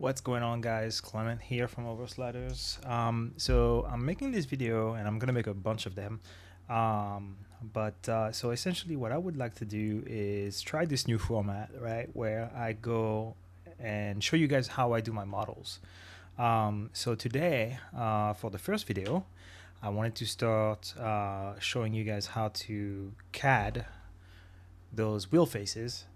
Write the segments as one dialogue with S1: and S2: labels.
S1: What's going on, guys? Clement here from Oversliders. So I'm making this video and I'm gonna make a bunch of them. So essentially what I would like to do is try this new format, right? Where I go and show you guys how I do my models. So today, for the first video, I wanted to start showing you guys how to CAD those wheel faces.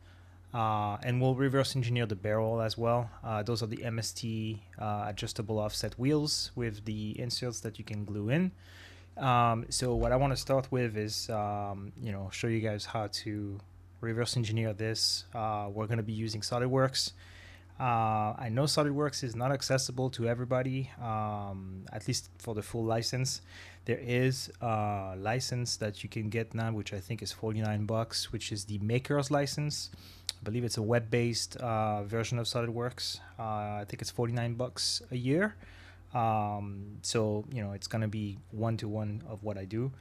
S1: And we'll reverse engineer the barrel as well. Those are the MST adjustable offset wheels with the inserts that you can glue in. So what I want to start with is, show you guys how to reverse engineer this. We're going to be using SolidWorks. I know SolidWorks is not accessible to everybody, at least for the full license. There is a license that you can get now, which I think is $49, which is the maker's license. I believe it's a web-based version of SolidWorks. I think it's $49 a year. So it's gonna be one-to-one of what I do.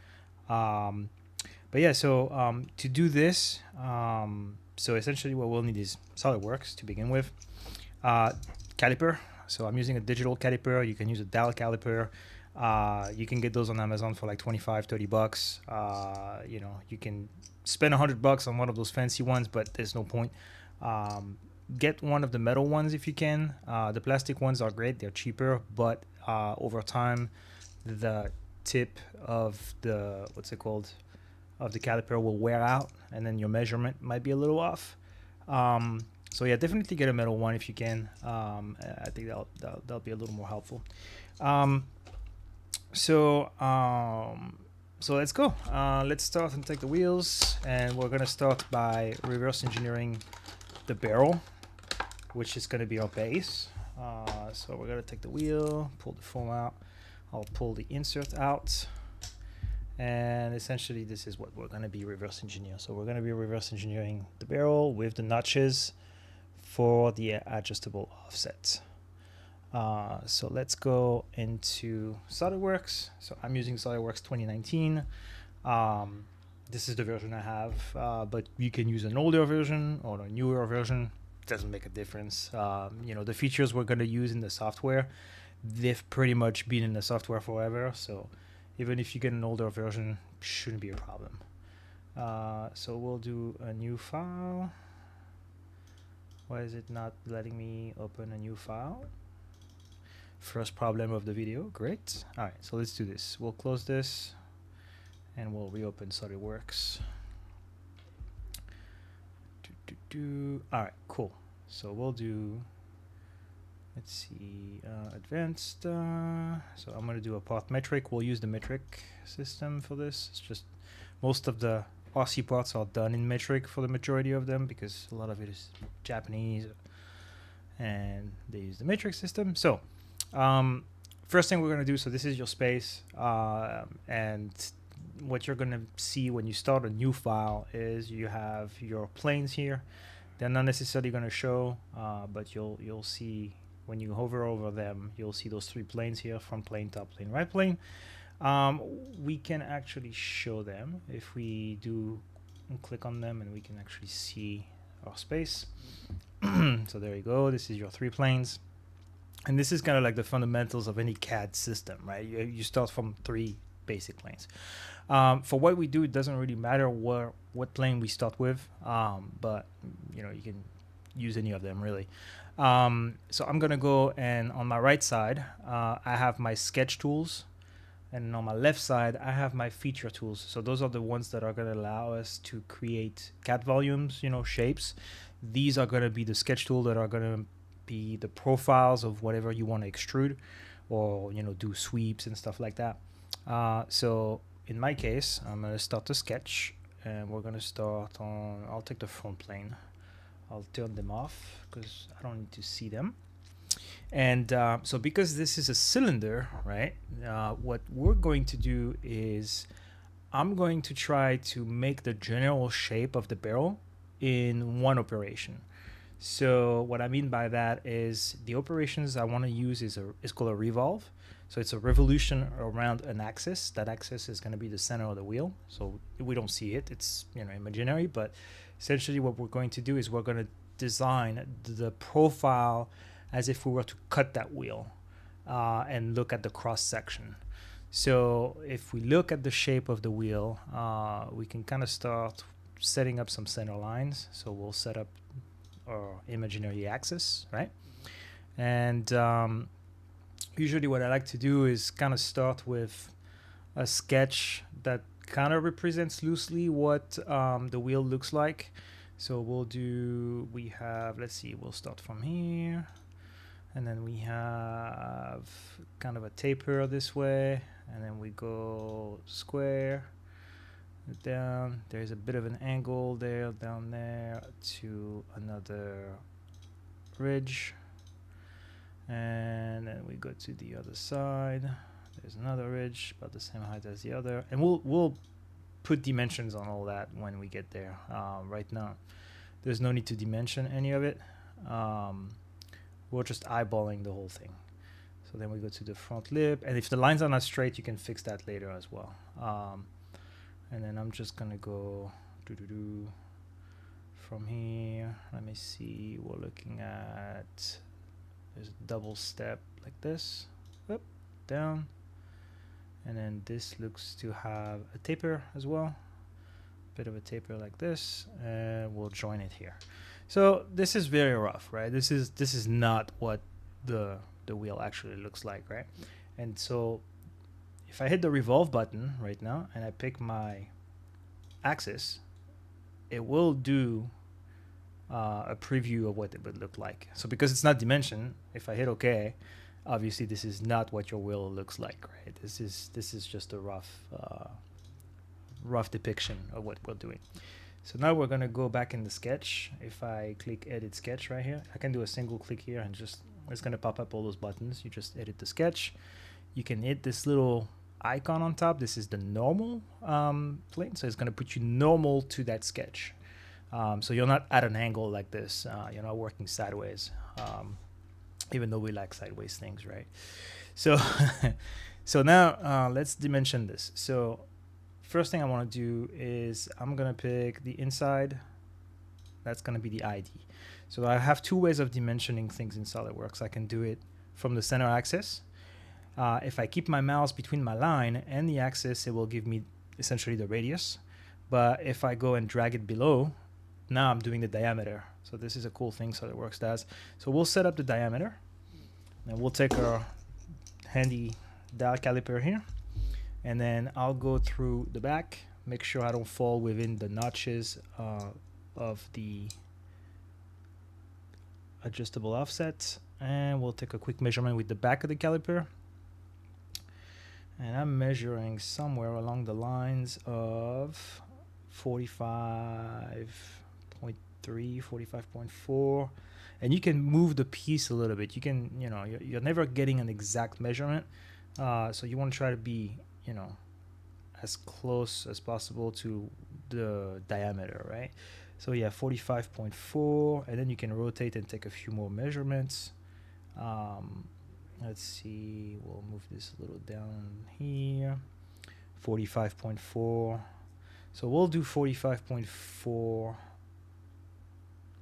S1: To do this, so essentially what we'll need is SolidWorks to begin with. Caliper. So I'm using a digital caliper. You can use a dial caliper. You can get those on Amazon for like $25-$30. You can spend $100 on one of those fancy ones, but there's no point. Get one of the metal ones if you can. The plastic ones are great. They're cheaper, but over time, the tip of the, of the caliper will wear out, and then your measurement might be a little off. So yeah, definitely get a metal one if you can. I think that'll be a little more helpful. So let's go. Let's start and take the wheels, and we're gonna start by reverse engineering the barrel, which is gonna be our base. So we're gonna take the wheel, pull the foam out. I'll pull the insert out, and essentially this is what we're gonna be reverse engineering. So we're gonna be reverse engineering the barrel with the notches for the adjustable offset. So let's go into SolidWorks. So I'm using SolidWorks 2019. This is the version I have, but you can use an older version or a newer version. It doesn't make a difference. The features we're going to use in the software, they've pretty much been in the software forever. So even if you get an older version, shouldn't be a problem. So we'll do a new file. Why is it not letting me open a new file? First problem of the video. Great. All right, so let's do this. We'll close this and we'll reopen SolidWorks. All right, cool. So we'll do, let's see, advanced. So I'm going to do a part metric. We'll use the metric system for this. It's just most of the RC parts are done in metric for the majority of them because a lot of it is Japanese and they use the metric system. So first thing we're going to do, so this is your space, and what you're going to see when you start a new file is you have your planes here. They're not necessarily going to show, but you'll see when you hover over them, you'll see those three planes here: front plane, top plane, right plane. We can actually show them if we do click on them, and we can actually see our space. So there you go. This is your three planes. And this is kind of like the fundamentals of any CAD system, right? You start from three basic planes. For what we do, it doesn't really matter what plane we start with, but you can use any of them really. So I'm gonna go, and on my right side, I have my sketch tools, and on my left side, I have my feature tools. So those are the ones that are gonna allow us to create CAD volumes, shapes. These are gonna be the sketch tool that are gonna be the profiles of whatever you want to extrude or do sweeps and stuff like that. So in my case, I'm going to start the sketch, and we're going to start on, I'll take the front plane. I'll turn them off because I don't need to see them. And so because this is a cylinder, right, what we're going to do is I'm going to try to make the general shape of the barrel in one operation. So what I mean by that is the operations I want to use is called a revolve. So it's a revolution around an axis. That axis is going to be the center of the wheel. So we don't see it. It's imaginary. But essentially what we're going to do is we're going to design the profile as if we were to cut that wheel and look at the cross section. So if we look at the shape of the wheel, we can kind of start setting up some center lines. So we'll set up our imaginary axis, right? And usually what I like to do is kind of start with a sketch that kind of represents loosely what the wheel looks like. So we have, let's see, we'll start from here. And then we have kind of a taper this way. And then we go square down. There's a bit of an angle there, down there to another ridge. And then we go to the other side. There's another ridge about the same height as the other. And we'll put dimensions on all that when we get there. Right now, there's no need to dimension any of it. We're just eyeballing the whole thing. So then we go to the front lip, and if the lines are not straight, you can fix that later as well. And then I'm just gonna go from here. Let me see. We're looking at, there's a double step like this, up, down, and then this looks to have a taper as well. Bit of a taper like this, and we'll join it here. So this is very rough, right? This is not what the wheel actually looks like, right? And so if I hit the revolve button right now and I pick my axis, it will do a preview of what it would look like. So because it's not dimension, if I hit OK, obviously this is not what your wheel looks like, right? This is just a rough depiction of what we're doing. So now we're gonna go back in the sketch. If I click edit sketch right here, I can do a single click here and just, it's gonna pop up all those buttons. You just edit the sketch. You can hit this little icon on top. This is the normal plane. So it's gonna put you normal to that sketch. So you're not at an angle like this. You're not working sideways, even though we like sideways things, right? So, so now let's dimension this. So first thing I want to do is I'm going to pick the inside. That's going to be the ID. So I have two ways of dimensioning things in SolidWorks. I can do it from the center axis. If I keep my mouse between my line and the axis, it will give me essentially the radius. But if I go and drag it below, now I'm doing the diameter. So this is a cool thing SolidWorks does. So we'll set up the diameter. And we'll take our handy dial caliper here. And then I'll go through the back, make sure I don't fall within the notches of the adjustable offset. And we'll take a quick measurement with the back of the caliper. And I'm measuring somewhere along the lines of 45.3, 45.4. And you can move the piece a little bit. You can, you're never getting an exact measurement. So you want to try to be, as close as possible to the diameter, right? So yeah, 45.4, and then you can rotate and take a few more measurements. Let's see, we'll move this a little down here. 45.4. So we'll do 45.4.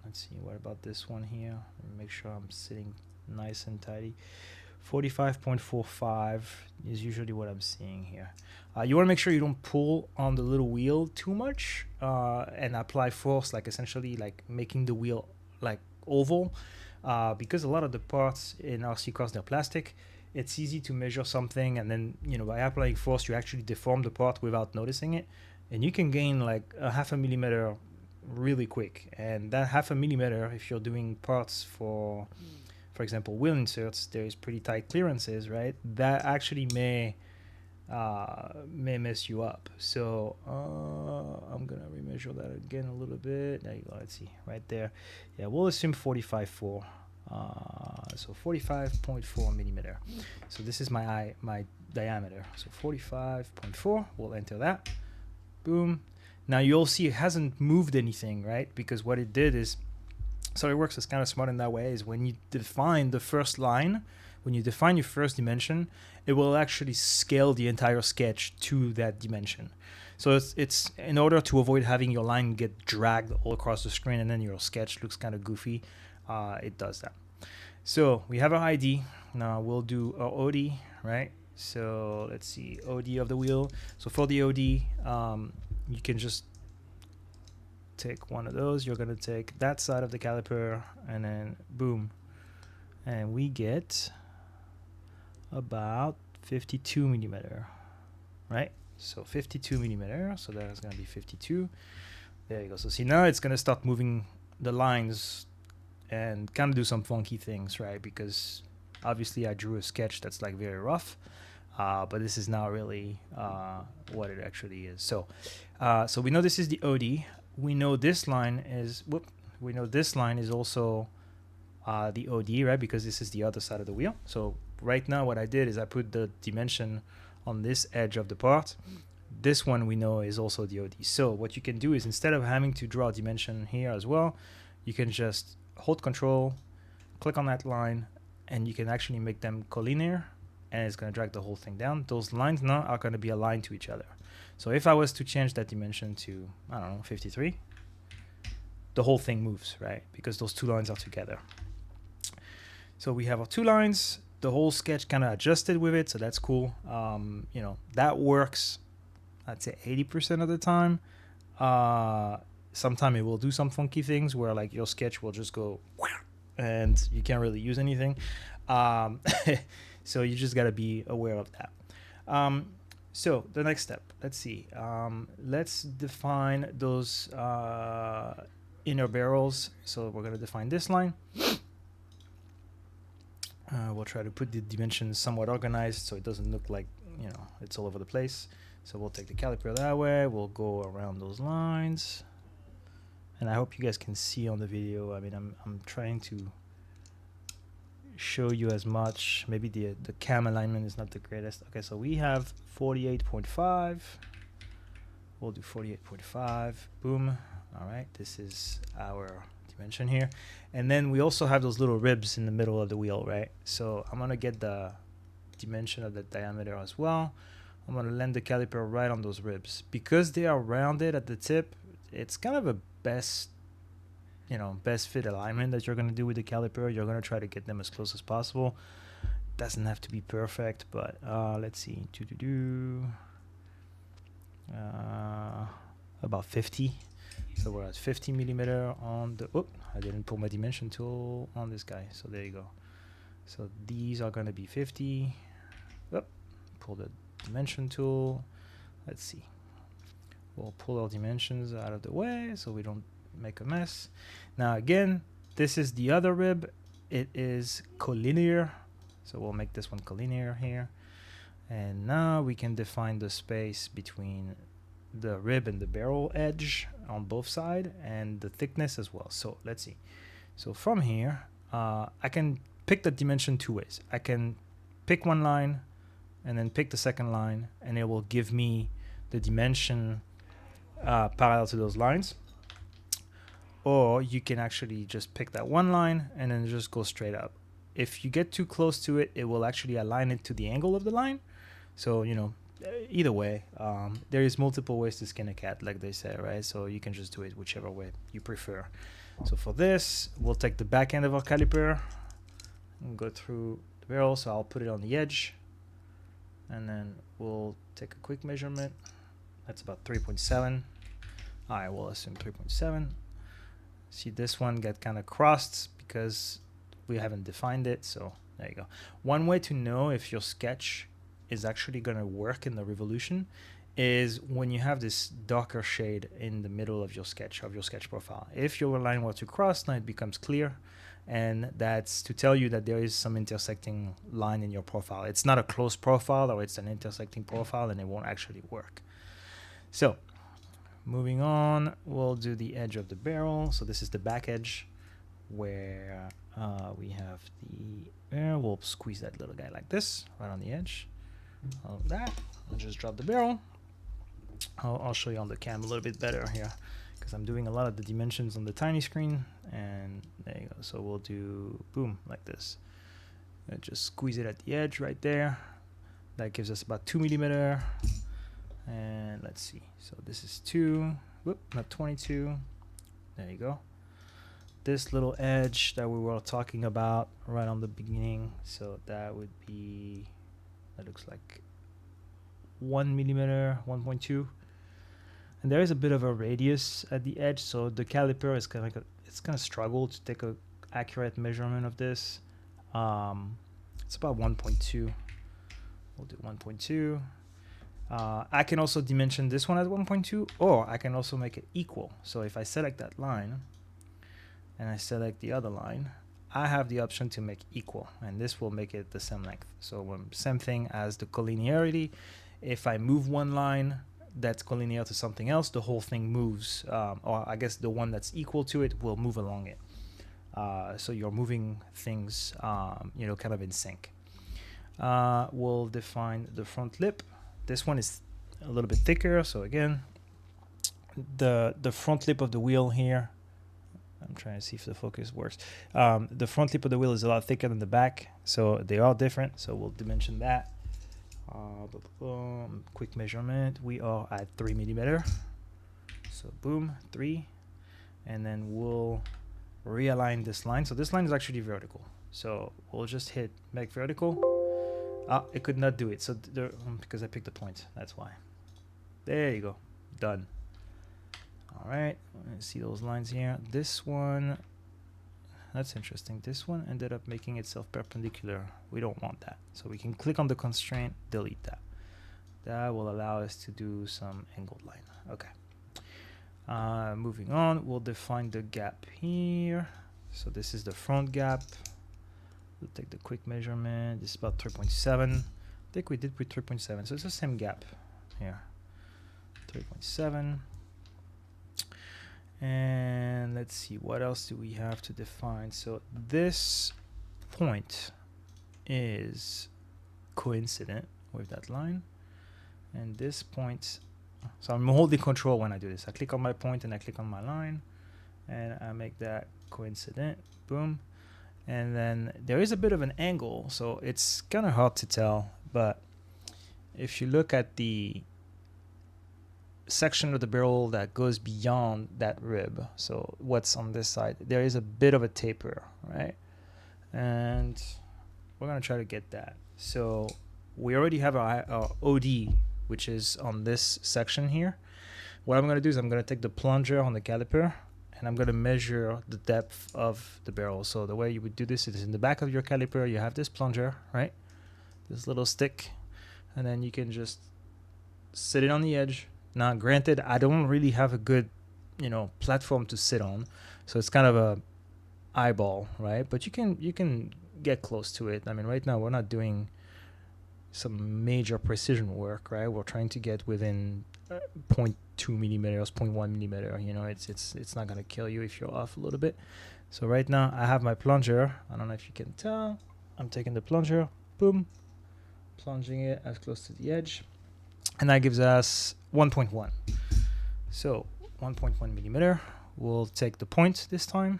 S1: Let's see, what about this one here? Let me make sure I'm sitting nice and tidy. 45.45 is usually what I'm seeing here. You want to make sure you don't pull on the little wheel too much and apply force, like essentially like making the wheel like oval, because a lot of the parts in RC cars, they're plastic. It's easy to measure something and then, by applying force, you actually deform the part without noticing it. And you can gain like a 0.5 millimeter really quick. And that 0.5 millimeter, if you're doing parts for example, wheel inserts, there's pretty tight clearances, right? That actually may mess you up. So I'm gonna remeasure that again a little bit. There you go. Let's see, right there. Yeah, we'll assume 45.4. So 45.4 millimeter. So this is my diameter. So 45.4. We'll enter that. Boom. Now you'll see it hasn't moved anything, right? Because what it did is, SolidWorks is kind of smart in that way, is when you define the first line, when you define your first dimension, it will actually scale the entire sketch to that dimension. So it's in order to avoid having your line get dragged all across the screen and then your sketch looks kind of goofy, it does that. So we have our ID. Now we'll do our OD, right? So let's see, OD of the wheel. So for the OD, you can just take one of those. You're gonna take that side of the caliper, and then boom, and we get about 52 millimeter, right? So 52 millimeter. So that is gonna be 52. There you go. So see, now it's gonna start moving the lines and kind of do some funky things, right? Because obviously I drew a sketch that's like very rough, but this is not really what it actually is. So so we know this is the OD. We know this line is we know this line is also the OD, right? Because this is the other side of the wheel. So right now what I did is I put the dimension on this edge of the part. This one we know is also the OD. So what you can do is, instead of having to draw a dimension here as well, you can just hold Control, click on that line, and you can actually make them collinear, and it's going to drag the whole thing down. Those lines now are going to be aligned to each other. So if I was to change that dimension to, I don't know, 53, the whole thing moves, right? Because those two lines are together. So we have our two lines. The whole sketch kind of adjusted with it, so that's cool. You know, that works, I'd say 80% of the time. Sometime it will do some funky things where like your sketch will just go and you can't really use anything. So you just got to be aware of that. So the next step, let's see. Let's define those inner barrels. So we're going to define this line. We'll try to put the dimensions somewhat organized so it doesn't look like, you know, it's all over the place. So we'll take the caliper that way. We'll go around those lines. And I hope you guys can see on the video. I mean, I'm trying to show you as much. Maybe the cam alignment is not the greatest. Okay, so we have 48.5. We'll do 48.5. Boom. All right, this is our dimension here. And then we also have those little ribs in the middle of the wheel, right? So I'm gonna get the dimension of the diameter as well. I'm gonna land the caliper right on those ribs. Because they are rounded at the tip, it's kind of a best fit alignment that you're gonna do with the caliper. You're gonna try to get them as close as possible. Doesn't have to be perfect, but let's see, about 50. So we're at 50 millimeter on the, I didn't pull my dimension tool on this guy. So there you go. So these are gonna be 50. Pull the dimension tool. Let's see. We'll pull our dimensions out of the way so we don't make a mess. Now again, this is the other rib. It is collinear. So we'll make this one collinear here. And now we can define the space between the rib and the barrel edge on both sides, and the thickness as well. So let's see. So from here, I can pick the dimension two ways. I can pick one line and then pick the second line, and it will give me the dimension parallel to those lines. Or you can actually just pick that one line and then just go straight up. If you get too close to it, it will actually align it to the angle of the line. So, you know, either way, there is multiple ways to skin a cat, like they say, right? So you can just do it whichever way you prefer. So for this, we'll take the back end of our caliper and go through the barrel. So I'll put it on the edge, and then we'll take a quick measurement. That's about 3.7. All right, we'll assume 3.7. See, this one got kind of crossed because we haven't defined it. So there you go. One way to know if your sketch is actually going to work in the revolution is when you have this darker shade in the middle of your sketch profile. If your line were to cross, now it becomes clear, and that's to tell you that there is some intersecting line in your profile. It's not a closed profile, or it's an intersecting profile, and it won't actually work. So moving on, we'll do the edge of the barrel. So this is the back edge where we have the barrel. We'll squeeze that little guy like this right on the edge of that. I'll just drop the barrel. I'll show you on the cam a little bit better here because I'm doing a lot of the dimensions on the tiny screen, and there you go. So we'll do boom like this and just squeeze it at the edge right there. That gives us about 2 millimeter. And let's see, so this is 2, not 22. There you go. this little edge that we were talking about right on the beginning. So that would be, that looks like 1 millimeter, 1.2. And there is a bit of a radius at the edge, so the caliper is kind of it's gonna struggle to take a accurate measurement of this. It's about 1.2. We'll do 1.2. I can also dimension this one at 1.2, or I can also make it equal. So if I select that line and I select the other line, I have the option to make equal, and this will make it the same length. So same thing as the collinearity. If I move one line that's collinear to something else, the whole thing moves, or I guess the one that's equal to it will move along it. So you're moving things, kind of in sync. We'll define the front lip. This one is a little bit thicker, so again, the front lip of the wheel here, I'm trying to see if the focus works. The front lip of the wheel is a lot thicker than the back, so they are different, so we'll dimension that. Quick measurement, we are at 3 millimeter, so boom, 3, and then we'll realign this line. So this line is actually vertical, so we'll just hit make vertical. It could not do it, so because I picked the point, that's why. There you go, done. All right, let's see those lines here. This one, that's interesting. This one ended up making itself perpendicular. We don't want that, so we can click on the constraint, delete that. That will allow us to do some angled line. Okay. Moving on, we'll define the gap here. So this is the front gap. We'll take the quick measurement. This is about 3.7. I think we did put 3.7, so it's the same gap here. 3.7. And let's see, what else do we have to define? So this point is coincident with that line, and this point, so I'm holding control when I do this. I click on my point and I click on my line, and I make that coincident, boom. And then there is a bit of an angle, so it's kind of hard to tell, but if you look at the section of the barrel that goes beyond that rib, so what's on this side, there is a bit of a taper, right? And we're gonna try to get that. So we already have our OD, which is on this section here. What I'm gonna do is I'm gonna take the plunger on the caliper and I'm gonna measure the depth of the barrel. So the way you would do this is in the back of your caliper, you have this plunger, right? This little stick, and then you can just sit it on the edge. Now, granted, I don't really have a good, platform to sit on, so it's kind of a eyeball, right? But you can get close to it. I mean, right now we're not doing some major precision work, right? We're trying to get within 0.2 millimeters, 0.1 millimeter. It's not gonna kill you if you're off a little bit. So right now I have my plunger. I don't know if you can tell. I'm taking the plunger, boom, plunging it as close to the edge. And that gives us 1.1. So 1.1 millimeter. We'll take the point this time.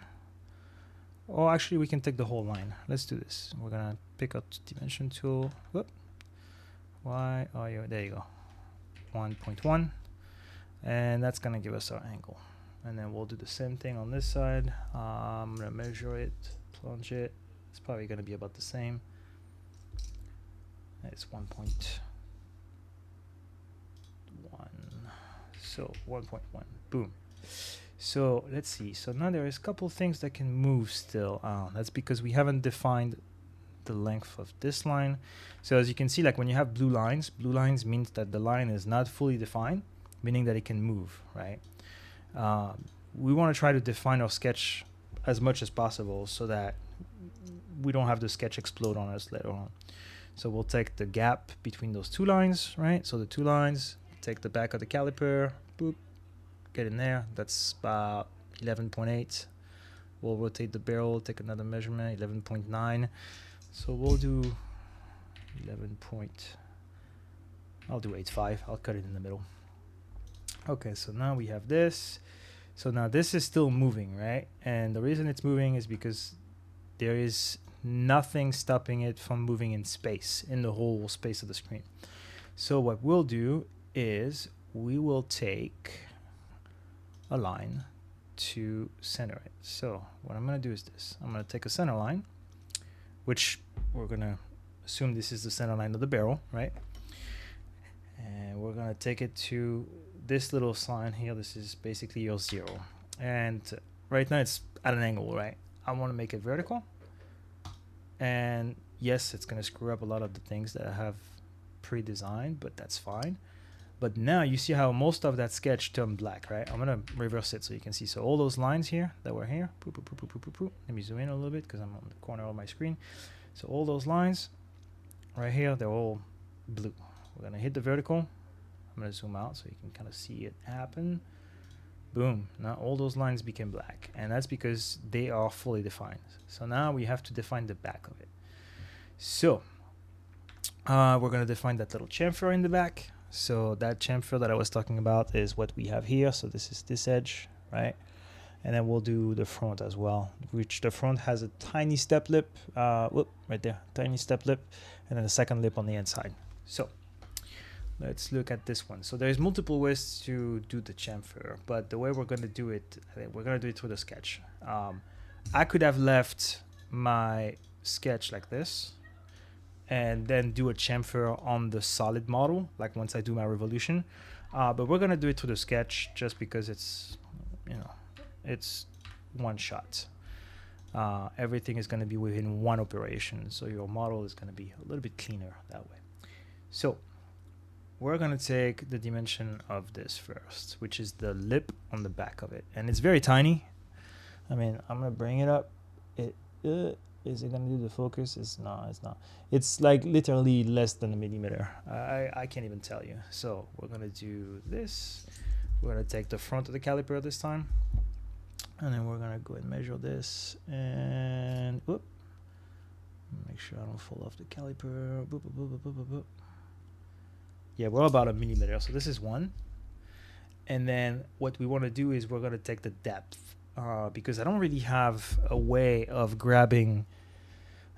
S1: Or actually, we can take the whole line. Let's do this. We're going to pick up the dimension tool. Whoop. Why are you? There you go. 1.1. And that's going to give us our angle. And then we'll do the same thing on this side. I'm going to measure it, plunge it. It's probably going to be about the same. It's 1.1. So 1.1, boom. So let's see. So now there is a couple things that can move still. That's because we haven't defined the length of this line. So as you can see, like when you have blue lines means that the line is not fully defined, meaning that it can move, right? We want to try to define our sketch as much as possible so that we don't have the sketch explode on us later on. So we'll take the gap between those two lines, right? So the two lines, take the back of the caliper, boop, get in there. That's about 11.8. We'll rotate the barrel, take another measurement, 11.9. So we'll do 11 point. I'll do 8.5. I'll cut it in the middle. Okay, so now we have this. So now this is still moving, right? And the reason it's moving is because there is nothing stopping it from moving in space, in the whole space of the screen. So what we'll do is we will take a line to center it. So what I'm going to do is this. I'm going to take a center line, which we're going to assume this is the center line of the barrel, right? And we're going to take it to this little sign here. This is basically your 0. And right now it's at an angle, right? I want to make it vertical. And yes, it's going to screw up a lot of the things that I have pre-designed, but that's fine. But now you see how most of that sketch turned black, right? I'm going to reverse it so you can see. So all those lines here that were here, let me zoom in a little bit because I'm on the corner of my screen. So all those lines right here, they're all blue. We're going to hit the vertical. I'm going to zoom out so you can kind of see it happen. Boom. Now all those lines became black. And that's because they are fully defined. So now we have to define the back of it. So we're going to define that little chamfer in the back. So that chamfer that I was talking about is what we have here. So this is this edge, right? And then we'll do the front as well, which the front has a tiny step lip, whoop, right there, tiny step lip, and then a second lip on the inside. So let's look at this one. So there's multiple ways to do the chamfer, but the way we're going to do it, we're going to do it through the sketch. I could have left my sketch like this and then do a chamfer on the solid model, like once I do my revolution. But we're going to do it through the sketch just because it's, you know, it's one shot. Everything is going to be within one operation. So your model is going to be a little bit cleaner that way. So we're going to take the dimension of this first, which is the lip on the back of it. And it's very tiny. I mean, I'm going to bring it up. Is it going to do the focus? It's not. It's like literally less than a millimeter. I can't even tell you. So we're going to do this. We're going to take the front of the caliper this time. And then we're going to go and measure this. And whoop, make sure I don't fall off the caliper. Boop, boop, boop, boop, boop, boop. Yeah, we're about a millimeter. So this is 1. And then what we want to do is we're going to take the depth. Because I don't really have a way of grabbing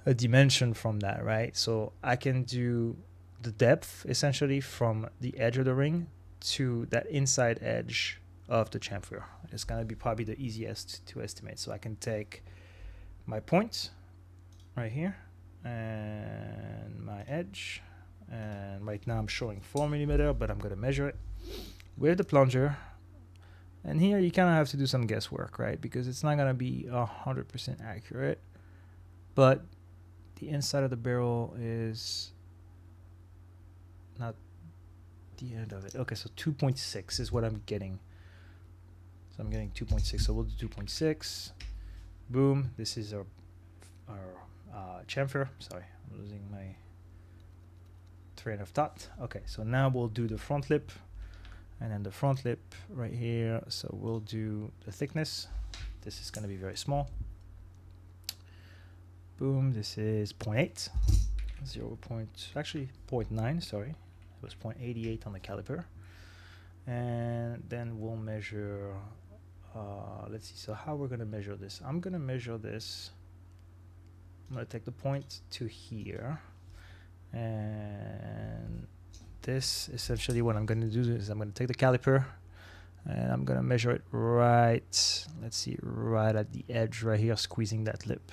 S1: a dimension from that, right? So I can do the depth essentially from the edge of the ring to that inside edge of the chamfer. It's going to be probably the easiest to estimate. So I can take my point right here and my edge. And right now I'm showing 4 millimeter, but I'm going to measure it with the plunger. And here you kind of have to do some guesswork, right? Because it's not going to be 100% accurate. But the inside of the barrel is not the end of it. Okay, so 2.6 is what I'm getting. So I'm getting 2.6. So we'll do 2.6. Boom. This is our chamfer. Sorry, I'm losing my train of thought. Okay, so now we'll do the front lip. And then the front lip right here. So we'll do the thickness. This is going to be very small. Boom. This is 0.8. 0.9. Sorry. It was 0.88 on the caliper. And then we'll measure. Let's see. So how we're going to measure this? I'm going to measure this. I'm going to take the point to here. And this essentially what I'm going to do is I'm going to take the caliper and I'm going to measure it right, let's see, right at the edge right here, squeezing that lip.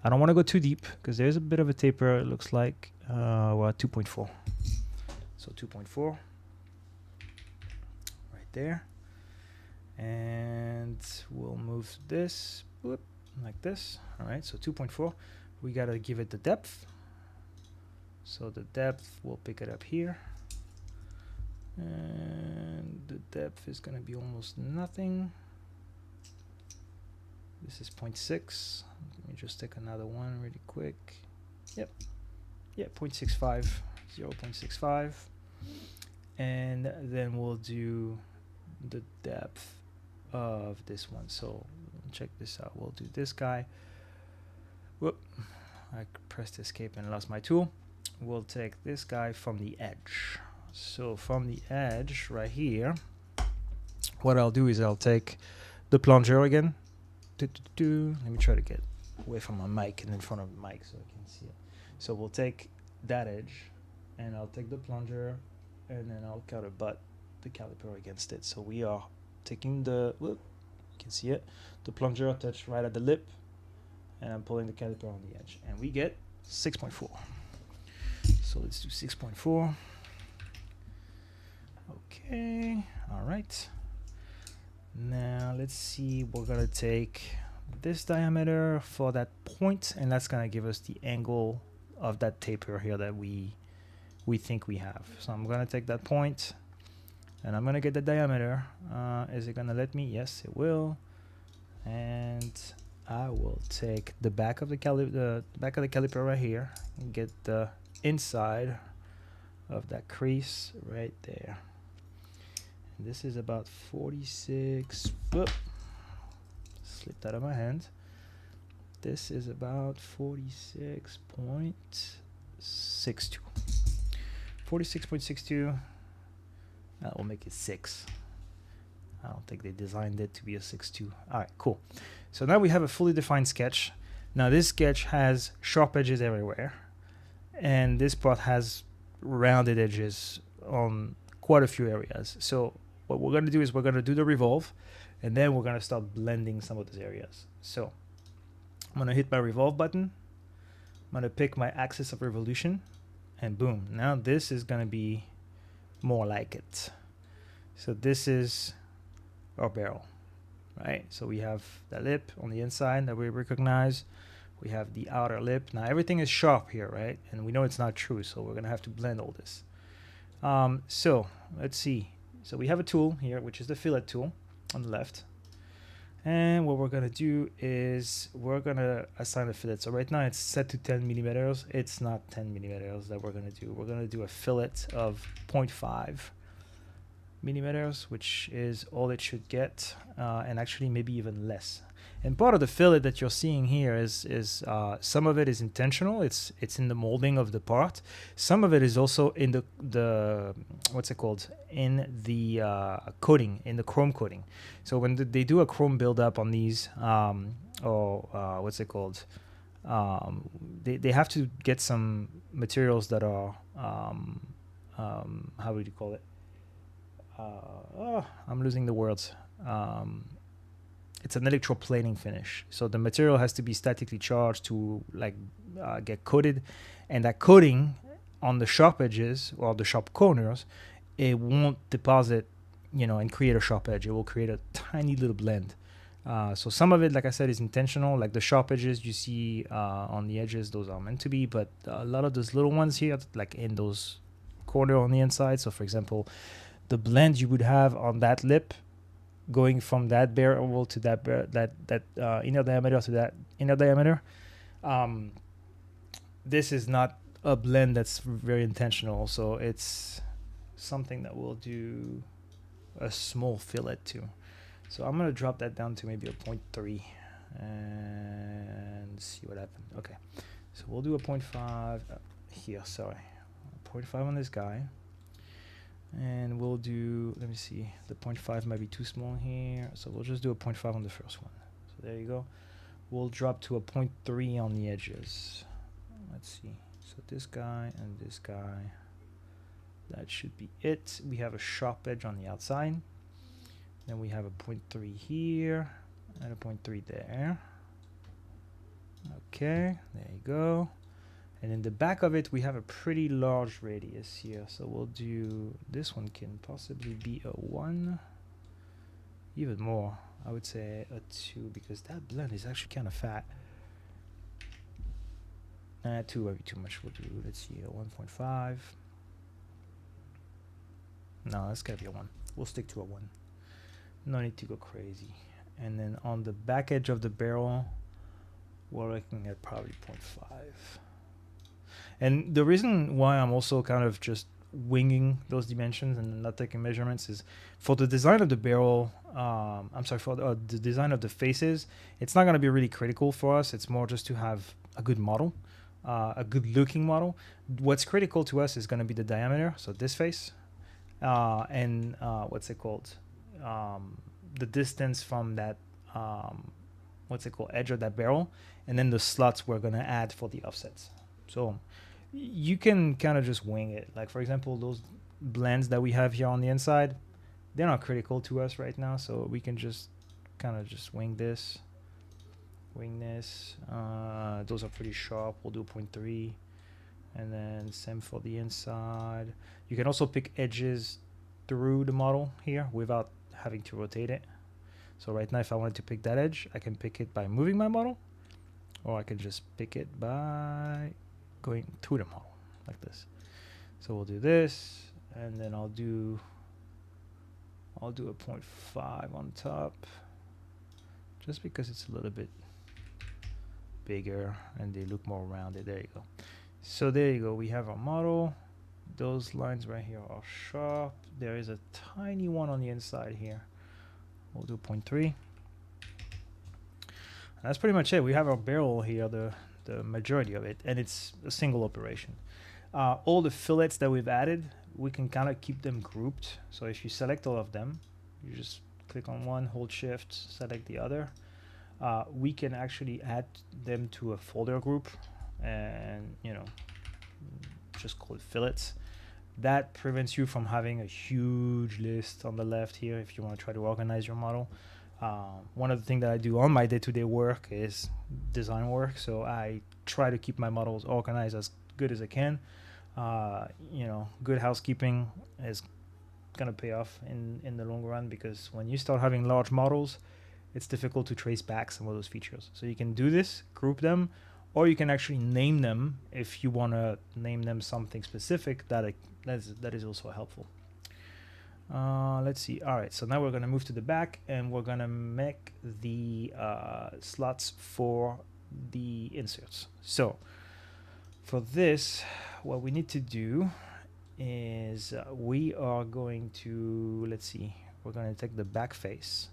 S1: I don't want to go too deep because there's a bit of a taper, it looks like. We're at 2.4. So 2.4 right there. And we'll move this whoop, like this. All right, so 2.4. We got to give it the depth. So the depth, we'll pick it up here. And the depth is going to be almost nothing. This is 0.6. Let me just take another one really quick. Yep. Yeah, 0.65. 0.65. And then we'll do the depth of this one. So check this out. We'll do this guy. Whoop. I pressed escape and lost my tool. We'll take this guy from the edge. So from the edge right here, what I'll do is I'll take the plunger again. Let me try to get away from my mic and in front of the mic so I can see it. So we'll take that edge and I'll take the plunger and then I'll counterbutt the caliper against it. So we are taking the, whoop, you can see it, the plunger touched right at the lip, and I'm pulling the caliper on the edge, and we get 6.4. So let's do 6.4. Okay, all right. Now let's see, we're gonna take this diameter for that point, and that's gonna give us the angle of that taper here that we think we have. So I'm gonna take that point, and I'm gonna get the diameter. Is it gonna let me? Yes, it will. And I will take the back of the caliper right here and get the inside of that crease right there. And this is about 46. Whoop, slipped out of my hand. This is about 46.62. 46.62. That will make it 6. I don't think they designed it to be a 6.2. All right, cool. So now we have a fully defined sketch. Now this sketch has sharp edges everywhere, and this part has rounded edges on quite a few areas. So what we're going to do is we're going to do the revolve, and then we're going to start blending some of those areas. So I'm going to hit my revolve button. I'm going to pick my axis of revolution, and boom. Now this is going to be more like it. So this is our barrel, right? So we have the lip on the inside that we recognize. We have the outer lip. Now everything is sharp here, right? And we know it's not true, so we're gonna have to blend all this. So let's see. So we have a tool here, which is the fillet tool on the left. And what we're gonna do is we're gonna assign a fillet. So right now it's set to 10 millimeters. It's not 10 millimeters that we're gonna do. We're gonna do a fillet of 0.5 millimeters, which is all it should get, and actually maybe even less. And part of the fillet that you're seeing here is some of it is intentional. It's in the molding of the part. Some of it is also in the what's it called, in the coating, in the chrome coating. So when they do a chrome buildup on these, what's it called, they have to get some materials that are how would you call it? I'm losing the words. It's an electroplating finish. So the material has to be statically charged to get coated, and that coating on the sharp edges or the sharp corners, it won't deposit, and create a sharp edge. It will create a tiny little blend. So some of it, like I said, is intentional. Like the sharp edges you see on the edges, those are meant to be. But a lot of those little ones here, like in those corner on the inside. So for example, the blend you would have on that lip, going from that barrel to that inner diameter to that inner diameter, this is not a blend that's very intentional. So it's something that we'll do a small fillet to. So I'm gonna drop that down to maybe a 0.3 and see what happens. Okay, so we'll do a 0.5 here. Sorry, 0.5 on this guy. And we'll do, let me see, the 0.5 might be too small here, so we'll just do a 0.5 on the first one. So there you go. We'll drop to a 0.3 on the edges. Let's see. So this guy and this guy, that should be it. We have a sharp edge on the outside. Then we have a 0.3 here and a 0.3 there. Okay, there you go. And in the back of it, we have a pretty large radius here. So we'll do, this one can possibly be a 1. Even more, I would say a 2, because that blend is actually kind of fat. 2 might be too much. We'll do, let's see, a 1.5. No, that's gotta be a 1. We'll stick to a 1. No need to go crazy. And then on the back edge of the barrel, we're looking at probably 0.5. And the reason why I'm also kind of just winging those dimensions and not taking measurements is for the design of the barrel, for the design of the faces, it's not going to be really critical for us. It's more just to have a good model, a good looking model. What's critical to us is going to be the diameter, so this face, and what's it called? The distance from that, edge of that barrel, and then the slots we're going to add for the offsets. So you can kind of just wing it. Like for example, those blends that we have here on the inside, they're not critical to us right now, so we can just kind of just wing this. Those are pretty sharp. We'll do 0.3, and then same for the inside. You can also pick edges through the model here without having to rotate it. So right now, if I wanted to pick that edge, I can pick it by moving my model, or I can just pick it by going through the model like this. So we'll do this, and then I'll do a 0.5 on top, just because it's a little bit bigger and they look more rounded. There you go. So there you go. We have our model. Those lines right here are sharp. There is a tiny one on the inside here. We'll do 0.3. That's pretty much it. We have our barrel here, the majority of it, and it's a single operation. All the fillets that we've added, we can kind of keep them grouped. So if you select all of them, you just click on one, hold shift, select the other. We can actually add them to a folder group and, you know, just call it fillets. That prevents you from having a huge list on the left here if you want to try to organize your model. One of the things that I do on my day-to-day work is design work, so I try to keep my models organized as good as I can. You know, good housekeeping is gonna pay off in the long run, because when you start having large models, it's difficult to trace back some of those features. So you can do this, group them, or you can actually name them if you want to name them something specific. That is also helpful. Let's see. All right, so now we're going to move to the back, and we're going to make the slots for the inserts. So for this, what we need to do is we are going to, let's see, we're going to take the back face,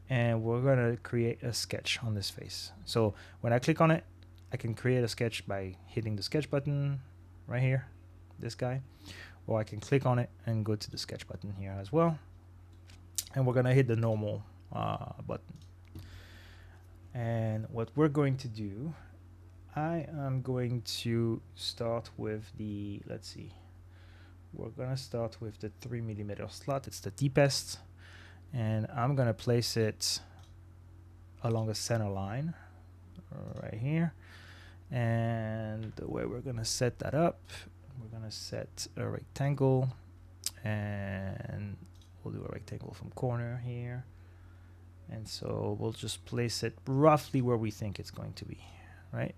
S1: and we're going to create a sketch on this face. So when I click on it, I can create a sketch by hitting the sketch button right here, this guy, or I can click on it and go to the sketch button here as well. And we're going to hit the normal button. And what we're going to do, I am going to start with the, let's see, we're going to start with the 3mm slot. It's the deepest. And I'm going to place it along a center line right here. And the way we're going to set that up, we're going to set a rectangle, and we'll do a rectangle from corner here. And so we'll just place it roughly where we think it's going to be, right?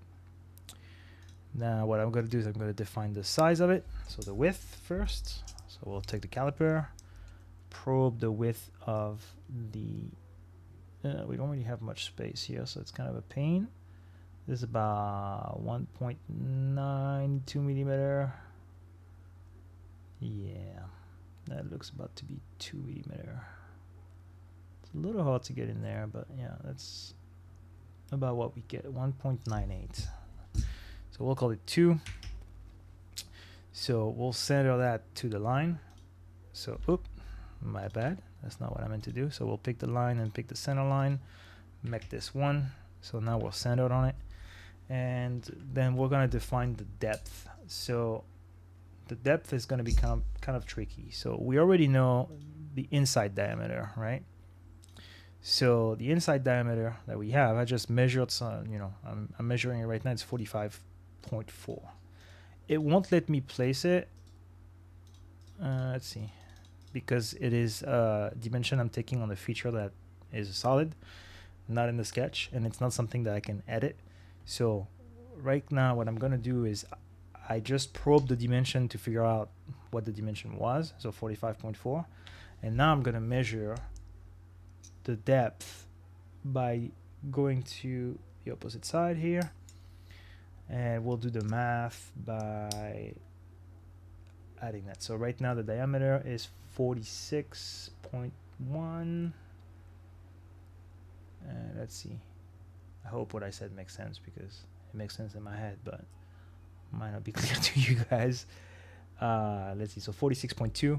S1: Now what I'm going to do is I'm going to define the size of it. So the width first. So we'll take the caliper, probe the width of the, we don't really have much space here, so it's kind of a pain. This is about 1.92mm. Yeah, that looks about to be 2mm. It's a little hard to get in there, but yeah, that's about what we get, 1.98. So we'll call it 2. So we'll center that to the line. So, my bad. That's not what I meant to do. So we'll pick the line and pick the center line, make this 1. So now we're centered on it. And then we're going to define the depth. So the depth is going to be kind of tricky. So we already know the inside diameter, right? So the inside diameter that we have, I just measured some, you know, I'm measuring it right now. It's 45.4. It won't let me place it. Let's see, because it is a dimension I'm taking on a feature that is solid, not in the sketch, and it's not something that I can edit. So right now what I'm going to do is I just probe the dimension to figure out what the dimension was, so 45.4, and now I'm going to measure the depth by going to the opposite side here, and we'll do the math by adding that. So right now the diameter is 46.1. Let's see. I hope what I said makes sense, because it makes sense in my head, but might not be clear to you guys. Let's see. So 46.2.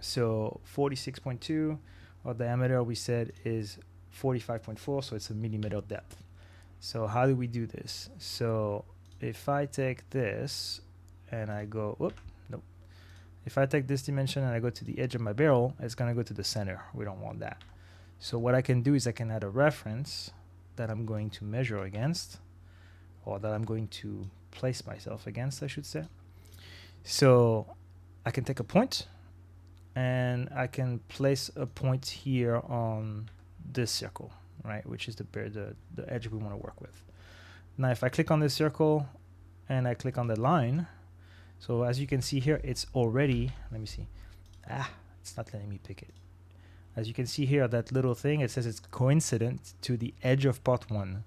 S1: So 46.2. Our diameter we said is 45.4. So it's a millimeter depth. So how do we do this? So if I take this and I go, If I take this dimension and I go to the edge of my barrel, it's going to go to the center. We don't want that. So what I can do is I can add a reference that I'm going to measure against, or that I'm going to place myself against, I should say. So I can take a point, and I can place a point here on this circle, right, which is the edge we want to work with. Now if I click on this circle and I click on the line, so as you can see here, it's already, let me see, it's not letting me pick it. As you can see here, that little thing, it says it's coincident to the edge of part 1,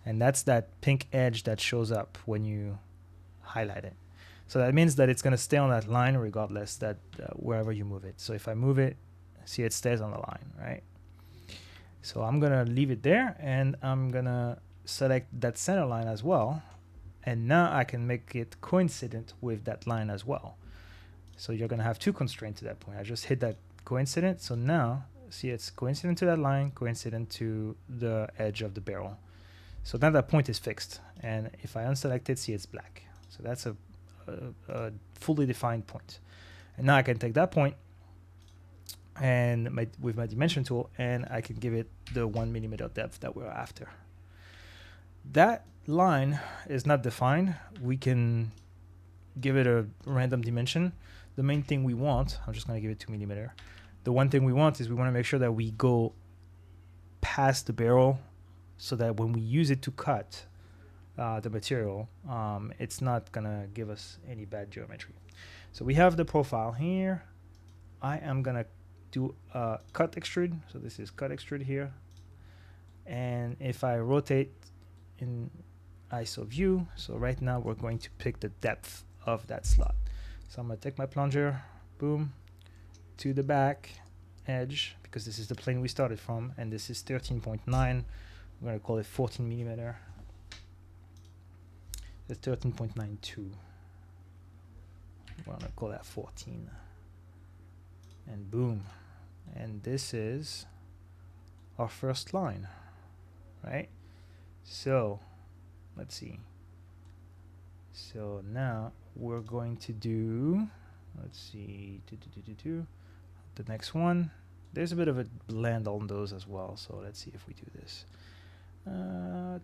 S1: and that's that pink edge that shows up when you highlight it. So that means that it's going to stay on that line regardless, that wherever you move it. So if I move it, see, it stays on the line, right? So I'm going to leave it there, and I'm going to select that center line as well. And now I can make it coincident with that line as well. So you're going to have 2 constraints to that point. I just hit that coincident. So now, see, it's coincident to that line, coincident to the edge of the barrel. So now that point is fixed. And if I unselect it, see, it's black. So that's a fully defined point. And now I can take that point and with my dimension tool, and I can give it the 1 millimeter depth that we're after. That line is not defined. We can give it a random dimension. The main thing we want, I'm just going to give it 2 millimeter. The one thing we want is we want to make sure that we go past the barrel, so that when we use it to cut the material, it's not gonna give us any bad geometry. So we have the profile here. I am gonna do a cut extrude. So this is cut extrude here. And if I rotate in ISO view, so right now we're going to pick the depth of that slot. So I'm gonna take my plunger, boom, to the back edge, because this is the plane we started from, and this is 13.9. I'm gonna call it 14 millimeter. It's 13.92. We're gonna call that 14. And boom. And this is our first line, right? So let's see. So now we're going to do, let's see, the next one. There's a bit of a blend on those as well. So let's see if we do this. I'm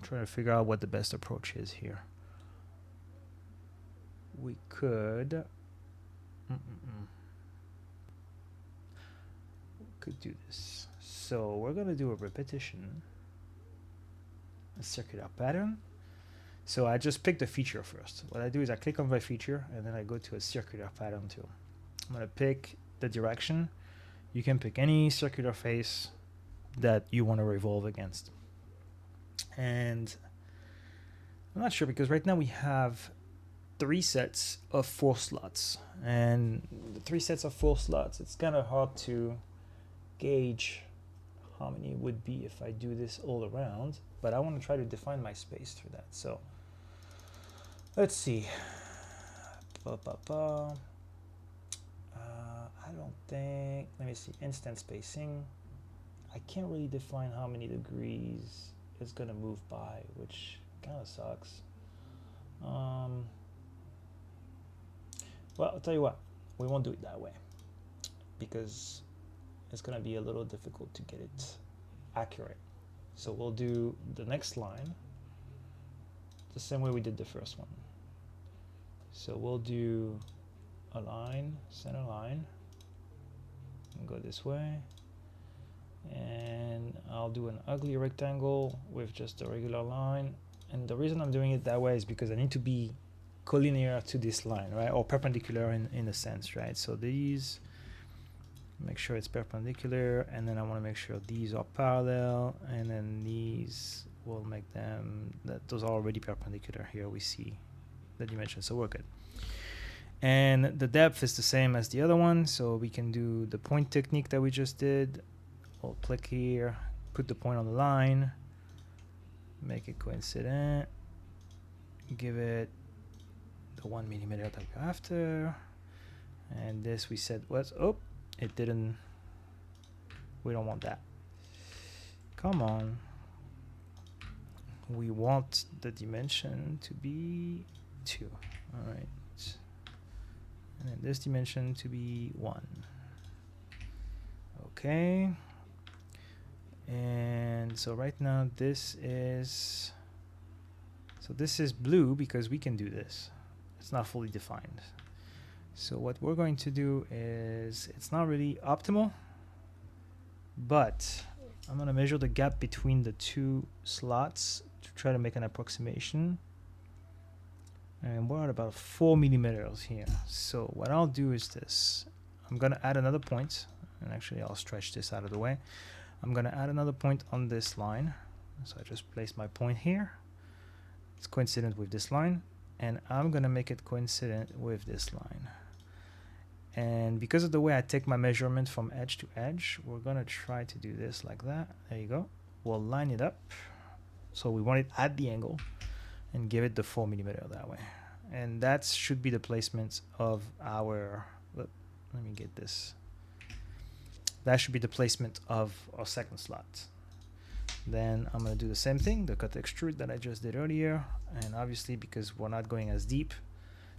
S1: trying to figure out what the best approach is here. We could do this. So we're going to do a repetition, a circular pattern. So I just picked the feature first. What I do is I click on my feature, and then I go to a circular pattern tool. I'm going to pick the direction. You can pick any circular face that you want to revolve against. And I'm not sure, because right now we have 3 sets of 4 slots, and the 3 sets of 4 slots, it's kind of hard to gauge how many it would be if I do this all around, but I want to try to define my space through that. So let's see. I don't think, let me see, instant spacing. I can't really define how many degrees it's going to move by, which kind of sucks. Well, I'll tell you what, we won't do it that way, because it's going to be a little difficult to get it accurate. So we'll do the next line the same way we did the first one. So we'll do a line, center line, and go this way. And I'll do an ugly rectangle with just a regular line. And the reason I'm doing it that way is because I need to be collinear to this line, right? Or perpendicular in a sense, right? So these, make sure it's perpendicular, and then I want to make sure these are parallel, and then these will make them, that those are already perpendicular. Here we see the dimension, so we're good. And the depth is the same as the other one, so we can do the point technique that we just did. We'll click here, put the point on the line, make it coincident, give it the 1 millimeter that we're after, and this we said was, oh, it didn't, we don't want that. Come on. We want the dimension to be 2. All right. and then this dimension to be 1. Okay. And so right now this is blue because we can do this. It's not fully defined. So what we're going to do is, it's not really optimal, but I'm going to measure the gap between the two slots to try to make an approximation. And we're at about 4 millimeters here. So what I'll do is this. I'm going to add another point, and actually I'll stretch this out of the way. I'm going to add another point on this line. So I just place my point here. It's coincident with this line, and I'm going to make it coincident with this line. And because of the way I take my measurement from edge to edge, we're going to try to do this like that. There you go. We'll line it up. So we want it at the angle and give it the 4 millimeter that way. And that should be the placement of our, let me get this. That should be the placement of our second slot. Then I'm going to do the same thing, the cut extrude that I just did earlier. And obviously, because we're not going as deep,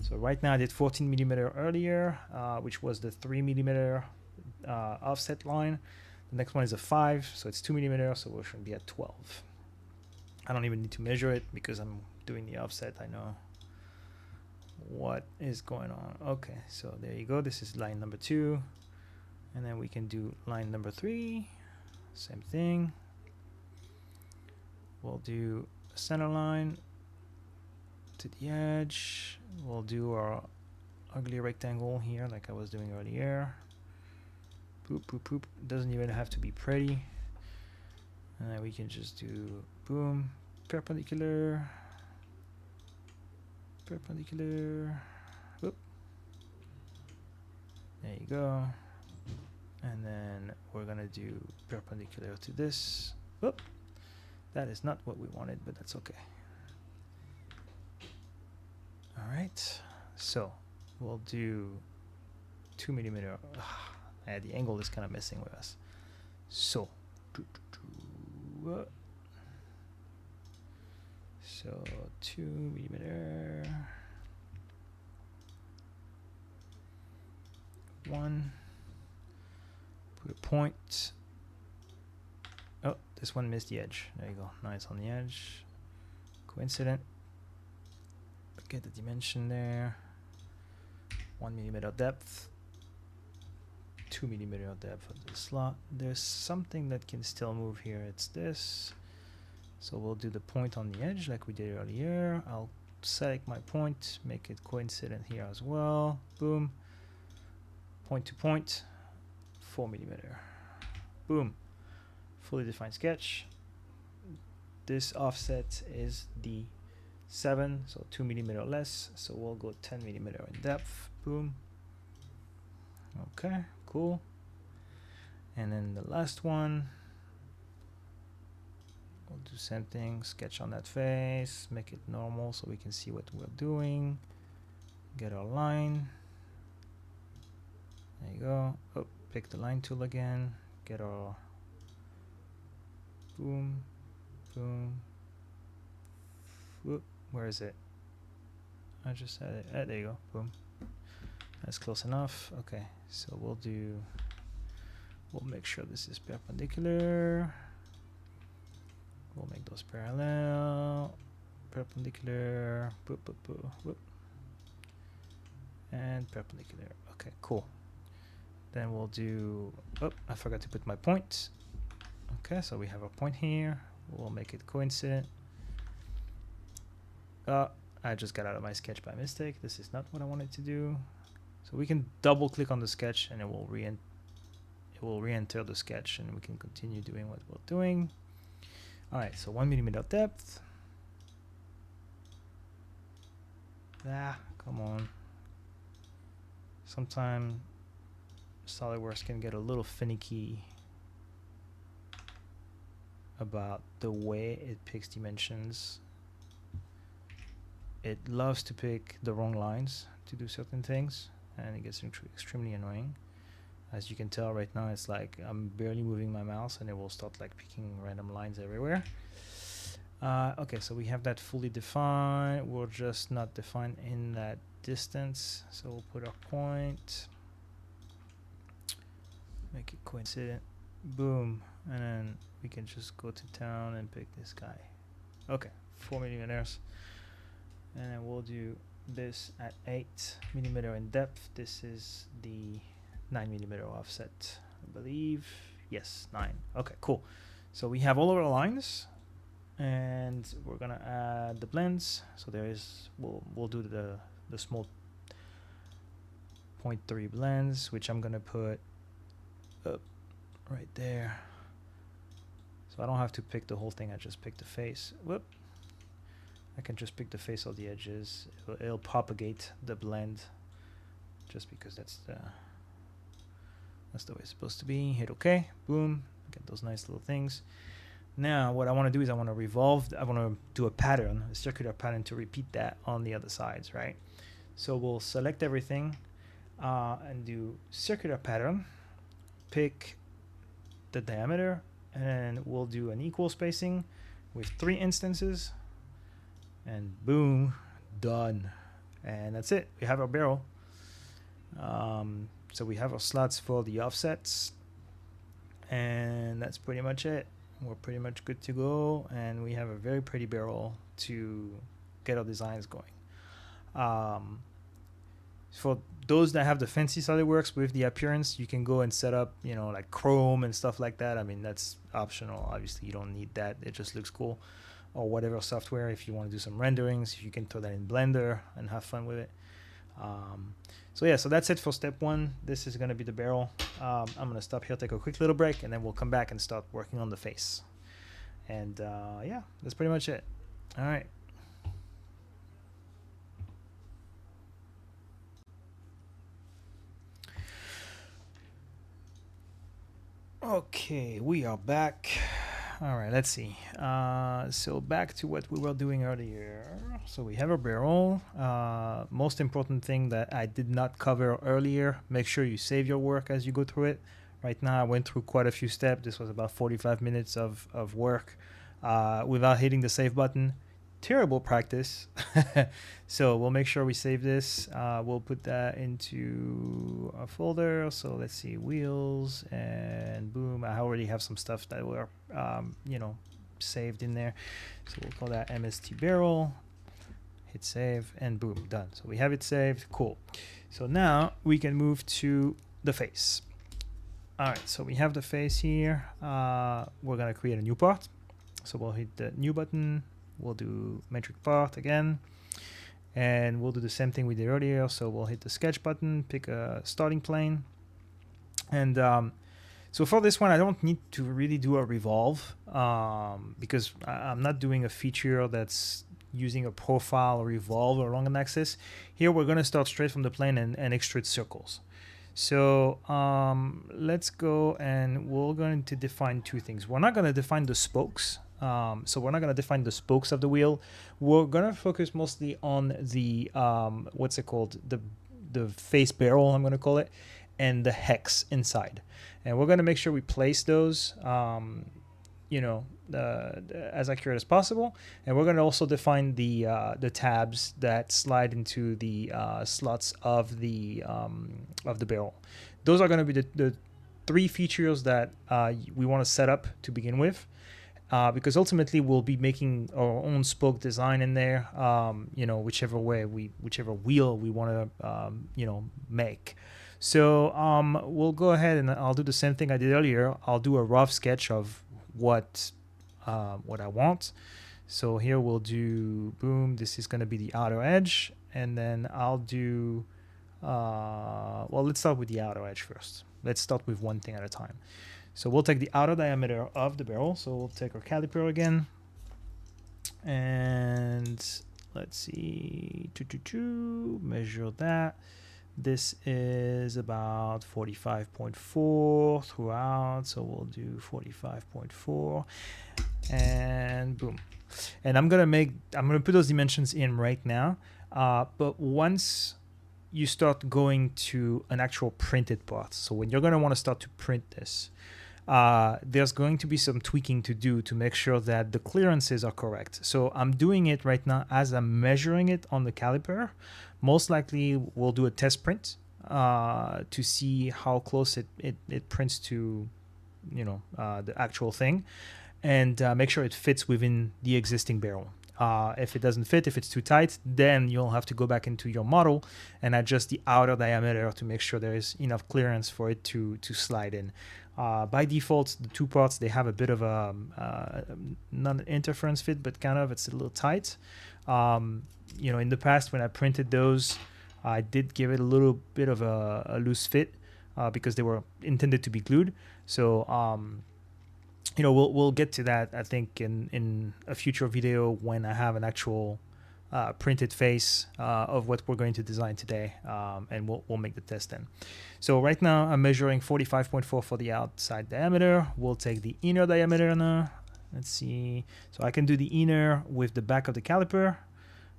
S1: so right now I did 14 millimeter earlier, which was the 3 millimeter offset line. The next one is a 5, so it's 2 millimeter, so we should be at 12. I don't even need to measure it because I'm doing the offset. I know what is going on. Okay, so there you go. This is line number 2. And then we can do line number 3. Same thing. We'll do a center line to the edge. We'll do our ugly rectangle here like I was doing earlier. Poop, poop, poop. Doesn't even have to be pretty. And then we can just do boom, perpendicular, perpendicular. Whoop. There you go. And then we're gonna do perpendicular to this. Whoop. That is not what we wanted, but that's okay. All right, so we'll do 2 millimeter. Yeah, the angle is kind of messing with us. So, so 2 millimeter. 1. Put a point. Oh, this one missed the edge. There you go. Now it's on the edge. Coincident. Get the dimension there. 1 millimeter depth. 2 millimeter depth of the slot. There's something that can still move here. It's this. So we'll do the point on the edge like we did earlier. I'll select my point, make it coincident here as well. Boom. Point to point. 4 millimeter. Boom. Fully defined sketch. This offset is the 7, so 2 millimeter less. So we'll go 10 millimeter in depth. Boom. Okay, cool. And then the last one, we'll do same thing. Sketch on that face, make it normal so we can see what we're doing. Get our line. There you go. Oh, pick the line tool again. Get our boom, boom. Whoop. Where is it? I just had it. There you go. Boom. That's close enough. Okay, so we'll make sure this is perpendicular. We'll make those parallel, perpendicular, boop, boop, boop, whoop, and perpendicular. Okay, cool. Then we'll do, oh, I forgot to put my point. Okay, so we have a point here. We'll make it coincident. I just got out of my sketch by mistake. This is not what I wanted to do. So we can double click on the sketch and it will re-enter the sketch and we can continue doing what we're doing. All right, so 1 millimeter depth. Come on. Sometimes SolidWorks can get a little finicky about the way it picks dimensions. It loves to pick the wrong lines to do certain things, and it gets extremely annoying. As you can tell right now, it's like I'm barely moving my mouse and it will start like picking random lines everywhere. Okay, so we have that fully defined. We're just not defined in that distance. So we'll put our point, make it coincident, boom, and then we can just go to town and pick this guy. Okay, 4 millimeters, and then we'll do this at 8 millimeter in depth. This is the 9 millimeter offset, I believe. Yes, 9. Okay, cool. So we have all of our lines, and we're gonna add the blends. So there is, we'll do the small 0.3 blends, which I'm gonna put up right there. So I don't have to pick the whole thing. I just pick the face. Whoop. I can just pick the face of the edges. It'll propagate the blend, just because that's the way it's supposed to be. Hit OK. Boom. Get those nice little things. Now what I want to do is I want to revolve. I want to do a pattern, a circular pattern, to repeat that on the other sides, right? So we'll select everything and do circular pattern. Pick the diameter, and we'll do an equal spacing with 3 instances. And boom, done. And that's it. We have our barrel. So we have our slots for the offsets, and that's pretty much it. We're pretty much good to go, and we have a very pretty barrel to get our designs going. For those that have the fancy SolidWorks with the appearance, you can go and set up, you know, like Chrome and stuff like that. I mean, that's optional. Obviously, you don't need that. It just looks cool. Or whatever software, if you want to do some renderings, you can throw that in Blender and have fun with it. So yeah, so that's it for step 1. This is going to be the barrel. I'm going to stop here, take a quick little break, and then we'll come back and start working on the face. And yeah, that's pretty much it. All right. Okay, we are back. All right, let's see. So back to what we were doing earlier. So we have a barrel. Most important thing that I did not cover earlier, make sure you save your work as you go through it. Right now, I went through quite a few steps. This was about 45 minutes of work without hitting the save button. Terrible practice. So we'll make sure we save this. We'll put that into a folder. So let's see, wheels, and boom. I already have some stuff that were, you know, saved in there. So we'll call that MST barrel. Hit save, and boom, done. So we have it saved. Cool. So now we can move to the face. All right, so we have the face here. We're gonna create a new part. So we'll hit the new button. We'll do metric part again, and we'll do the same thing we did earlier. So we'll hit the sketch button, pick a starting plane, and so for this one, I don't need to really do a revolve because I'm not doing a feature that's using a profile or revolve along an axis. Here we're going to start straight from the plane and extrude circles. So let's go, and we're going to define 2 things. We're not going to define the spokes. So we're not going to define the spokes of the wheel. We're going to focus mostly on the, what's it called? The face barrel, I'm going to call it, and the hex inside. And we're going to make sure we place those, you know, as accurate as possible. And we're going to also define the tabs that slide into the slots of the barrel. Those are going to be the 3 features that we want to set up to begin with. Because ultimately we'll be making our own spoke design in there, you know, whichever wheel we want to, you know, make. So we'll go ahead and I'll do the same thing I did earlier. I'll do a rough sketch of what I want. So here we'll do, boom, this is going to be the outer edge, and then I'll do, well, let's start with the outer edge first. Let's start with one thing at a time. So we'll take the outer diameter of the barrel. So we'll take our caliper again, and let's see, measure that. This is about 45.4 throughout, so we'll do 45.4, and boom. And I'm gonna put those dimensions in right now. But once you start going to an actual printed part, so when you're gonna want to start to print this, there's going to be some tweaking to do to make sure that the clearances are correct. So I'm doing it right now as I'm measuring it on the caliper. Most likely we'll do a test print to see how close it prints to, the actual thing, and make sure it fits within the existing barrel. If it doesn't fit, if it's too tight, then you'll have to go back into your model and adjust the outer diameter to make sure there is enough clearance for it to slide in. By default, the two parts, they have a bit of a not an interference fit, but kind of it's a little tight. In the past when I printed those, I did give it a little bit of a loose fit because they were intended to be glued. So we'll get to that, I think, in a future video when I have an actual printed face of what we're going to design today, and we'll make the test then. So right now I'm measuring 45.4 for the outside diameter. We'll take the inner diameter now. Let's see. So I can do the inner with the back of the caliper.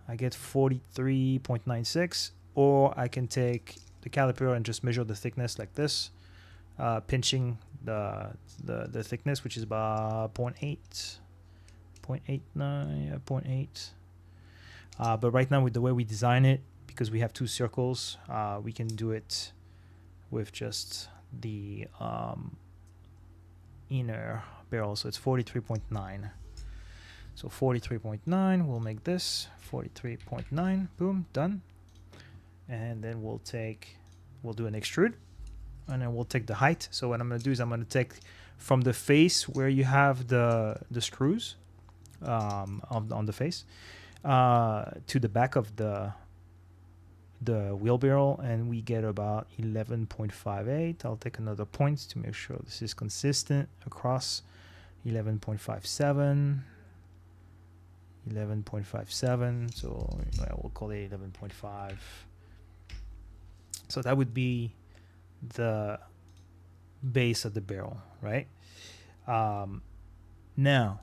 S1: I get 43.96, or I can take the caliper and just measure the thickness like this, pinching the thickness, which is about 0.8, yeah, 0.8. But right now, with the way we design it, because we have two circles, we can do it with just the inner barrel. So it's 43.9. So 43.9, we'll make this 43.9. Boom, done. And then we'll do an extrude, and then we'll take the height. So what I'm going to do is I'm going to take from the face where you have the screws on the face to the back of the wheel barrel, and we get about 11.58. I'll take another point to make sure this is consistent across. 11.57, 11.57. So we'll call it 11.5. So that would be the base of the barrel, right? Now,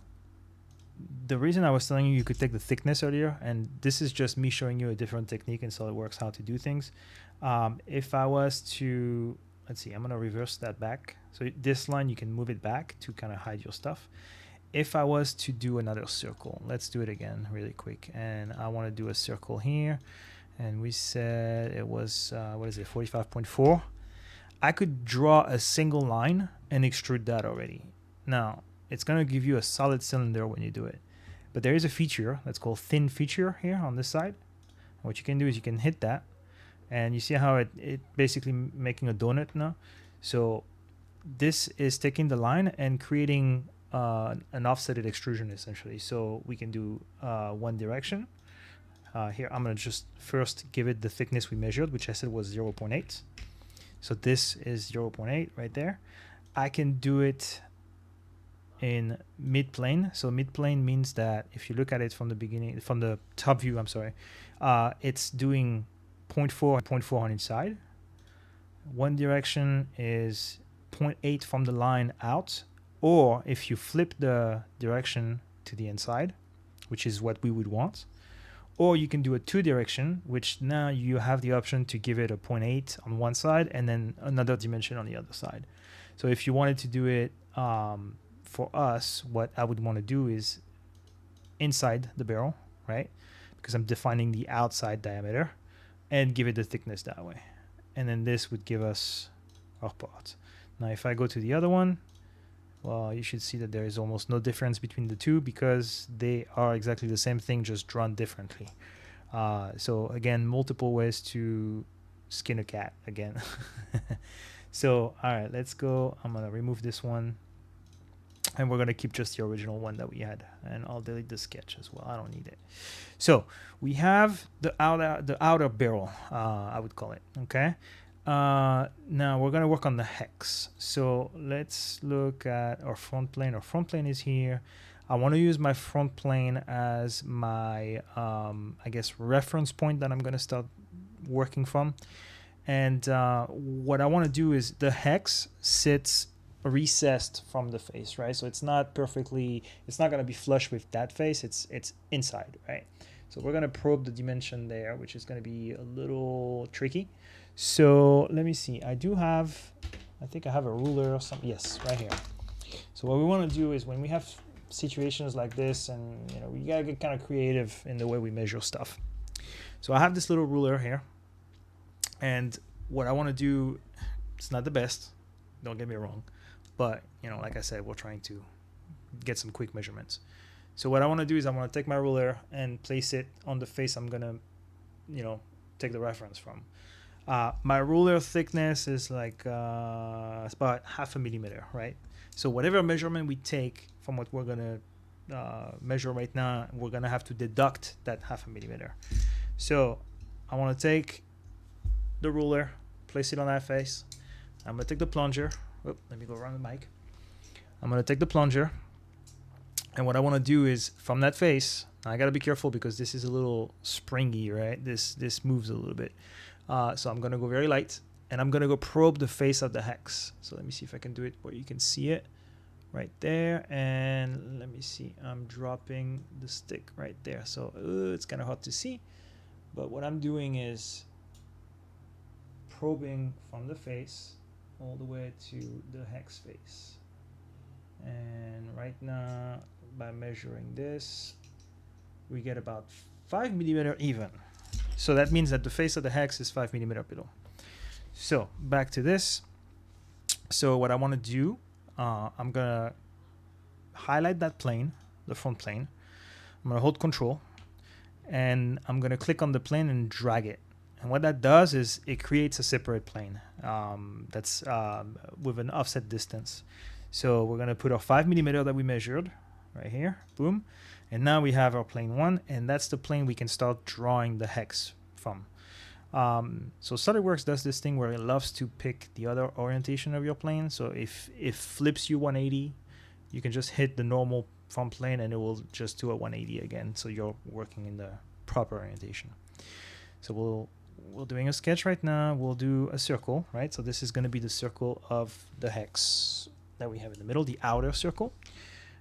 S1: the reason I was telling you could take the thickness earlier, and this is just me showing you a different technique in SolidWorks how to do things. If I was to, let's see, I'm going to reverse that back. So this line, you can move it back to kind of hide your stuff. If I was to do another circle, let's do it again really quick. And I want to do a circle here. And we said it was, 45.4. I could draw a single line and extrude that already. Now, it's going to give you a solid cylinder when you do it. But there is a feature that's called thin feature here on this side. What you can do is you can hit that, and you see how it basically making a donut now. So this is taking the line and creating an offsetted extrusion essentially. So we can do one direction. Here I'm going to just first give it the thickness we measured, which I said was 0.8. So this is 0.8 right there. I can do it in mid-plane. So mid-plane means that if you look at it from the beginning, from the top view, it's doing 0.4 on each side. One direction is 0.8 from the line out, or if you flip the direction to the inside, which is what we would want, or you can do a two direction, which now you have the option to give it a 0.8 on one side and then another dimension on the other side. So if you wanted to do it, for us, what I would want to do is inside the barrel, right? Because I'm defining the outside diameter, and give it the thickness that way. And then this would give us our part. Now, if I go to the other one, well, you should see that there is almost no difference between the two because they are exactly the same thing, just drawn differently. So again, multiple ways to skin a cat again. So, all right, let's go. I'm going to remove this one. And we're going to keep just the original one that we had. And I'll delete the sketch as well. I don't need it. So we have the outer barrel, I would call it. Okay. Now we're going to work on the hex. So let's look at our front plane. Our front plane is here. I want to use my front plane as my, reference point that I'm going to start working from. And what I want to do is the hex sits recessed from the face, right? So it's not going to be flush with that face. It's inside, right? So we're going to probe the dimension there, which is going to be a little tricky. So let me see. I do have I think I have a ruler or something. Yes, right here. So what we want to do is when we have situations like this, and you know, we gotta get kind of creative in the way we measure stuff. So I have this little ruler here, and what I want to do, it's not the best, don't get me wrong, but you know, like I said, we're trying to get some quick measurements. So what I want to do is I want to take my ruler and place it on the face I'm gonna, you know, take the reference from. My ruler thickness is like it's about 0.5 millimeter, right? So whatever measurement we take from what we're gonna measure right now, we're gonna have to deduct that 0.5 millimeter. So I want to take the ruler, place it on that face. I'm gonna take the plunger. Oh, let me go around the mic. I'm gonna take the plunger, and what I want to do is from that face. I gotta be careful because this is a little springy, right? This moves a little bit. So I'm gonna go very light, and I'm gonna go probe the face of the hex. So let me see if I can do it where you can see it right there. And let me see, I'm dropping the stick right there. So it's kind of hard to see, but what I'm doing is probing from the face all the way to the hex face. And right now, by measuring this, we get about 5 millimeter even. So that means that the face of the hex is 5 millimeter below. So back to this. So what I want to do, I'm gonna highlight that plane, the front plane. I'm gonna hold Control, and I'm gonna click on the plane and drag it. And what that does is it creates a separate plane that's with an offset distance. So we're gonna put our 5 millimeter that we measured right here, boom. And now we have our plane 1, and that's the plane we can start drawing the hex from. So SolidWorks does this thing where it loves to pick the other orientation of your plane. So if it flips you 180, you can just hit the normal front plane and it will just do a 180 again. So you're working in the proper orientation. So we're doing a sketch right now. We'll do a circle, right? So this is going to be the circle of the hex that we have in the middle, the outer circle.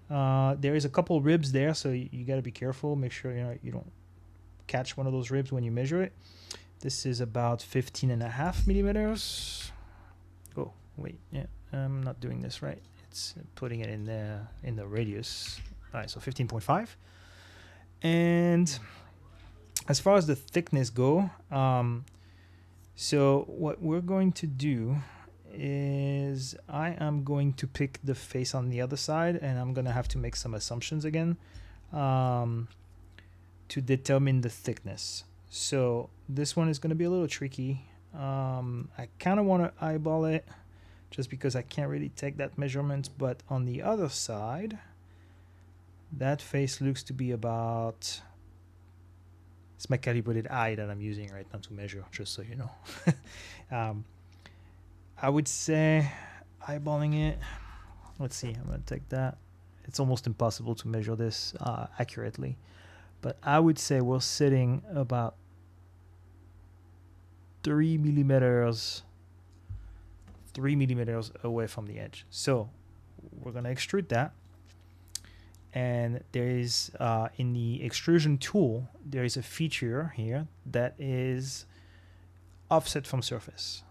S1: There is a couple ribs there, so you got to be careful. Make sure you don't catch one of those ribs when you measure it. This is about 15.5 millimeters. Oh, wait, yeah, I'm not doing this right. It's putting it in the radius. All right, so 15.5. And as far as the thickness go, so what we're going to do is I am going to pick the face on the other side, and I'm gonna have to make some assumptions again to determine the thickness. So this one is gonna be a little tricky. I kind of want to eyeball it just because I can't really take that measurement, but on the other side, that face looks to be about, it's my calibrated eye that I'm using right now to measure, just so you know. I would say eyeballing it, let's see, I'm going to take that. It's almost impossible to measure this accurately, but I would say we're sitting about 3 millimeters away from the edge. So we're going to extrude that. And there is, in the extrusion tool, there is a feature here that is offset from surface.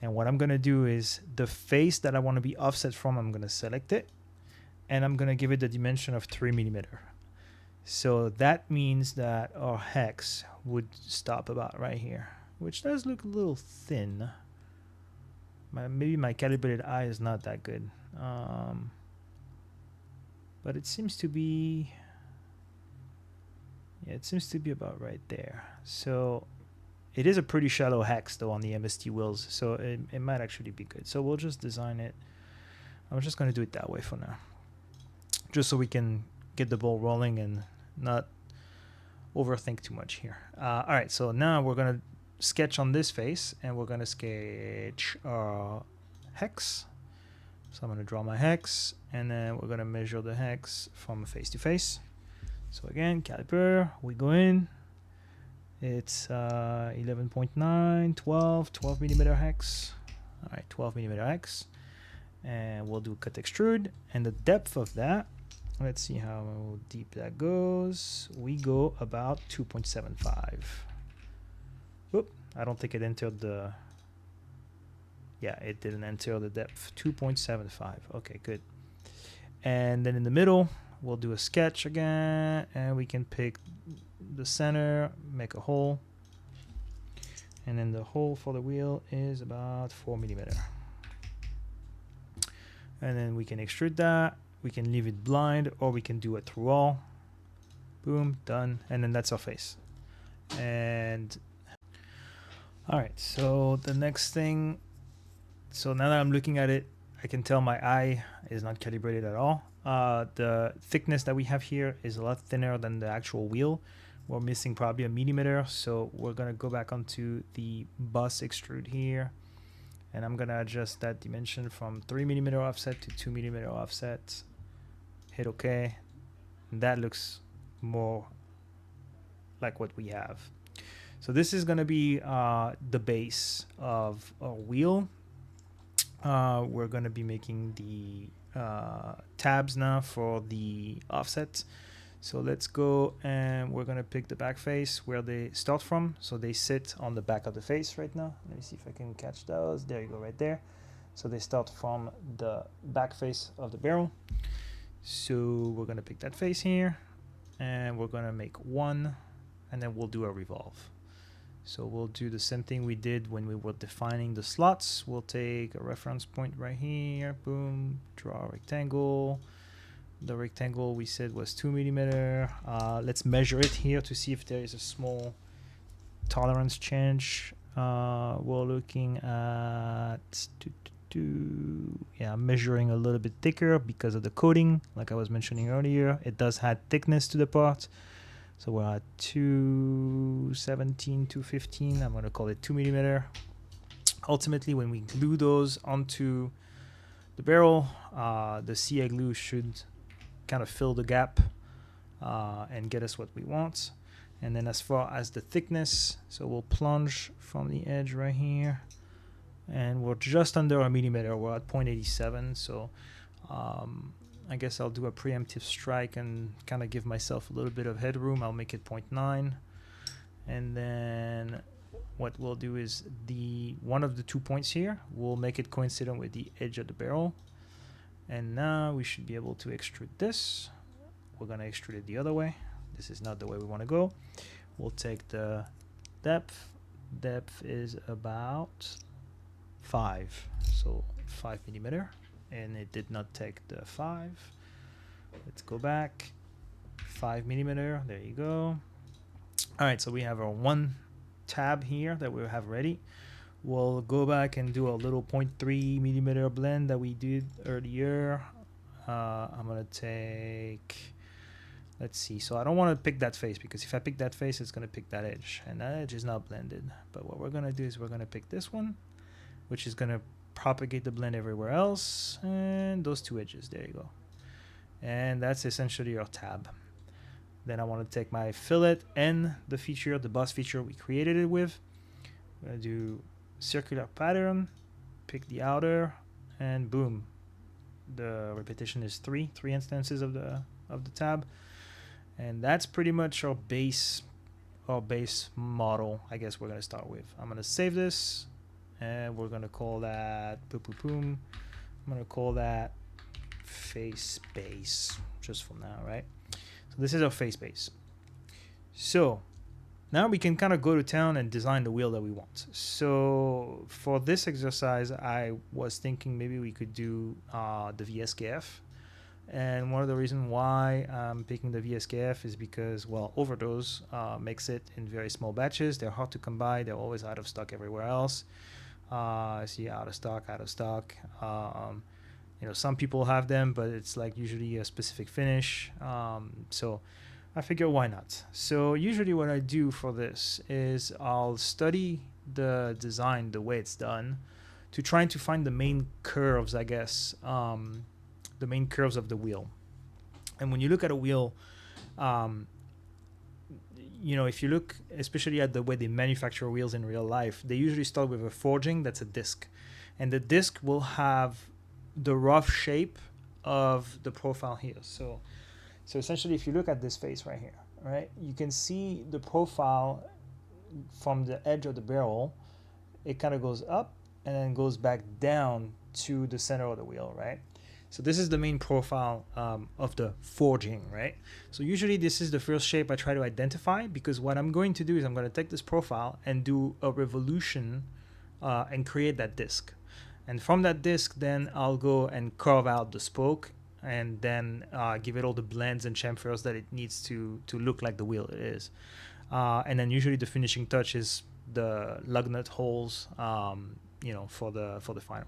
S1: And what I'm going to do is the face that I want to be offset from, I'm going to select it, and I'm going to give it the dimension of 3 millimeter. So that means that our hex would stop about right here, which does look a little thin. Maybe my calibrated eye is not that good. But it seems to be, yeah, it seems to be about right there. So it is a pretty shallow hex though on the MST wheels, so it might actually be good. So we'll just design it. I'm just going to do it that way for now, just so we can get the ball rolling and not overthink too much here. All right, so now we're going to sketch on this face, and we're going to sketch our hex. So I'm going to draw my hex, and then we're going to measure the hex from face to face. So again, caliper, we go in. It's 11.9, 12 millimeter hex. All right, 12 millimeter hex. And we'll do cut extrude. And the depth of that, let's see how deep that goes. We go about 2.75. Oop, I don't think it entered the Yeah, it didn't enter the depth. 2.75. Okay, good. And then in the middle, we'll do a sketch again, and we can pick the center, make a hole. And then the hole for the wheel is about 4 mm. And then we can extrude that. We can leave it blind, or we can do it through all. Boom, done. And then that's our face. And all right, so the next thing, so now that I'm looking at it, I can tell my eye is not calibrated at all. The thickness that we have here is a lot thinner than the actual wheel. We're missing probably 1 mm, so we're gonna go back onto the bus extrude here, and I'm gonna adjust that dimension from 3 mm offset to 2 mm offset. Hit OK. That looks more like what we have. So this is gonna be the base of a wheel. We're gonna be making the tabs now for the offset. So let's go, and we're gonna pick the back face where they start from. So they sit on the back of the face right now. Let me see if I can catch those. There you go, right there. So they start from the back face of the barrel. So we're gonna pick that face here, and we're gonna make one, and then we'll do a revolve. So we'll do the same thing we did when we were defining the slots. We'll take a reference point right here, boom, draw a rectangle. The rectangle we said was 2 mm. Let's measure it here to see if there is a small tolerance change. We're looking at, yeah, measuring a little bit thicker because of the coating. Like I was mentioning earlier, it does add thickness to the part. So we're at 217, 215. I'm going to call it 2 mm. Ultimately, when we glue those onto the barrel, the CA glue should kind of fill the gap and get us what we want. And then as far as the thickness, so we'll plunge from the edge right here, and we're just under 1 mm. We're at 0.87. So I guess I'll do a preemptive strike and kind of give myself a little bit of headroom. I'll make it 0.9. And then what we'll do is one of the 2 points here, we'll make it coincident with the edge of the barrel. And now we should be able to extrude this. We're going to extrude it the other way. This is not the way we want to go. We'll take the depth. Depth is about 5. So 5 mm. And it did not take the 5. Let's go back. 5 mm. There you go. All right, so we have our one tab here that we have ready. We'll go back and do a little 0.3 mm blend that we did earlier. I'm gonna take, let's see. So I don't want to pick that face, because if I pick that face, it's gonna pick that edge, and that edge is not blended. But what we're gonna do is we're gonna pick this one, which is gonna propagate the blend everywhere else, and those two edges. There you go. And that's essentially our tab. Then I want to take my fillet and the feature, the bus feature we created it with. I'm gonna do circular pattern, pick the outer, and boom, the repetition is three instances of the tab, and that's pretty much our base model. I guess we're gonna start with. I'm gonna save this, and we're gonna call that I'm gonna call that face base just for now, right? So this is our face base. So now we can kind of go to town and design the wheel that we want. So for this exercise, I was thinking maybe we could do the VSKF. And one of the reasons why I'm picking the VSKF is because, well, Overdose makes it in very small batches. They're hard to come by. They're always out of stock everywhere else. I see out of stock. Some people have them, but it's like usually a specific finish. So I figure, why not? So usually what I do for this is I'll study the design, the way it's done, to try to find the main curves, I guess, the main curves of the wheel. And when you look at a wheel, if you look especially at the way they manufacture wheels in real life, they usually start with a forging that's a disc. And the disc will have the rough shape of the profile here. So essentially, if you look at this face right here, right, you can see the profile from the edge of the barrel. It kind of goes up and then goes back down to the center of the wheel, right? So this is the main profile of the forging, right? So usually this is the first shape I try to identify, because what I'm going to do is I'm going to take this profile and do a revolution and create that disc. And from that disc, then I'll go and carve out the spoke and then give it all the blends and chamfers that it needs to look like the wheel it is. And then usually the finishing touch is the lug nut holes, for the final.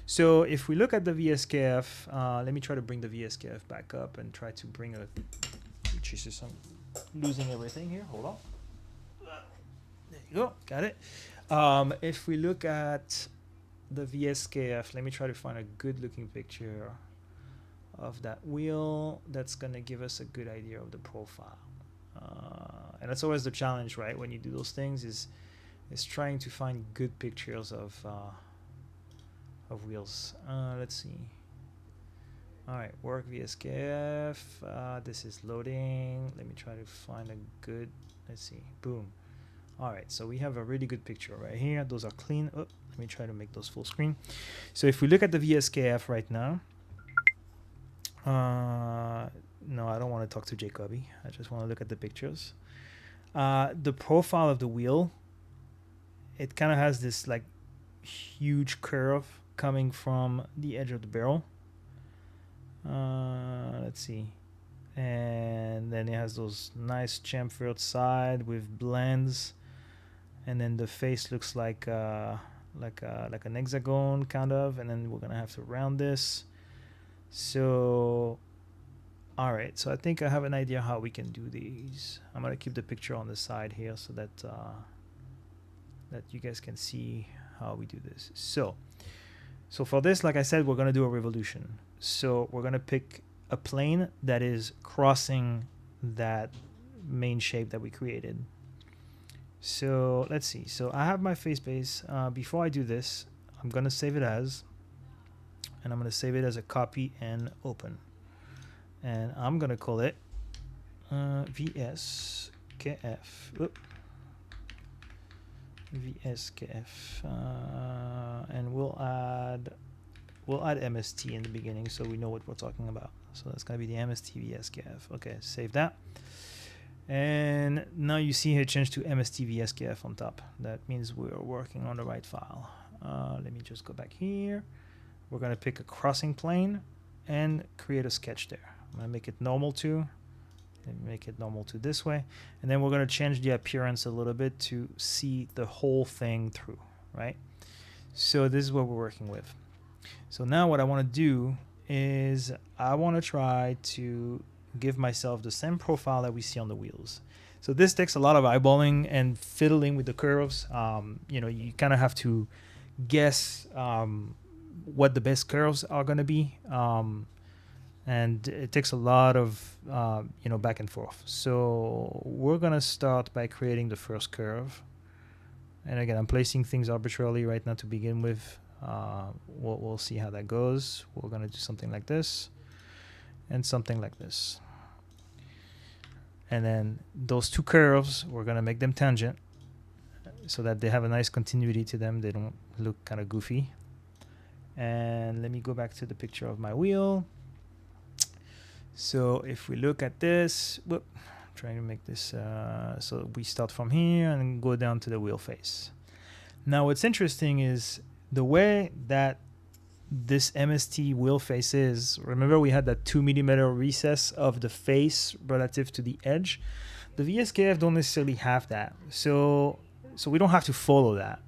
S1: So if we look at the VSKF, let me try to bring the VSKF back up and try to bring a. Jesus, I'm losing everything here. Hold on. There you go. Got it. If we look at the VSKF, let me try to find a good looking picture of that wheel that's gonna give us a good idea of the profile. And that's always the challenge, right? When you do those things, is trying to find good pictures of wheels. Let's see. All right, work VSKF. This is loading. Let me try to find a good. Let's see. Boom. All right, so we have a really good picture right here. Those are clean. Oh, let me try to make those full screen. So if we look at the VSKF right now. No, I don't want to talk to Jacoby. I just want to look at the pictures. The profile of the wheel, it kind of has this like huge curve coming from the edge of the barrel. Let's see. And then it has those nice chamfered side with blends. And then the face looks like an hexagon kind of. And then we're going to have to round this. So, all right. So I think I have an idea how we can do these. I'm going to keep the picture on the side here so that that you guys can see how we do this. So for this, like I said, we're going to do a revolution. So we're going to pick a plane that is crossing that main shape that we created. So let's see. So I have my face base. Before I do this, I'm going to save it as, and I'm going to save it as a copy and open. And I'm going to call it VSKF. Oop. VSKF. And we'll add MST in the beginning so we know what we're talking about. So that's going to be the MST VSKF. Okay, save that. And now you see here changed to MST VSKF on top. That means we're working on the right file. Let me just go back here. We're going to pick a crossing plane and create a sketch there. I'm going to make it normal to. Let me make it normal to this way. And then we're going to change the appearance a little bit to see the whole thing through, right? So this is what we're working with. So now what I want to do is I want to try to give myself the same profile that we see on the wheels. So this takes a lot of eyeballing and fiddling with the curves. You kind of have to guess what the best curves are going to be. And it takes a lot of, back and forth. So we're going to start by creating the first curve. And again, I'm placing things arbitrarily right now to begin with. We'll see how that goes. We're going to do something like this and something like this. And then those two curves, we're going to make them tangent so that they have a nice continuity to them. They don't look kind of goofy. And let me go back to the picture of my wheel. So if we look at this, trying to make this, so we start from here and go down to the wheel face. Now what's interesting is the way that this MST wheel face is, remember we had that 2 millimeter recess of the face relative to the edge. The VSKF don't necessarily have that. So we don't have to follow that.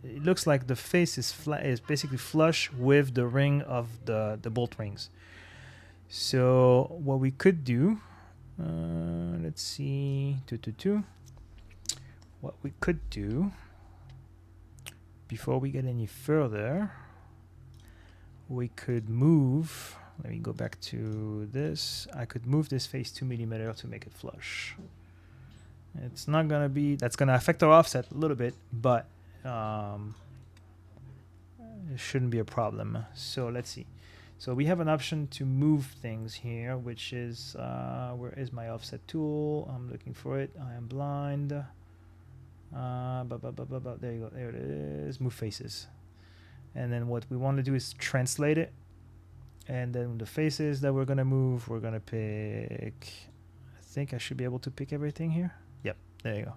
S1: It looks like the face is basically flush with the ring of the bolt rings. So what we could do, let's see, what we could do before we get any further, we could move, let me go back to this. I could move this face 2 millimeter to make it flush. It's not going to be, that's going to affect our offset a little bit, but it shouldn't be a problem. So let's see. So we have an option to move things here, which is, where is my offset tool? I'm looking for it. I am blind. There you go. There it is. Move faces. And then what we want to do is translate it. And then the faces that we're going to move, we're going to pick. I think I should be able to pick everything here. Yep. There you go.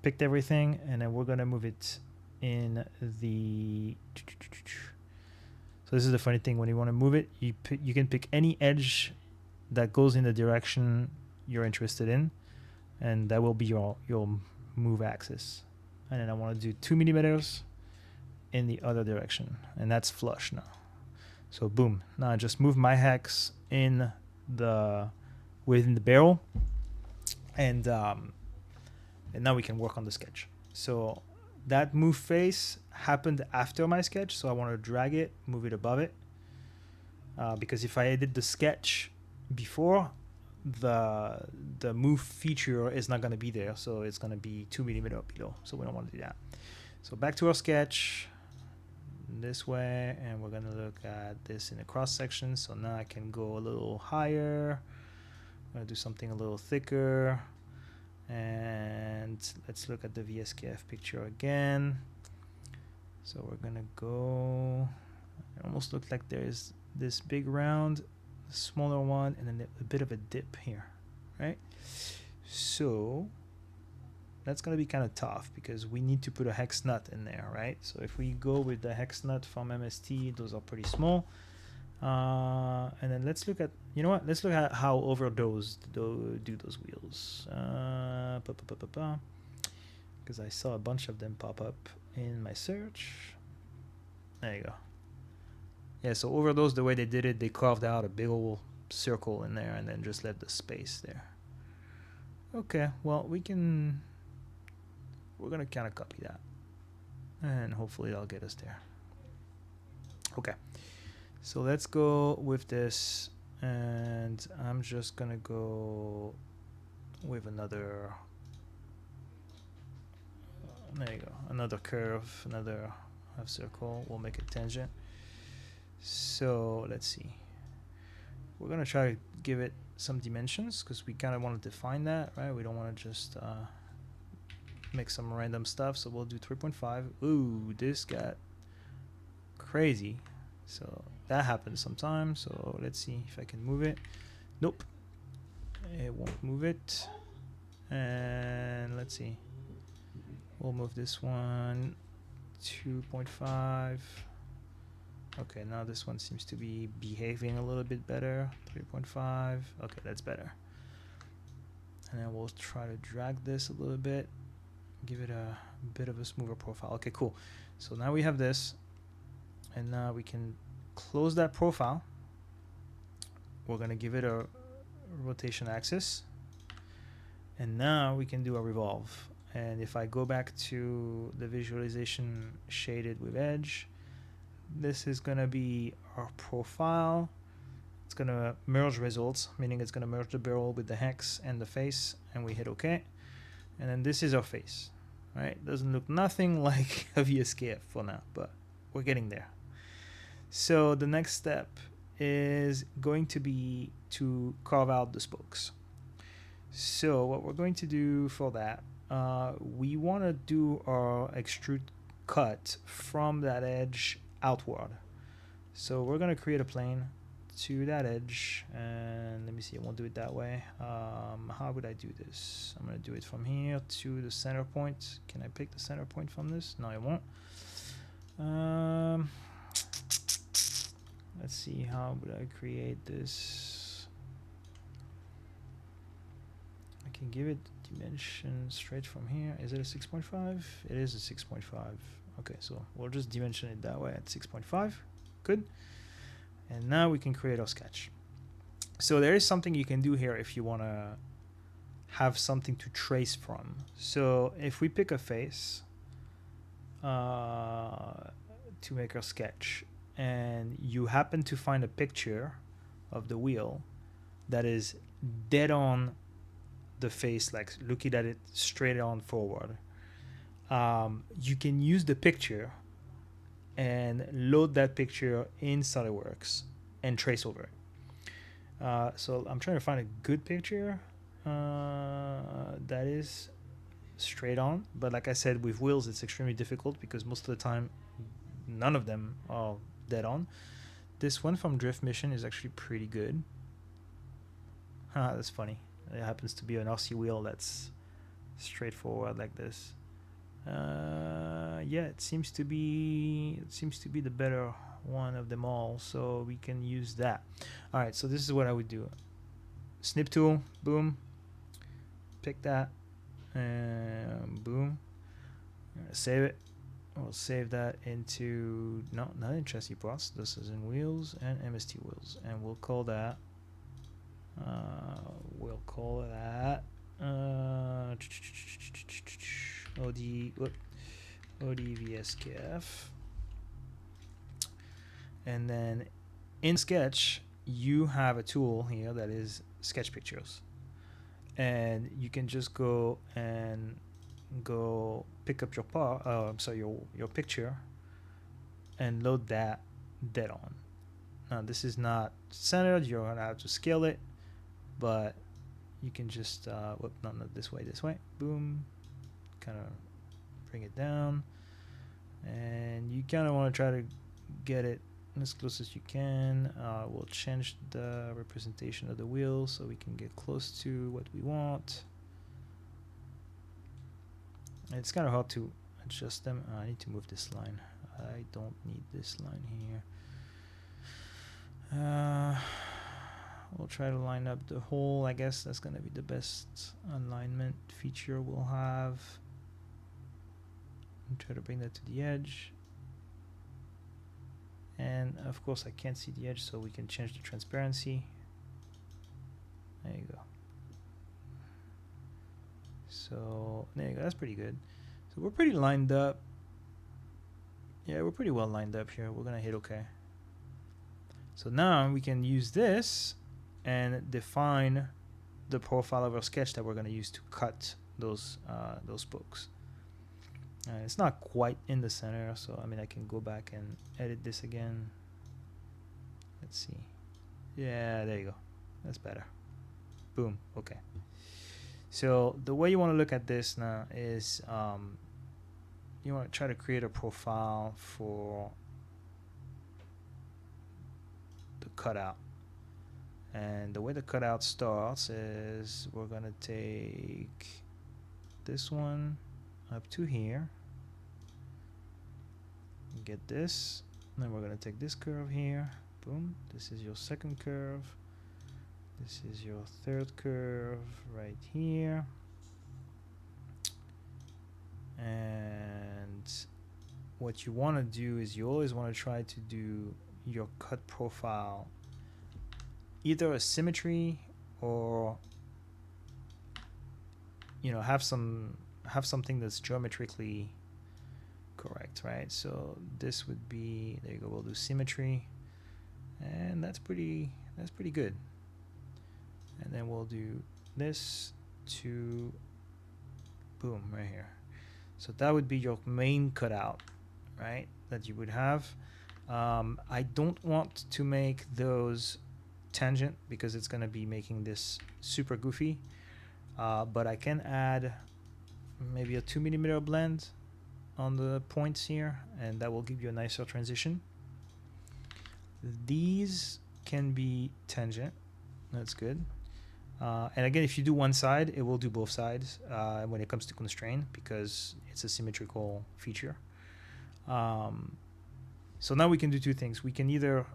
S1: Picked everything. And then we're going to move it in the. So this is the funny thing. When you want to move it, you can pick any edge that goes in the direction you're interested in. And that will be your move axis. And then I want to do 2 millimeters in the other direction, and that's flush now. So boom, now I just move my hex in within the barrel, and now we can work on the sketch. So that move face happened after my sketch, so I want to drag it, move it above it, because if I did the sketch before, the move feature is not going to be there, so it's going to be 2 millimeters below, so we don't want to do that. So back to our sketch this way, and we're going to look at this in a cross section. So now I can go a little higher. I'm going to do something a little thicker, and let's look at the VSKF picture again. So we're going to go, it almost looks like there's this big round, smaller one, and then a bit of a dip here, right? So that's going to be kind of tough because we need to put a hex nut in there, right? So if we go with the hex nut from MST, those are pretty small. And then let's look at, you know what? Let's look at how overdosed do those wheels. Because I saw a bunch of them pop up in my search. There you go. Yeah, so overdose, the way they did it, they carved out a big old circle in there and then just left the space there. Okay, well, we're going to kind of copy that. And hopefully that'll get us there. Okay, so let's go with this. And I'm just going to go with another, there you go, another curve, another half circle. We'll make a tangent. So let's see. We're going to try to give it some dimensions because we kind of want to define that, right? We don't want to just make some random stuff. So we'll do 3.5. Ooh, this got crazy. So that happens sometimes. So let's see if I can move it. Nope. It won't move it. And let's see. We'll move this one 2.5. Okay, now this one seems to be behaving a little bit better. 3.5. Okay, that's better. And then we'll try to drag this a little bit. Give it a bit of a smoother profile. Okay, cool. So now we have this. And now we can close that profile. We're going to give it a rotation axis. And now we can do a revolve. And if I go back to the visualization shaded with edge, this is going to be our profile. It's going to merge results, meaning it's going to merge the barrel with the hex and the face, and we hit OK. And then this is our face, right? Doesn't look nothing like a VSKF for now, but we're getting there. So the next step is going to be to carve out the spokes. So what we're going to do for that, we want to do our extrude cut from that edge outward. So we're going to create a plane to that edge, and let me see, I won't do it that way. How would I do this? I'm going to do it from here to the center point. Can I pick the center point from this? No, I won't. Let's see, how would I create this? I can give it dimension straight from here. Is it a 6.5? It is a 6.5. Okay, so we'll just dimension it that way at 6.5. Good. And now we can create our sketch. So there is something you can do here if you want to have something to trace from. So if we pick a face to make our sketch, and you happen to find a picture of the wheel that is dead on the face, like looking at it straight on forward, you can use the picture and load that picture in SolidWorks and trace over it. So I'm trying to find a good picture that is straight on, but like I said, with wheels it's extremely difficult because most of the time none of them are dead on. This one from Drift Mission is actually pretty good. That's funny. It happens to be an RC wheel that's straightforward like this. Yeah, it seems to be the better one of them all, so we can use that. All right, so this is what I would do. Snip tool, boom, pick that, and boom. Save it. We'll save that into not in chassis parts. This is in wheels and MST wheels, and we'll call that. ODVSKF. And then in Sketch, you have a tool here that is Sketch Pictures, and you can just go pick up your picture and load that dead on. Now this is not centered, you're gonna have to scale it, but you can just not this way, boom, kind of bring it down, and you kind of want to try to get it as close as you can. We'll change the representation of the wheel so we can get close to what we want. It's kind of hard to adjust them. I need to move this line. I don't need this line here. We'll try to line up the hole. I guess that's going to be the best alignment feature we'll have. And try to bring that to the edge. And of course I can't see the edge, so we can change the transparency. There you go. So there you go, that's pretty good. So we're pretty lined up. Yeah, we're pretty well lined up here. We're gonna hit OK. So now we can use this and define the profile of our sketch that we're gonna use to cut those spokes. It's not quite in the center, so I mean I can go back and edit this again. Let's see. Yeah, there you go. That's better. Boom. Okay. So the way you want to look at this now is you want to try to create a profile for the cutout. And the way the cutout starts is we're going to take this one up to here. Get this. And then we're going to take this curve here. Boom. This is your second curve. This is your third curve right here. And what you want to do is you always want to try to do your cut profile either a symmetry or have something that's geometrically correct, right? So this would be, there you go, we'll do symmetry, and that's pretty good. And then we'll do this to boom right here. So that would be your main cutout, right, that you would have. I don't want to make those tangent because it's going to be making this super goofy, but I can add maybe a 2mm blend on the points here, and that will give you a nicer transition. These can be tangent. That's good. And again, if you do one side, it will do both sides when it comes to constraint because it's a symmetrical feature. So now we can do two things. We can either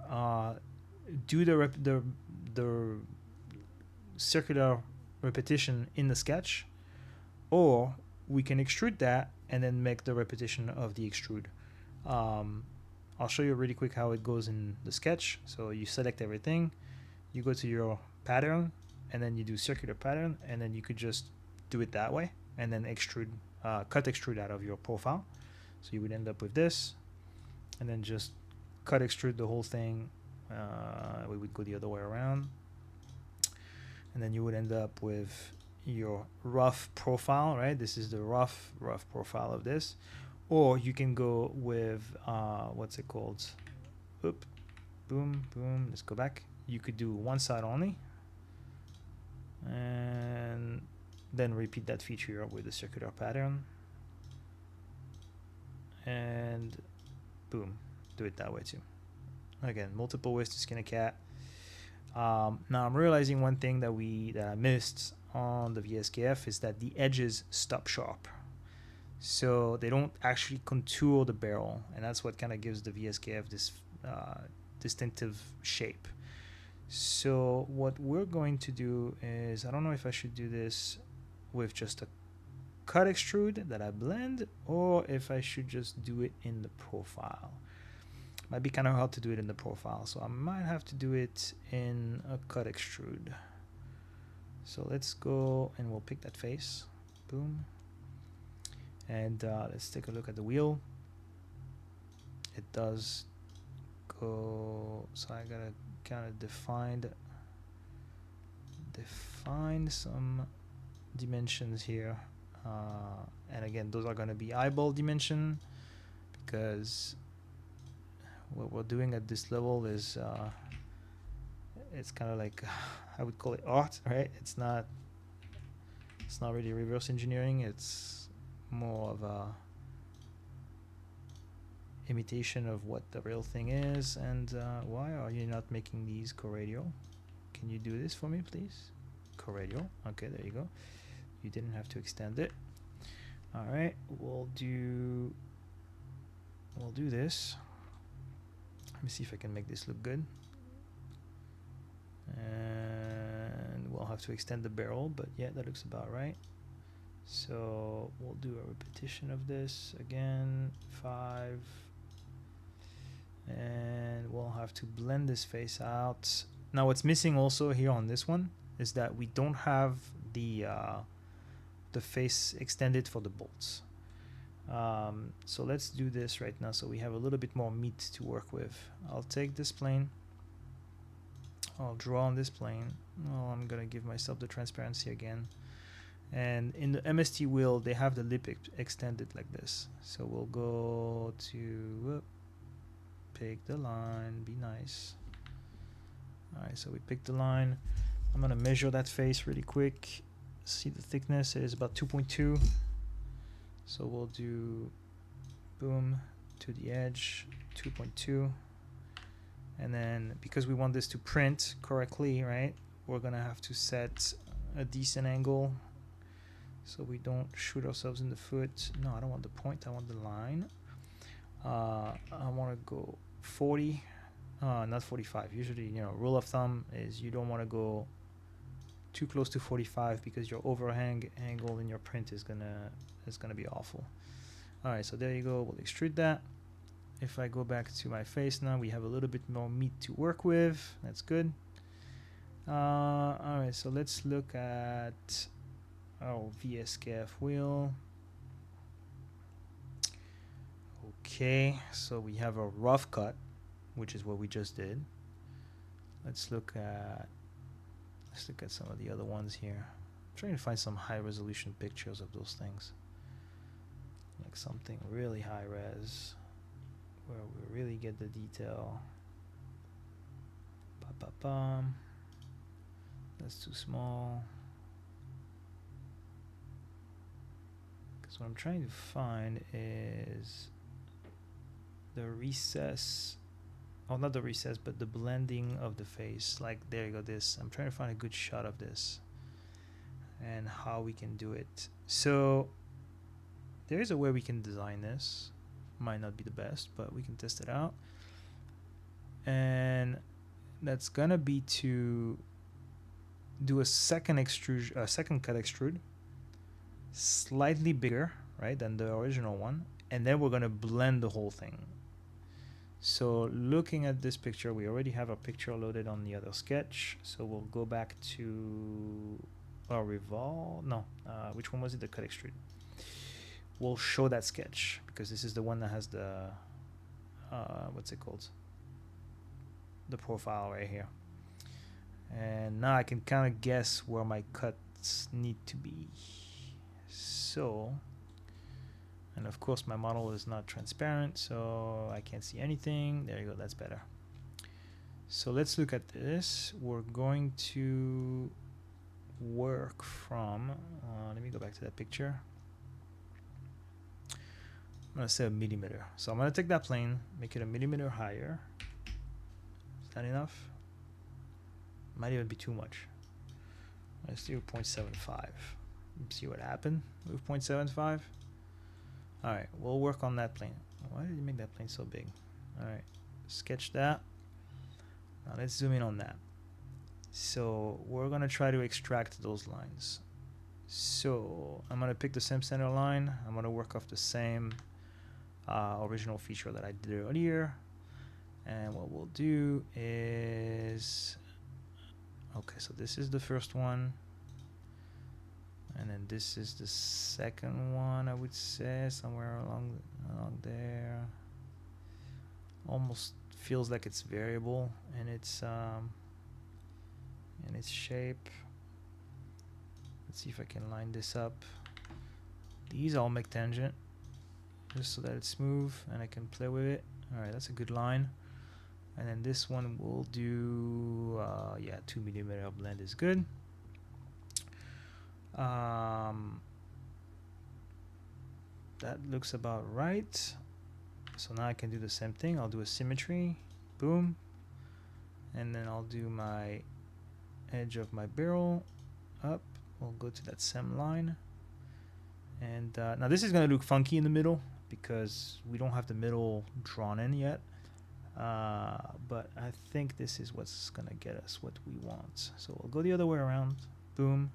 S1: do the circular repetition in the sketch, or we can extrude that and then make the repetition of the extrude. I'll show you really quick how it goes in the sketch. So you select everything, you go to your pattern, and then you do circular pattern, and then you could just do it that way, and then extrude, cut extrude out of your profile. So you would end up with this, and then just cut extrude the whole thing. We would go the other way around, and then you would end up with your rough profile, right? This is the rough profile of this. Or you can go with what's it called? Oop, boom, boom. Let's go back. You could do one side only, and then repeat that feature with the circular pattern, and boom, do it that way too. Again, multiple ways to skin a cat. Now I'm realizing one thing that I missed on the VSKF is that the edges stop sharp, so they don't actually contour the barrel, and that's what kind of gives the VSKF this distinctive shape. So what we're going to do is, I don't know if I should do this with just a cut extrude that I blend, or if I should just do it in the profile. Might be kind of hard to do it in the profile, so I might have to do it in a cut extrude. So let's go and we'll pick that face. Boom. And let's take a look at the wheel. It does go, so I gotta kind of define some dimensions here, and again, those are going to be eyeball dimension, because what we're doing at this level is it's kind of like, I would call it art, right? It's not really reverse engineering. It's more of a imitation of what the real thing is. And why are you not making these co-radial? Can you do this for me, please? Co-radial. Okay, there you go. You didn't have to extend it. All right, we'll do this. Let me see if I can make this look good. And we'll have to extend the barrel, but yeah, that looks about right. So we'll do a repetition of this again, 5. And we'll have to blend this face out. Now what's missing also here on this one is that we don't have the face extended for the bolts. So let's do this right now so we have a little bit more meat to work with. I'll take this plane. I'll draw on this plane. Oh, I'm gonna give myself the transparency again. And in the MST wheel, they have the lip extended like this. So we'll go to pick the line, be nice. All right, so we picked the line. I'm gonna measure that face really quick. See the thickness, it is about 2.2. So we'll do boom to the edge, 2.2. And then because we want this to print correctly, right, we're gonna have to set a decent angle so we don't shoot ourselves in the foot. No, I don't want the point, I want the line. I want to go 40, not 45. Usually, rule of thumb is you don't want to go too close to 45 because your overhang angle in your print is gonna be awful. All right, so there you go. We'll extrude that. If I go back to my face now, we have a little bit more meat to work with. That's good. All right, so let's look at our VSKF wheel. Okay, so we have a rough cut, which is what we just did. Let's look at some of the other ones here. I'm trying to find some high resolution pictures of those things, like something really high res where we really get the detail. Ba-ba-bum. That's too small. Because what I'm trying to find is the recess, oh, not the recess, but the blending of the face. Like, there you go, this. I'm trying to find a good shot of this and how we can do it. So there is a way we can design this. Might not be the best, but we can test it out. And that's gonna be to do a second cut extrude, slightly bigger, right, than the original one, and then we're gonna blend the whole thing. So looking at this picture, we already have a picture loaded on the other sketch. So we'll go back to our revolve. No, which one was it? The cut extrude. We'll show that sketch because this is the one that has the what's it called? The profile right here. And now I can kind of guess where my cuts need to be. So, and of course my model is not transparent, so I can't see anything. There you go, that's better. So let's look at this. We're going to work from, let me go back to that picture. I'm gonna say a millimeter. So I'm gonna take that plane, make it a millimeter higher. Is that enough? Might even be too much. Let's do 0.75. See what happened with 0.75. All right, we'll work on that plane. Why did you make that plane so big? All right, sketch that. Now let's zoom in on that. So we're gonna try to extract those lines. So I'm gonna pick the same center line. I'm gonna work off the same original feature that I did earlier. And what we'll do is, okay, so this is the first one. And then this is the second one, I would say, somewhere along there. Almost feels like it's variable in its shape. Let's see if I can line this up. These all make tangent, just so that it's smooth and I can play with it. All right, that's a good line. And then this one will do, yeah, 2 millimeter blend is good. That looks about right. So now I can do the same thing. I'll do a symmetry, boom, and then I'll do my edge of my barrel up. We'll go to that same line, and now this is going to look funky in the middle because we don't have the middle drawn in yet, but I think this is what's going to get us what we want. So we'll go the other way around, boom,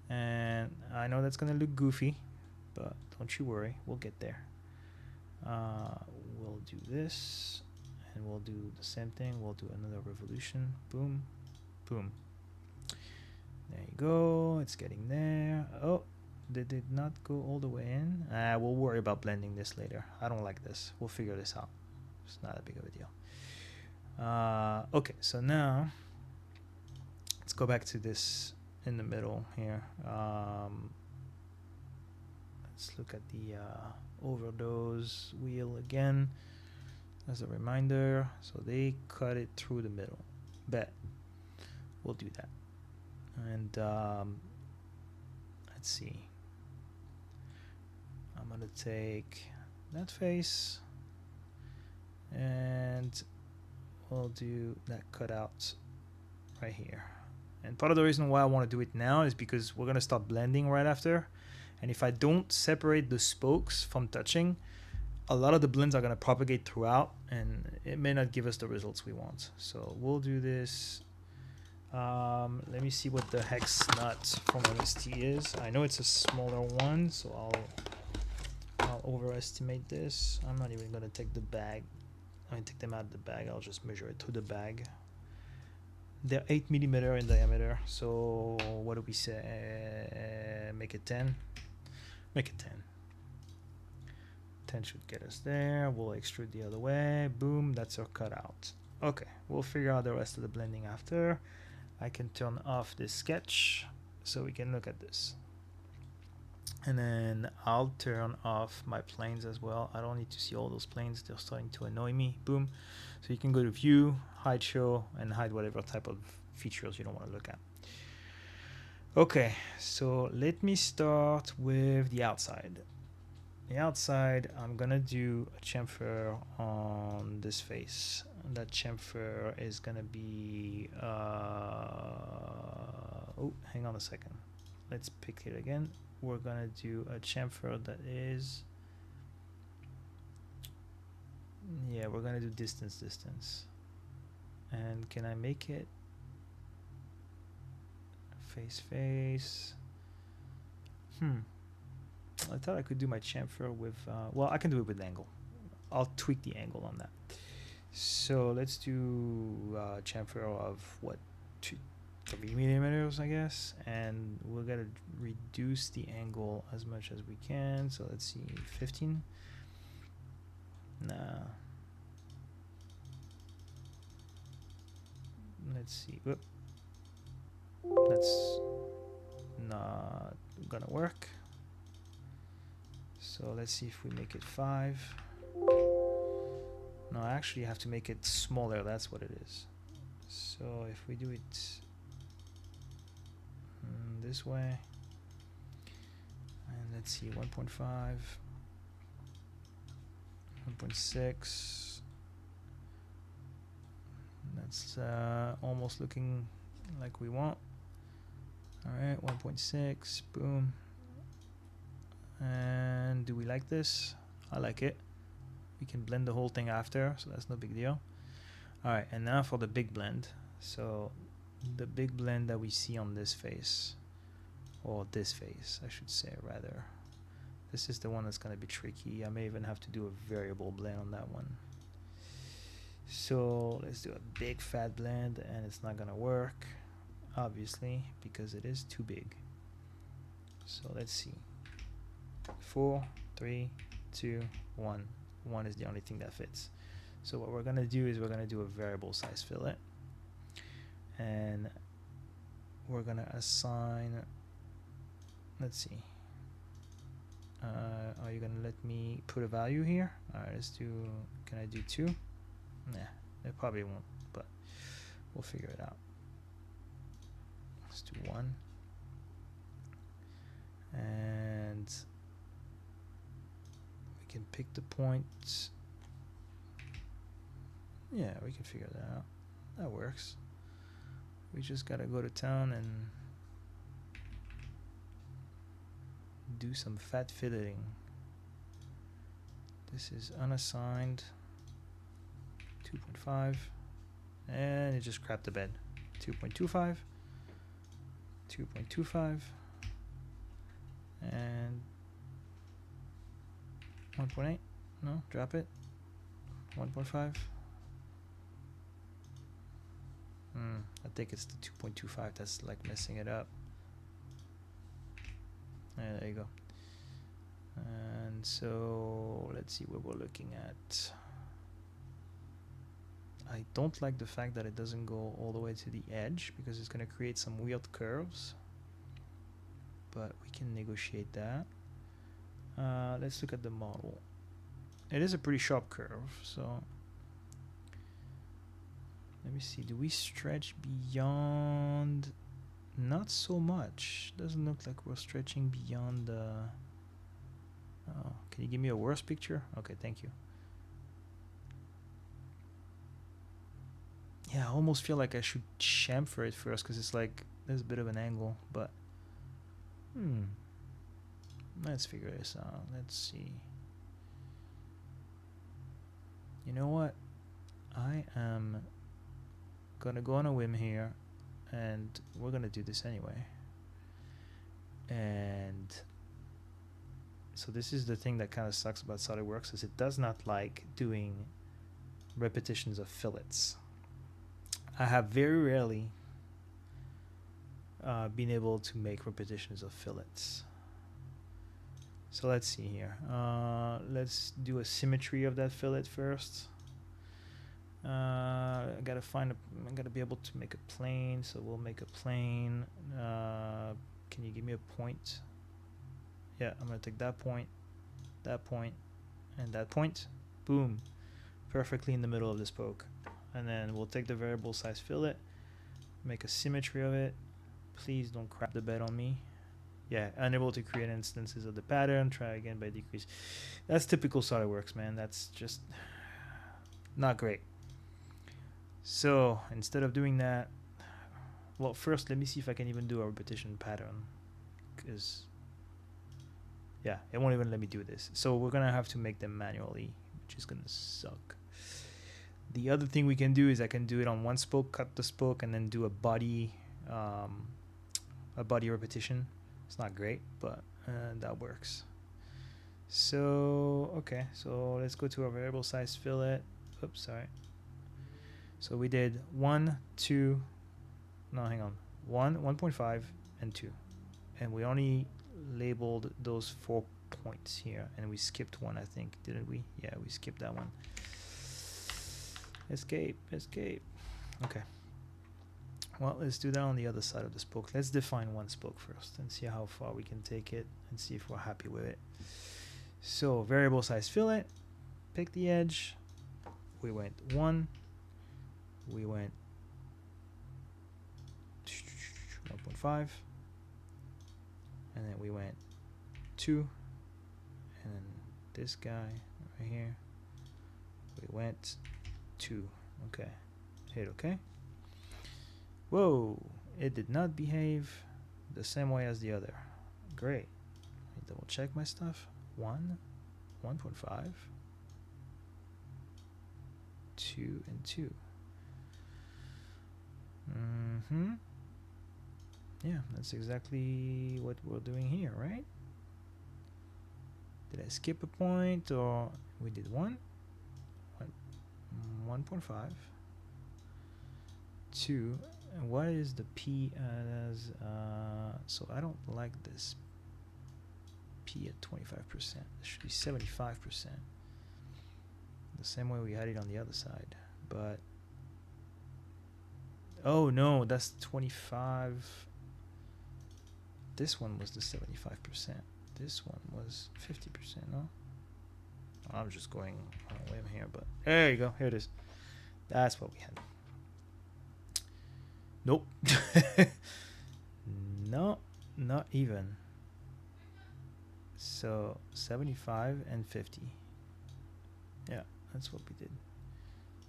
S1: and I know that's going to look goofy, but don't you worry, we'll get there. We'll do this, and we'll do the same thing. We'll do another revolution, boom, boom. There you go, it's getting there. Oh, they did not go all the way in. We'll worry about blending this later. I don't like this. We'll figure this out. It's not that big of a deal. Okay, so now let's go back to this in the middle here. Let's look at the overdose wheel again as a reminder. So they cut it through the middle. Bet. We'll do that. And let's see. I'm gonna take that face and we'll do that cutout right here. And part of the reason why I want to do it now is because we're gonna start blending right after. And if I don't separate the spokes from touching, a lot of the blends are gonna propagate throughout and it may not give us the results we want. So we'll do this. Let me see what the hex nut from MST is. I know it's a smaller one, so I'll overestimate this. I'm not even gonna take the bag. I mean, take them out of the bag. I'll just measure it through the bag. They're 8 millimeter in diameter. So what do we say? Make it 10. Make it 10. 10 should get us there. We'll extrude the other way. Boom, that's our cutout. Okay, we'll figure out the rest of the blending after. I can turn off this sketch so we can look at this. And then I'll turn off my planes as well. I don't need to see all those planes. They're starting to annoy me. Boom. So you can go to view, hide show, and hide whatever type of features you don't want to look at. Okay, so let me start with the outside. The outside, I'm gonna do a chamfer on this face. That chamfer is gonna be oh, hang on a second. Let's pick it again. We're gonna do a chamfer that is, yeah, we're gonna do distance. And can I make it face? I thought I could do my chamfer with, well, I can do it with angle. I'll tweak the angle on that. So let's do chamfer of what, 3 millimeters, I guess, and we're gonna reduce the angle as much as we can. So let's see, 15. Nah. Let's see. Whoop. That's not gonna work. So let's see if we make it 5. No, I actually have to make it smaller. That's what it is. So if we do it this way. And let's see, 1.5, 1.6. That's almost looking like we want. All right, 1.6, boom. And do we like this? I like it. We can blend the whole thing after, so that's no big deal. All right, and now for the big blend. So the big blend that we see on this face, or this face, I should say, rather. This is the one that's going to be tricky. I may even have to do a variable blend on that one. So let's do a big fat blend, and it's not going to work, obviously, because it is too big. So let's see. 4, 3, 2, 1. 1 is the only thing that fits. So what we're going to do is we're going to do a variable size fillet. And we're going to assign, let's see. Are you going to let me put a value here? All right, let's do, can I do 2? Nah, it probably won't, but we'll figure it out. Let's do 1. And we can pick the point. Yeah, we can figure that out. That works. We just gotta go to town and do some fat filleting. This is unassigned. 2.5. And it just crapped the bed. 2.25. 2.25. And 1.8. No, drop it. 1.5. I think it's the 2.25 that's like messing it up. There you go. And so let's see what we're looking at. I don't like the fact that it doesn't go all the way to the edge because it's going to create some weird curves. But we can negotiate that. Let's look at the model. It is a pretty sharp curve, so let me see. Do we stretch beyond? Not so much. Doesn't look like we're stretching beyond the. Oh, can you give me a worse picture? Okay, thank you. Yeah, I almost feel like I should chamfer it first because it's like there's a bit of an angle, but let's figure this out. Let's see. You know what? I am gonna go on a whim here, and we're gonna do this anyway. And so this is the thing that kind of sucks about SolidWorks, is it does not like doing repetitions of fillets. I have very rarely been able to make repetitions of fillets. So let's see here. Let's do a symmetry of that fillet first. I gotta be able to make a plane, so we'll make a plane. Can you give me a point? Yeah, I'm gonna take that point, and that point. Boom, perfectly in the middle of the spoke. And then we'll take the variable size fillet, make a symmetry of it. Please don't crap the bed on me. Yeah, unable to create instances of the pattern. Try again by decrease. That's typical SolidWorks, man. That's just not great. So instead of doing that, well, first let me see if I can even do a repetition pattern, because yeah, it won't even let me do this. So we're gonna have to make them manually, which is gonna suck. The other thing we can do is I can do it on one spoke, cut the spoke, and then do a body repetition. It's not great, but that works. So okay, so let's go to our variable size fillet. Oops, sorry. So we did 1, 2, no, hang on, 1, 1.5, and 2, and we only labeled those 4 points here, and we skipped one, I think, didn't we? Yeah, we skipped that one. Escape. Okay. Well, let's do that on the other side of the spoke. Let's define one spoke first and see how far we can take it and see if we're happy with it. So variable size fillet, pick the edge. We went 1. We went 1.5. and then we went 2, and then this guy right here, we went 2. Okay, hit OK. Whoa, it did not behave the same way as the other. Great. Let me double check my stuff. 1, 1.5, 2, and 2. Yeah, that's exactly what we're doing here, right? Did I skip a point, or we did 1, 1.5, 2, and what is the P as? So I don't like this P at 25%. It should be 75%. The same way we had it on the other side, but oh no, that's 25. This one was the 75%. This one was 50%, no? I'm just going on a whim here, but there you go. Here it is. That's what we had. Nope. No, not even. So 75 and 50. Yeah, that's what we did.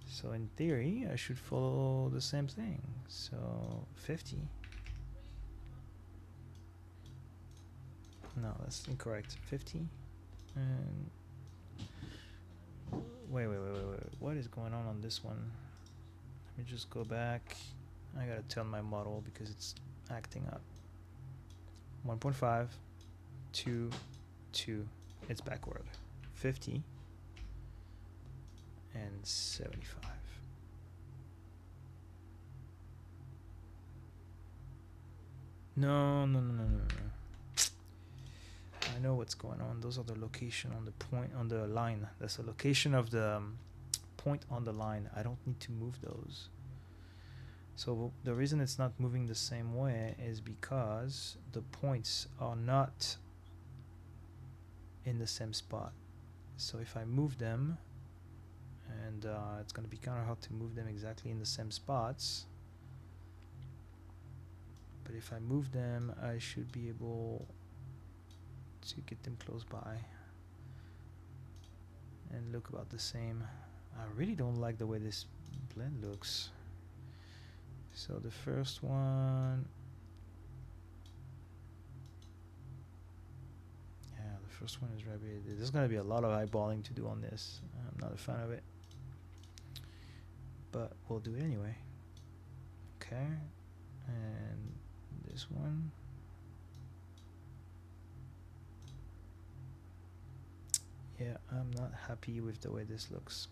S1: So in theory, I should follow the same thing. So 50. No, that's incorrect. 50. And wait. What is going on this one? Let me just go back. I gotta tell my model because it's acting up. 1.5, 2, 2. It's backward. 50 and 75. No. I know what's going on. Those are the location on the point on the line. That's the location of the point on the line. I don't need to move those. So the reason it's not moving the same way is because the points are not in the same spot. So if I move them, and it's going to be kind of hard to move them exactly in the same spots, but if I move them, I should be able to get them close by and look about the same. I really don't like the way this blend looks. So the first one, yeah, the first one is rabbit. There's going to be a lot of eyeballing to do on this. I'm not a fan of it, but we'll do it anyway. Okay, and this one. Yeah, I'm not happy with the way this looks.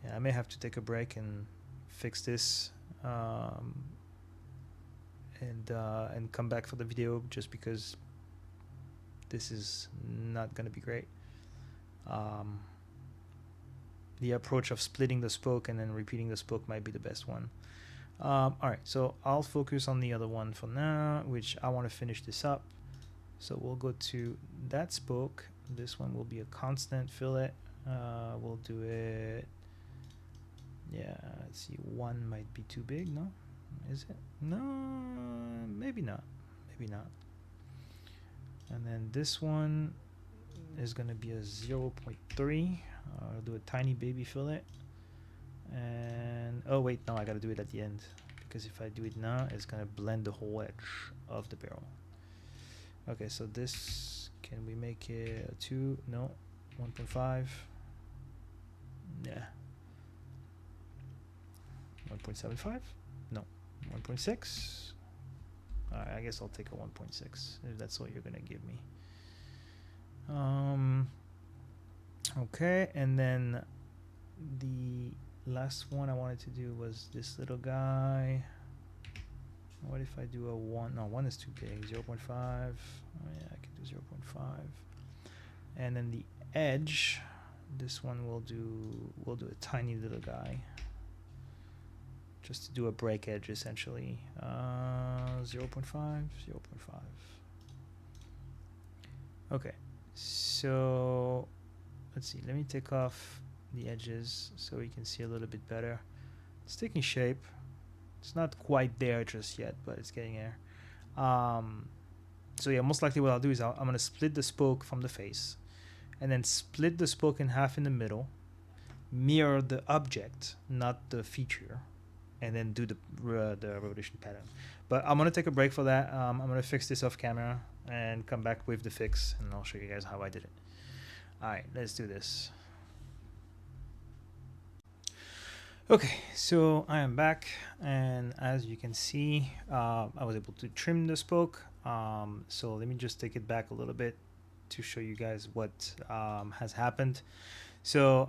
S1: Yeah, I may have to take a break and fix this, and come back for the video, just because this is not gonna be great. The approach of splitting the spoke and then repeating the spoke might be the best one. Alright, so I'll focus on the other one for now, which I want to finish this up. So we'll go to that spoke. This one will be a constant fillet. We'll do it. Yeah, let's see. 1 might be too big, no? Is it? No, maybe not. Maybe not. And then this one is going to be a 0.3. I'll do a tiny baby fillet. And oh wait, no, I got to do it at the end, because if I do it now, it's going to blend the whole edge of the barrel. Okay, so this, can we make it a 2? No. 1.5. Yeah. 1.75? No. 1.6? I guess I'll take a 1.6 if that's what you're gonna give me. Okay, and then the last one I wanted to do was this little guy. What if I do a 1? No, 1 is too big. 0.5. Oh yeah, I can do 0.5. And then the edge, this one we'll do a tiny little guy, just to do a break edge essentially. 0.5, 0.5. Okay, so let's see. Let me take off the edges so we can see a little bit better. It's taking shape. It's not quite there just yet, but it's getting there. So yeah, most likely what I'll do is I'm going to split the spoke from the face, and then split the spoke in half in the middle, mirror the object, not the feature, and then do the rotation pattern. But I'm going to take a break for that. I'm going to fix this off camera and come back with the fix, and I'll show you guys how I did it. All right, let's do this. Okay, so I am back, and as you can see, I was able to trim the spoke. So let me just take it back a little bit to show you guys what has happened. So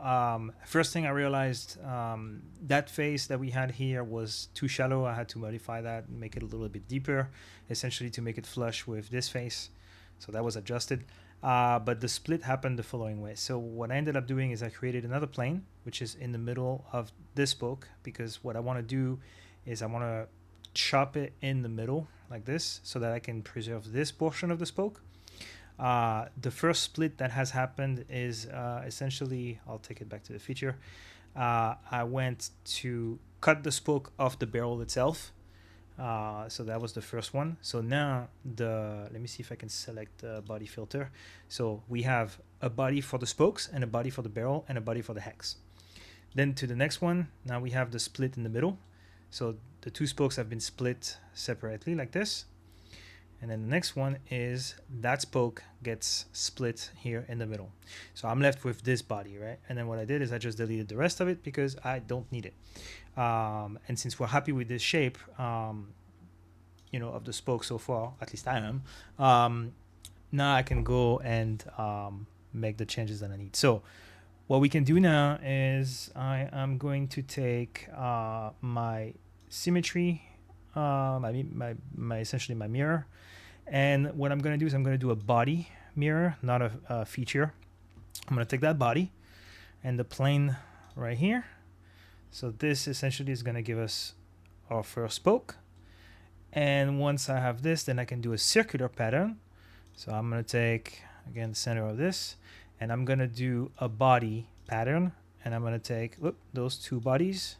S1: first thing I realized, that face that we had here was too shallow. I had to modify that and make it a little bit deeper, essentially to make it flush with this face. So that was adjusted. But the split happened the following way. So what I ended up doing is I created another plane, which is in the middle of this spoke, because what I want to do is I want to chop it in the middle like this so that I can preserve this portion of the spoke. The first split that has happened is essentially, I'll take it back to the feature. I went to cut the spoke off the barrel itself. So that was the first one. So now let me see if I can select the body filter. So we have a body for the spokes and a body for the barrel and a body for the hex. Then to the next one, now we have the split in the middle. So the two spokes have been split separately like this. And then the next one is that spoke gets split here in the middle. So I'm left with this body, right? And then what I did is I just deleted the rest of it because I don't need it. And since we're happy with this shape, you know, of the spoke so far, at least I am, now I can go and make the changes that I need. So what we can do now is I am going to take my symmetry, my essentially my mirror, and what I'm going to do is I'm going to do a body mirror, not a feature. I'm going to take that body and the plane right here. So this essentially is going to give us our first spoke. And once I have this, then I can do a circular pattern. So I'm going to take, again, the center of this, and I'm going to do a body pattern. And I'm going to take those two bodies.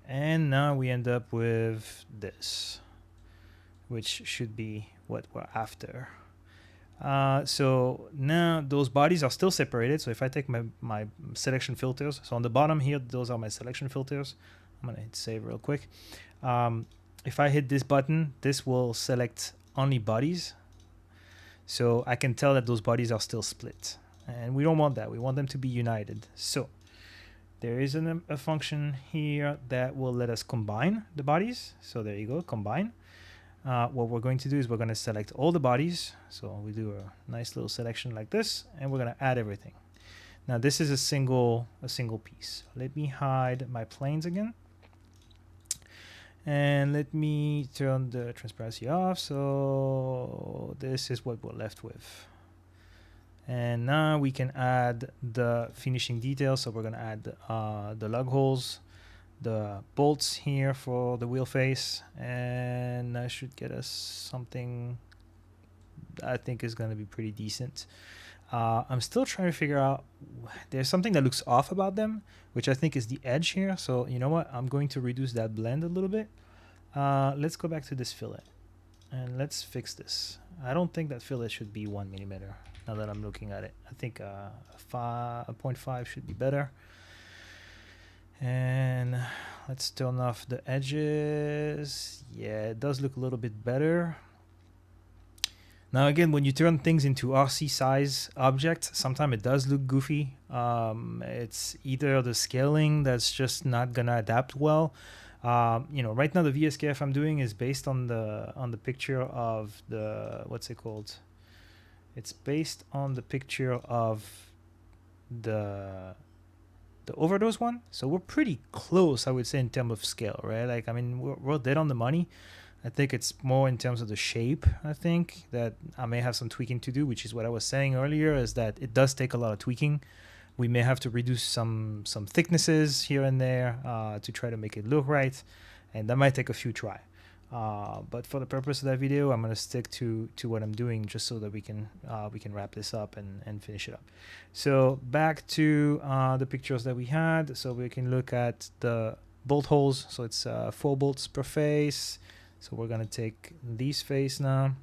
S1: And now we end up with this, which should be what we're after. So now those bodies are still separated. So if I take my selection filters, so on the bottom here, those are my selection filters. I'm gonna hit save real quick. If I hit this button, this will select only bodies. So I can tell that those bodies are still split. And we don't want that. We want them to be united. So there is a function here that will let us combine the bodies. So there you go, combine. What we're going to do is we're going to select all the bodies. So we do a nice little selection like this, and we're going to add everything. Now this is a single piece. Let me hide my planes again. And let me turn the transparency off. So this is what we're left with. And now we can add the finishing details. So we're going to add the lug holes, the bolts here for the wheel face, and that should get us something I think is going to be pretty decent. I'm still trying to figure out, there's something that looks off about them, which I think is the edge here. So you know what, I'm going to reduce that blend a little bit. Let's go back to this fillet and let's fix this. I don't think that fillet should be 1 millimeter now that I'm looking at it. I think a 0.5 should be better. And let's turn off the edges. Yeah, it does look a little bit better. Now again, when you turn things into RC size objects, sometimes it does look goofy. It's either the scaling that's just not gonna adapt well. You know, right now the VSKF I'm doing is based on the picture of the, what's it called? It's based on the picture of the overdose one. So we're pretty close, I would say, in terms of scale, right? Like, I mean, we're dead on the money. I think it's more in terms of the shape, I think, that I may have some tweaking to do, which is what I was saying earlier, is that it does take a lot of tweaking. We may have to reduce some thicknesses here and there to try to make it look right, and that might take a few tries. But for the purpose of that video, I'm going to stick to what I'm doing just so that we can wrap this up and finish it up. So back to the pictures that we had. So we can look at the bolt holes. So it's 4 bolts per face. So we're gonna take these face now,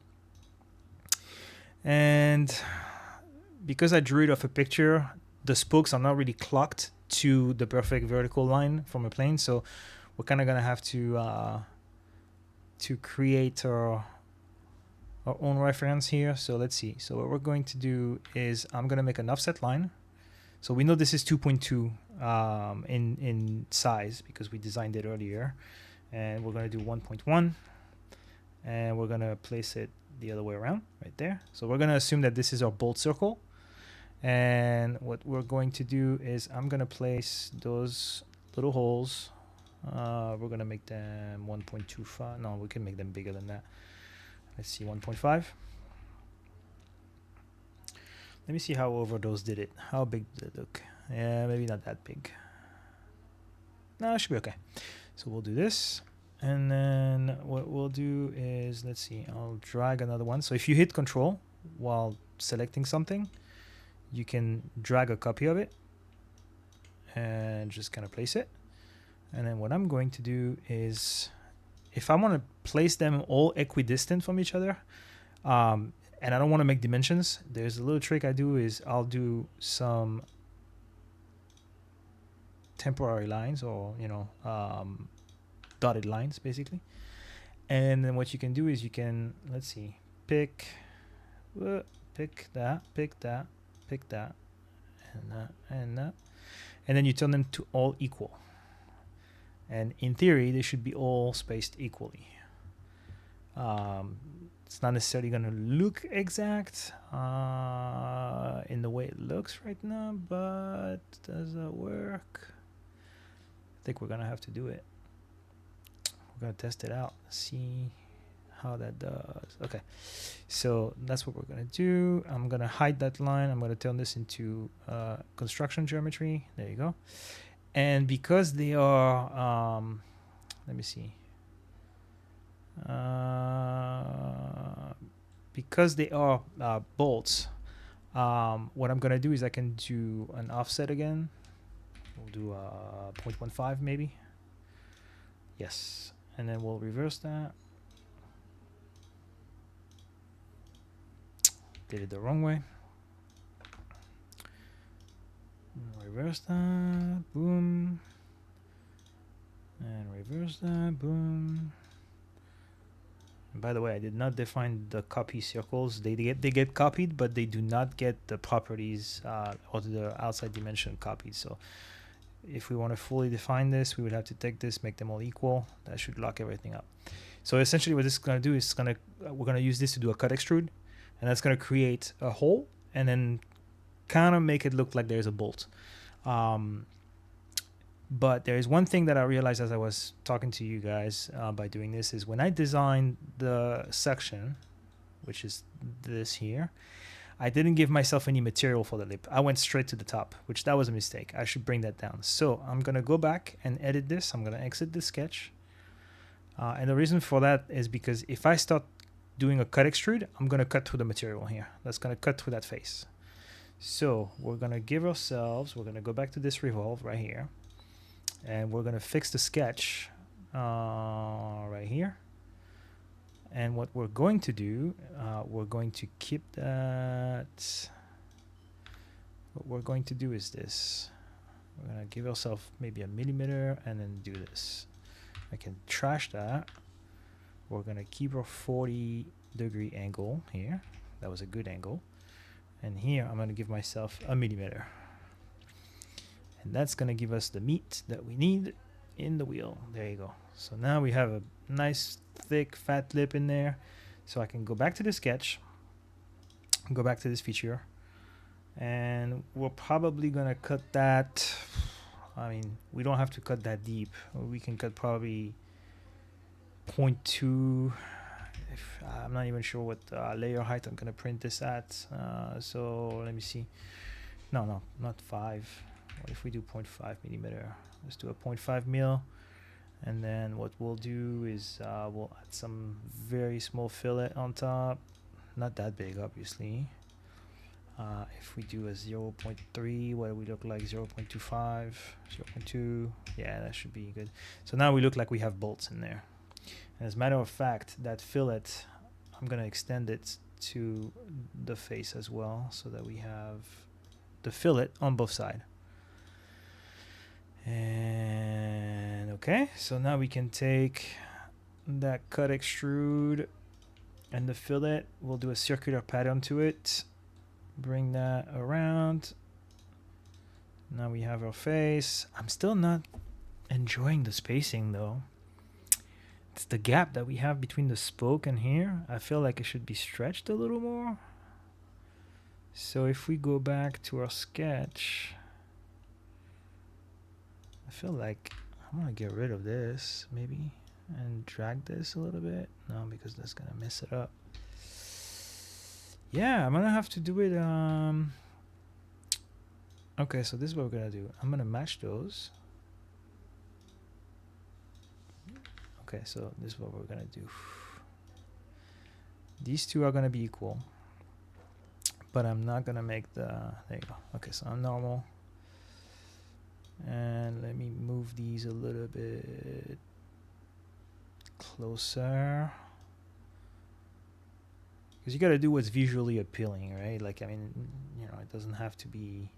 S1: and because I drew it off a picture, the spokes are not really clocked to the perfect vertical line from a plane, so we're kind of gonna have to create our own reference here. So let's see. So what we're going to do is I'm gonna make an offset line. So we know this is 2.2 in size because we designed it earlier, and we're gonna do 1.1, and we're gonna place it the other way around right there. So we're gonna assume that this is our bolt circle, and what we're going to do is I'm gonna place those little holes. We're gonna make them 1.25. No, we can make them bigger than that. Let's see, 1.5. Let me see how overdose did it. How big did it look? Yeah, maybe not that big. No, it should be okay. So we'll do this. And then what we'll do is, let's see, I'll drag another one. So if you hit Control while selecting something, you can drag a copy of it and just kind of place it. And then what I'm going to do is, if I want to place them all equidistant from each other, and I don't want to make dimensions, there's a little trick I do is I'll do some temporary lines, or dotted lines basically. And then what you can do is you can, let's see, pick that, pick that, pick that, and that, and that, and then you turn them to all equal. And in theory, they should be all spaced equally. It's not necessarily going to look exact in the way it looks right now, but does that work? I think we're going to have to do it. We're going to test it out, see how that does. Okay, so that's what we're going to do. I'm going to hide that line. I'm going to turn this into construction geometry. There you go. And because they are, let me see. Because they are bolts, what I'm gonna do is I can do an offset again. We'll do 0.15 maybe. Yes, and then we'll reverse that. Did it the wrong way. Reverse that, boom. And reverse that, boom. And by the way, I did not define the copy circles. They get copied, but they do not get the properties or the outside dimension copied. So if we want to fully define this, we would have to take this, make them all equal. That should lock everything up. So essentially what this is going to do is we're going to use this to do a cut extrude, and that's going to create a hole and then kind of make it look like there's a bolt. But there is one thing that I realized as I was talking to you guys by doing this is when I designed the section, which is this here, I didn't give myself any material for the lip. I went straight to the top, which that was a mistake. I should bring that down. So I'm going to go back and edit this. I'm going to exit the sketch. And the reason for that is because if I start doing a cut extrude, I'm going to cut through the material here. That's going to cut through that face. So we're going to give ourselves, we're going to go back to this revolve right here. And we're going to fix the sketch right here. And what we're going to do, we're going to keep that. What we're going to do is this. We're going to give ourselves maybe a millimeter and then do this. I can trash that. We're going to keep our 40-degree angle here. That was a good angle. And here I'm going to give myself a millimeter. And that's going to give us the meat that we need in the wheel. There you go. So now we have a nice, thick, fat lip in there. So I can go back to the sketch, go back to this feature, and we're probably going to cut that. I mean, we don't have to cut that deep. We can cut probably 0.2. I'm not even sure what layer height I'm going to print this at. So let me see. No, not 5. What if we do 0.5 millimeter? Let's do a 0.5 mil. And then what we'll do is we'll add some very small fillet on top. Not that big, obviously. If we do a 0.3, what do we look like? 0.25, 0.2. Yeah, that should be good. So now we look like we have bolts in there. As a matter of fact, that fillet, I'm gonna extend it to the face as well, so that we have the fillet on both sides. And okay, so now we can take that cut extrude and the fillet. We'll do a circular pattern to it. Bring that around. Now we have our face. I'm still not enjoying the spacing though. It's the gap that we have between the spoke and here. I feel like it should be stretched a little more. So if we go back to our sketch, I feel like I'm gonna get rid of this maybe and drag this a little bit. No, because that's gonna mess it up. Yeah, I'm gonna have to do it. Okay, so this is what we're gonna do. I'm gonna match those. Okay, so this is what we're gonna do. These two are gonna be equal, but I'm not gonna make the, there you go. Okay, so I'm normal. And let me move these a little bit closer. Because you gotta do what's visually appealing, right? Like, I mean, you know, it doesn't have to be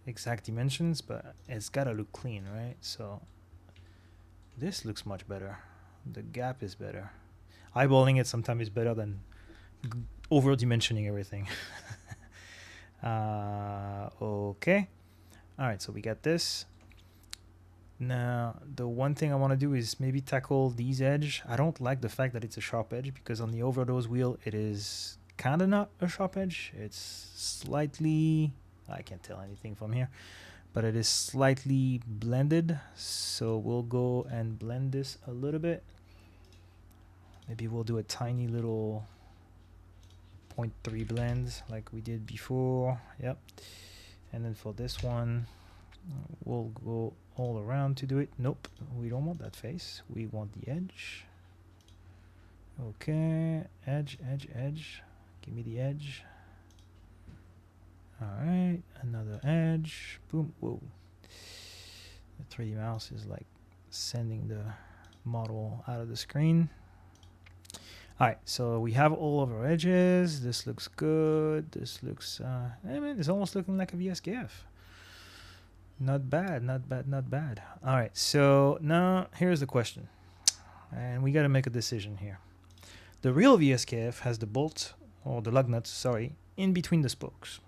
S1: exact dimensions, but it's gotta look clean, right? So this looks much better. The gap is better. Eyeballing it sometimes is better than over dimensioning everything. Okay. All right, so we got this. Now, the one thing I want to do is maybe tackle these edge. I don't like the fact that it's a sharp edge, because on the overdose wheel, it is kind of not a sharp edge. It's slightly, I can't tell anything from here, but it is slightly blended. So we'll go and blend this a little bit. Maybe we'll do a tiny little 0.3 blend like we did before. Yep. And then for this one, we'll go all around to do it. Nope, we don't want that face. We want the edge. Okay, edge, edge, edge. Give me the edge. All right, another edge. Boom, whoa. The 3D mouse is like sending the model out of the screen. All right, so we have all of our edges. This looks good. This looks, I mean, it's almost looking like a VSKF. Not bad, not bad, not bad. All right, so now here's the question. And we got to make a decision here. The real VSKF has the bolt, or the lug nuts, sorry, in between the spokes.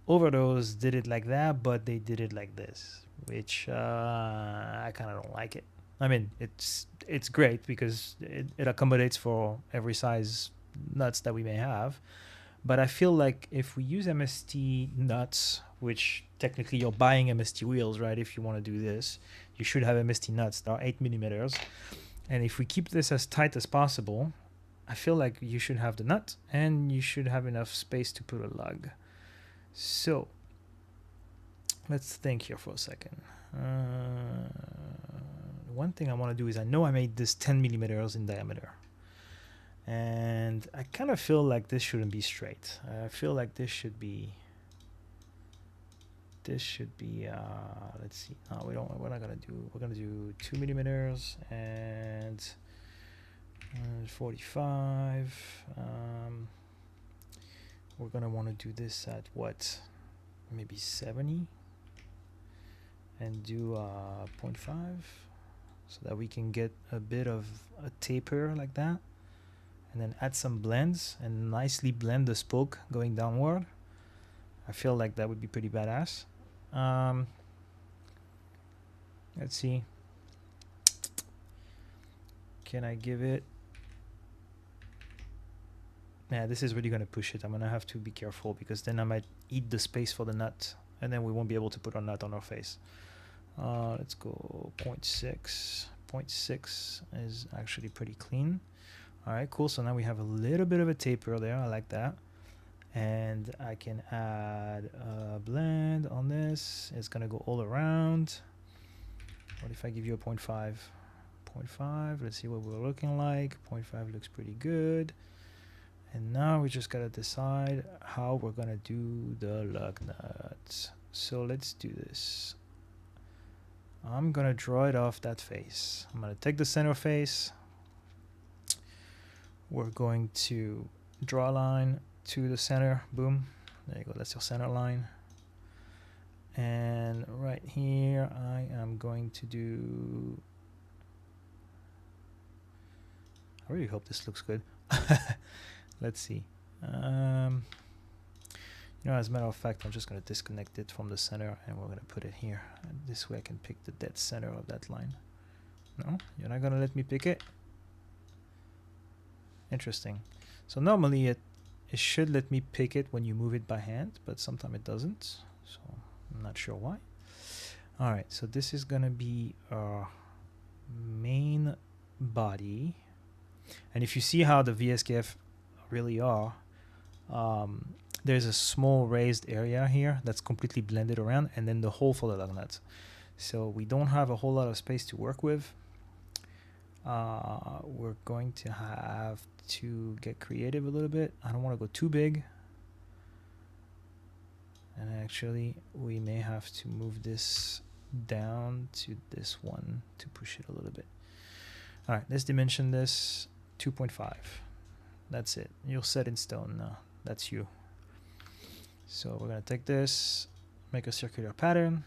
S1: Overdose did it like that, but they did it like this, which I kind of don't like it. I mean, it's great because it accommodates for every size nuts that we may have. But I feel like if we use MST nuts, which technically you're buying MST wheels, right? If you want to do this, you should have MST nuts that are 8 millimeters. And if we keep this as tight as possible, I feel like you should have the nut and you should have enough space to put a lug. So let's think here for a second. One thing I want to do is, I know I made this 10 millimeters in diameter. And I kind of feel like this shouldn't be straight. I feel like this should be, let's see. No, we're not gonna do, we're gonna do 2 millimeters and 45. We're gonna want to do this at what? Maybe 70 and do 0.5 so that we can get a bit of a taper like that. And then add some blends and nicely blend the spoke going downward. I feel like that would be pretty badass. Let's see. Can I give it? Yeah, this is really going to push it. I'm going to have to be careful because then I might eat the space for the nut and then we won't be able to put our nut on our face. Let's go 0.6. 0.6 is actually pretty clean. All right, cool. So now we have a little bit of a taper there. I like that. And I can add a blend on this. It's going to go all around. What if I give you a 0.5? 0.5. Let's see what we're looking like. 0.5 looks pretty good. And now we just got to decide how we're going to do the lug nuts. So let's do this. I'm gonna draw it off that face. I'm gonna take the center face. We're going to draw a line to the center. Boom. There you go. That's your center line. And right here, I am going to do... I really hope this looks good. Let's see. You know, as a matter of fact, I'm just going to disconnect it from the center and we're going to put it here. And this way I can pick the dead center of that line. No, you're not going to let me pick it? Interesting. So normally it should let me pick it when you move it by hand, but sometimes it doesn't. So I'm not sure why. All right, so this is going to be our main body. And if you see how the VSKF really are, there's a small raised area here that's completely blended around, and then the hole for the lug nuts. So we don't have a whole lot of space to work with. We're going to have to get creative a little bit. I don't want to go too big. And actually, we may have to move this down to this one to push it a little bit. All right, let's dimension this 2.5. That's it. You're set in stone now. That's you. So we're going to take this, make a circular pattern.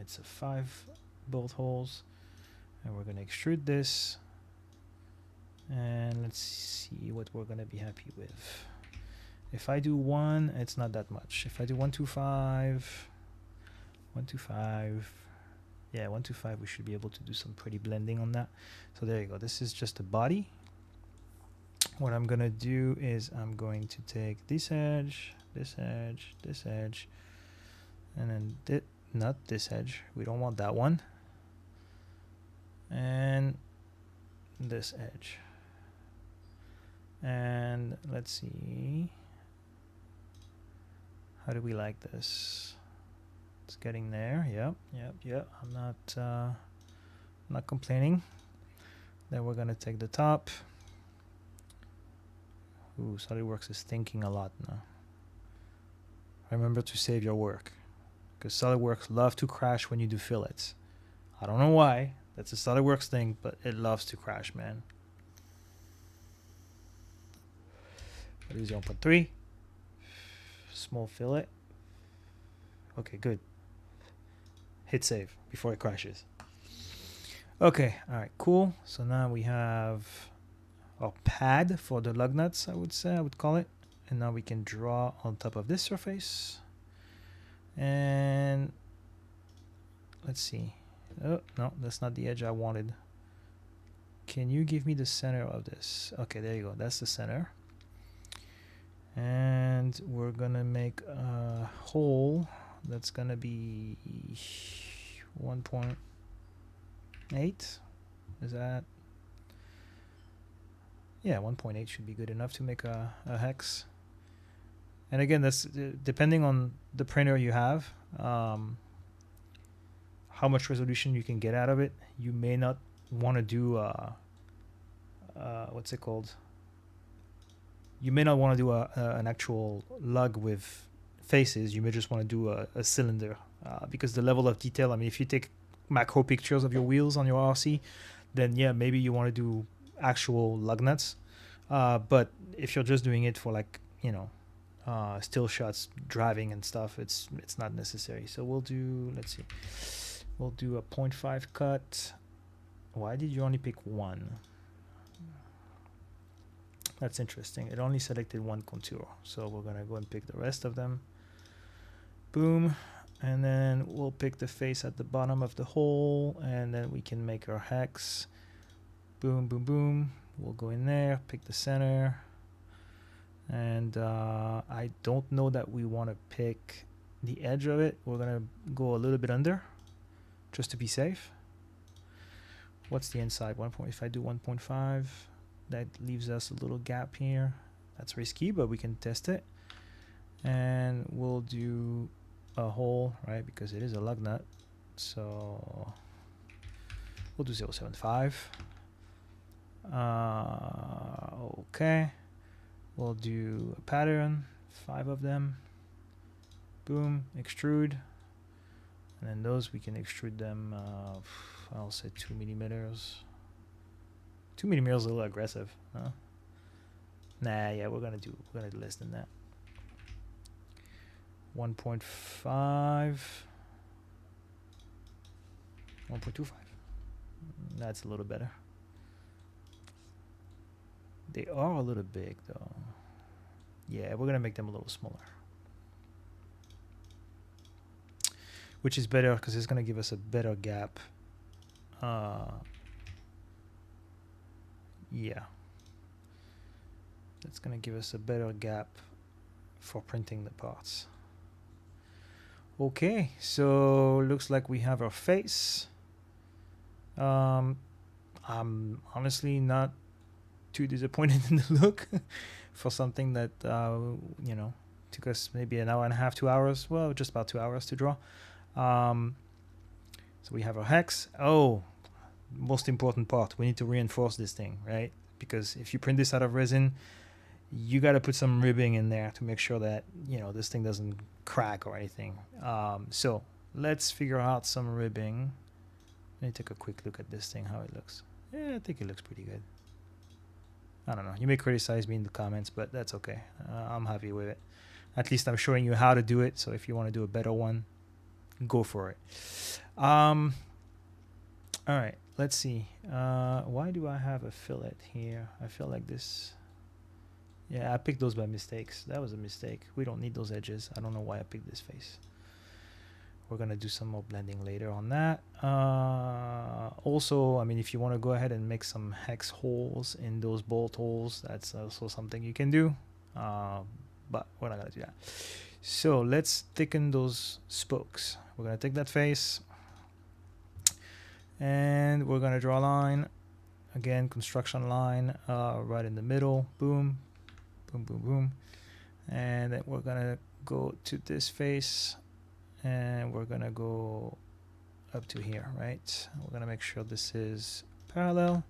S1: It's a 5 bolt holes. And we're going to extrude this. And let's see what we're going to be happy with. If I do 1, it's not that much. If I do 125, 125, yeah, 125, we should be able to do some pretty blending on that. So there you go. This is just a body. What I'm going to do is I'm going to take this edge, this edge, this edge, and then not this edge. We don't want that one. And this edge. And let's see. How do we like this? It's getting there. Yep. I'm not complaining. Then we're gonna take the top. Ooh, SolidWorks is thinking a lot now. Remember to save your work, because SolidWorks love to crash when you do fillets. I don't know why. That's a SolidWorks thing, but it loves to crash, man. I'll do 0.3. Small fillet. Okay, good. Hit save before it crashes. Okay, all right, cool. So now we have our pad for the lug nuts, I would call it. And now we can draw on top of this surface. And let's see. Oh, no, that's not the edge I wanted. Can you give me the center of this? Okay, there you go. That's the center. And we're gonna make a hole that's gonna be 1.8. Is that? Yeah, 1.8 should be good enough to make a hex. And again, that's depending on the printer you have, how much resolution you can get out of it. You may not want to do what's it called? You may not want to do an actual lug with faces. You may just want to do a cylinder because the level of detail, I mean, if you take macro pictures of your wheels on your RC, then yeah, maybe you want to do actual lug nuts. But if you're just doing it for, like, you know, still shots, driving and stuff, it's not necessary. So we'll do, let's see, we'll do a 0.5 cut. Why did you only pick one? That's interesting. It only selected one contour. So we're going to go and pick the rest of them. Boom. And then we'll pick the face at the bottom of the hole. And then we can make our hex. Boom, boom, boom. We'll go in there, pick the center. And I don't know that we want to pick the edge of it. We're going to go a little bit under just to be safe. What's the inside? If I do 1.5. That leaves us a little gap here. That's risky, but we can test it. And we'll do a hole, right? Because it is a lug nut. So we'll do 0.75. Okay. We'll do a pattern, 5 of them. Boom, extrude. And then those we can extrude them, I'll say 2 millimeters. 2 millimeters is a little aggressive, huh? Nah, yeah, we're gonna do less than that. 1.5, 1.25. That's a little better. They are a little big though. Yeah, we're gonna make them a little smaller, which is better because it's gonna give us a better gap. Yeah, that's gonna give us a better gap for printing the parts. Okay, so looks like we have our face. I'm honestly not too disappointed in the look for something that you know, took us maybe an hour and a half, 2 hours. Well, just about 2 hours to draw. So we have our hex. Oh, most important part, we need to reinforce this thing, right? Because if you print this out of resin, you got to put some ribbing in there to make sure that, you know, this thing doesn't crack or anything. So let's figure out some ribbing. Let me take a quick look at this thing, how it looks. Yeah, I think it looks pretty good. I don't know. You may criticize me in the comments, but that's okay. I'm happy with it. At least I'm showing you how to do it. So if you want to do a better one, go for it. All right, let's see. Why do I have a fillet here? I feel like this. Yeah, I picked those by mistakes. That was a mistake. We don't need those edges. I don't know why I picked this face. We're going to do some more blending later on that. Also, I mean, if you want to go ahead and make some hex holes in those bolt holes, that's also something you can do. But we're not going to do that. So let's thicken those spokes. We're going to take that face and we're going to draw a line. Again, construction line right in the middle. Boom, boom, boom, boom. And then we're going to go to this face. And we're gonna go up to here, right? We're gonna make sure this is parallel.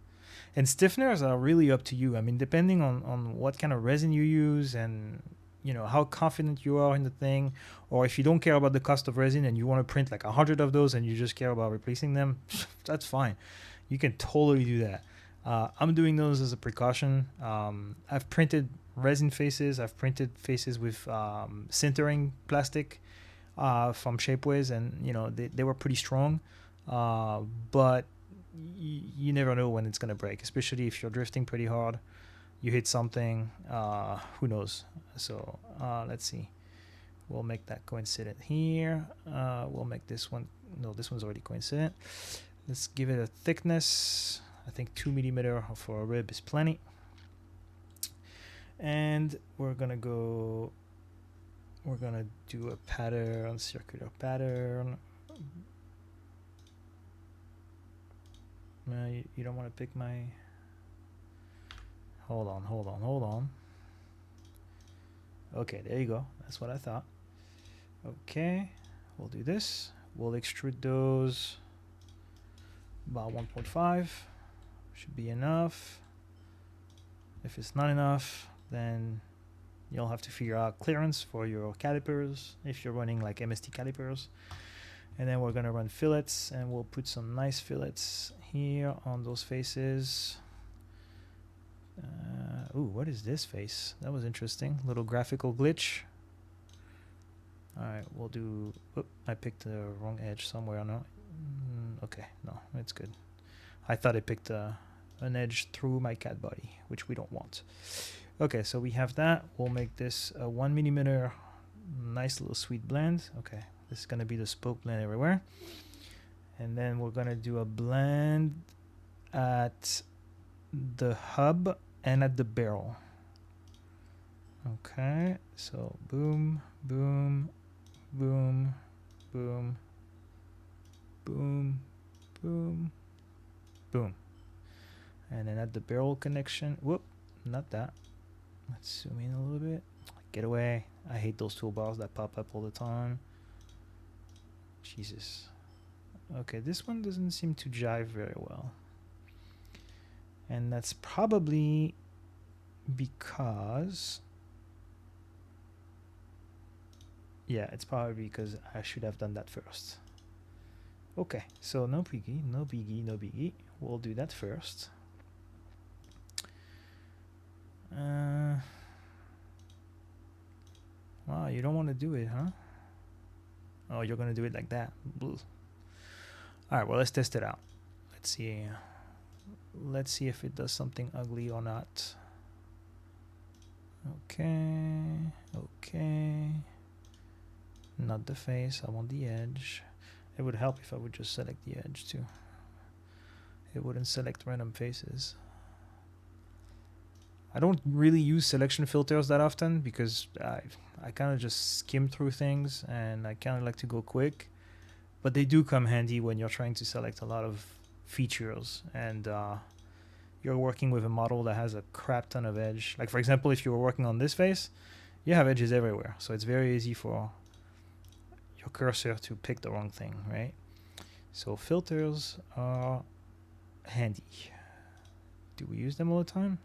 S1: And stiffeners are really up to you. I mean, depending on what kind of resin you use and, you know, how confident you are in the thing, or if you don't care about the cost of resin and you want to print like 100 of those and you just care about replacing them, that's fine. You can totally do that. I'm doing those as a precaution. I've printed resin faces. I've printed faces with sintering plastic. From Shapeways, and you know they were pretty strong, but you never know when it's gonna break, especially if you're drifting pretty hard. You hit something, who knows? So let's see. We'll make that coincident here. We'll make this one. No, this one's already coincident. Let's give it a thickness. I think 2 millimeter for a rib is plenty. And we're gonna go. We're gonna do a pattern, circular pattern. You don't want to pick my. Hold on. Okay, there you go. That's what I thought. Okay, we'll do this. We'll extrude those about 1.5. Should be enough. If it's not enough, then you'll have to figure out clearance for your calipers if you're running like MST calipers. And then we're gonna run fillets, and we'll put some nice fillets here on those faces. Ooh, what is this face? That was interesting. Little graphical glitch. All right, we'll do. Oh, I picked the wrong edge somewhere. No. Okay, no, it's good. I thought I picked an edge through my CAD body, which we don't want. Okay, so we have that. We'll make this a 1 millimeter, nice little sweet blend. Okay, this is gonna be the spoke blend everywhere. And then we're gonna do a blend at the hub and at the barrel. Okay, so boom, boom, boom, boom, boom, boom, boom. And then at the barrel connection, whoop, not that. Let's zoom in a little bit. Get away. I hate those toolbars that pop up all the time. Jesus. Okay, this one doesn't seem to jive very well. And that's probably because... Yeah, it's probably because I should have done that first. Okay, so no biggie, no biggie, no biggie. We'll do that first. Wow, you don't want to do it, huh? Oh, you're going to do it like that. All right, well, let's test it out. Let's see. Let's see if it does something ugly or not. Okay, okay. Not the face, I want the edge. It would help if I would just select the edge too. It wouldn't select random faces. I don't really use selection filters that often because I kind of just skim through things and I kind of like to go quick. But they do come handy when you're trying to select a lot of features and you're working with a model that has a crap ton of edge. Like for example, if you were working on this face, you have edges everywhere. So it's very easy for your cursor to pick the wrong thing, right? So filters are handy. Do we use them all the time?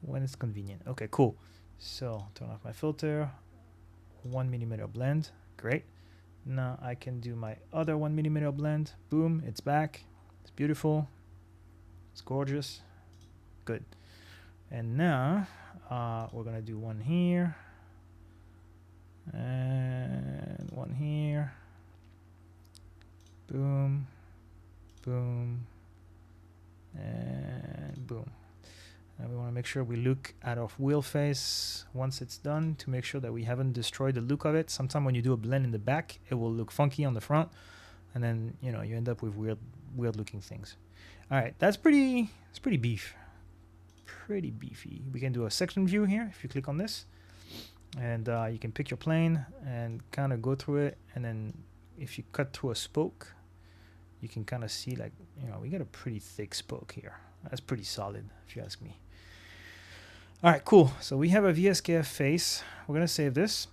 S1: When it's convenient. Okay, cool. So turn off my filter. 1 millimeter blend. Great. Now I can do my other 1 millimeter blend. Boom, it's back. It's beautiful. It's gorgeous. Good. And now we're gonna do one here and one here. Boom, boom, and boom. And we want to make sure we look at our wheel face once it's done to make sure that we haven't destroyed the look of it. Sometimes when you do a blend in the back, it will look funky on the front, and then you end up with weird looking things. All right, it's pretty beef. Pretty beefy. We can do a section view here if you click on this, and you can pick your plane and kind of go through it, and then if you cut through a spoke, you can kind of see like we got a pretty thick spoke here. That's pretty solid if you ask me. All right, cool. So we have a VSKF face. We're gonna save this.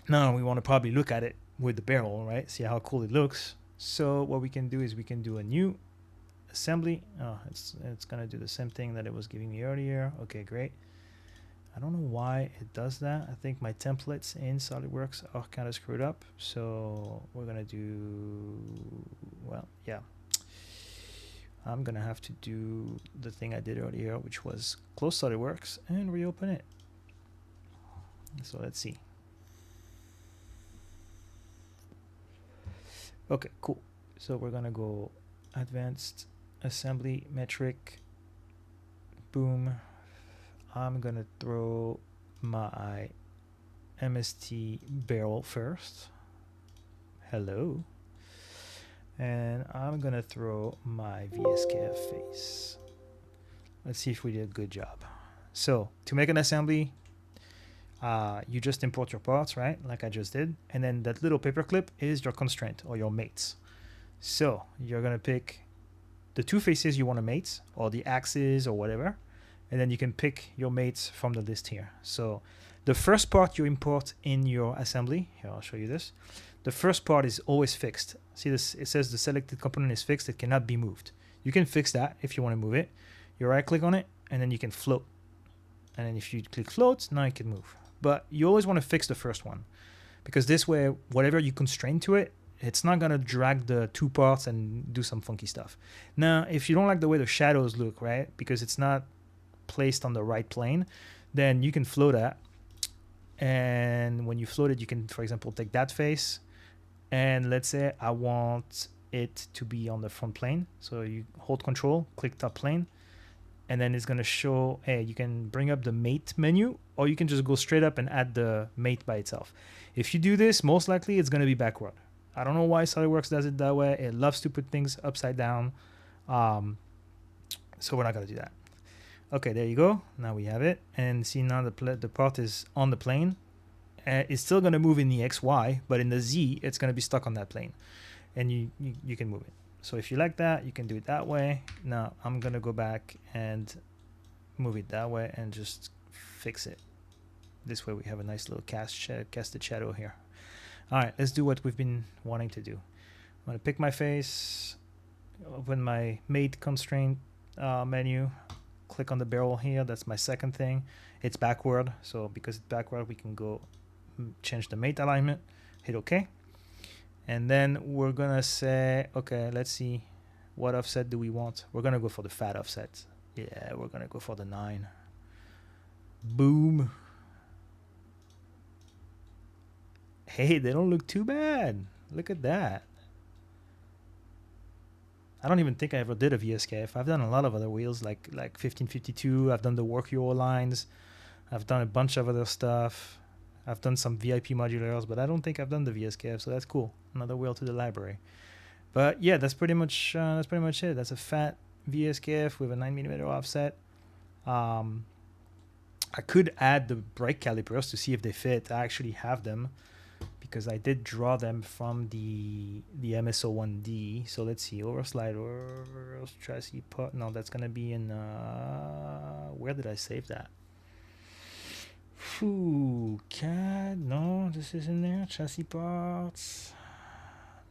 S1: Now we want to probably look at it with the barrel, right? See how cool it looks. So what we can do is we can do a new assembly. Oh, it's gonna do the same thing that it was giving me earlier. Okay, great. I don't know why it does that. I think my templates in SolidWorks are kind of screwed up. So we're gonna do, well, yeah. I'm gonna have to do the thing I did earlier, which was close SolidWorks and reopen it. So let's see. Okay, cool. So we're gonna go advanced assembly metric. Boom. I'm gonna throw my MST barrel first. Hello. And I'm gonna throw my VSKF face. Let's see if we did a good job. So to make an assembly, you just import your parts, right? Like I just did. And then that little paperclip is your constraint or your mates. So you're gonna pick the two faces you want to mate or the axes or whatever. And then you can pick your mates from the list here. So the first part you import in your assembly, here I'll show you this. The first part is always fixed. See this, it says the selected component is fixed, it cannot be moved. You can fix that if you want to move it. You right click on it and then you can float. And then if you click float, now it can move. But you always want to fix the first one because this way, whatever you constrain to it, it's not going to drag the two parts and do some funky stuff. Now, if you don't like the way the shadows look, right, because it's not placed on the right plane, then you can float that. And when you float it, you can, for example, take that face. And let's say I want it to be on the front plane. So you hold control, click top plane. And then it's going to show, hey, you can bring up the mate menu, or you can just go straight up and add the mate by itself. If you do this, most likely it's going to be backward. I don't know why SolidWorks does it that way. It loves to put things upside down. So we're not going to do that. Okay, there you go. Now we have it. And see now the part is on the plane. It's still going to move in the XY, but in the Z, it's going to be stuck on that plane. And you can move it. So if you like that, you can do it that way. Now I'm going to go back and move it that way and just fix it. This way we have a nice little casted shadow here. All right, let's do what we've been wanting to do. I'm going to pick my face, open my mate constraint menu, click on the barrel here. That's my second thing. It's backward. So because it's backward, we can go change the mate alignment, hit OK. And then we're gonna say, okay, let's see, what offset do we want? We're gonna go for the fat offset. Yeah, we're gonna go for the 9. Boom. Hey, they don't look too bad. Look at that. I don't even think I ever did a VSKF. I've done a lot of other wheels, like 1552. I've done the work Euro lines. I've done a bunch of other stuff. I've done some VIP modulars, but I don't think I've done the VSKF, so that's cool. Another wheel to the library. But yeah, that's pretty much it. That's a fat VSKF with a 9mm offset. I could add the brake calipers to see if they fit. I actually have them because I did draw them from the MSO1D. So let's see, overslide or chassis part. No, that's gonna be in. Where did I save that? Ooh, CAD. No, this is in there. Chassis parts.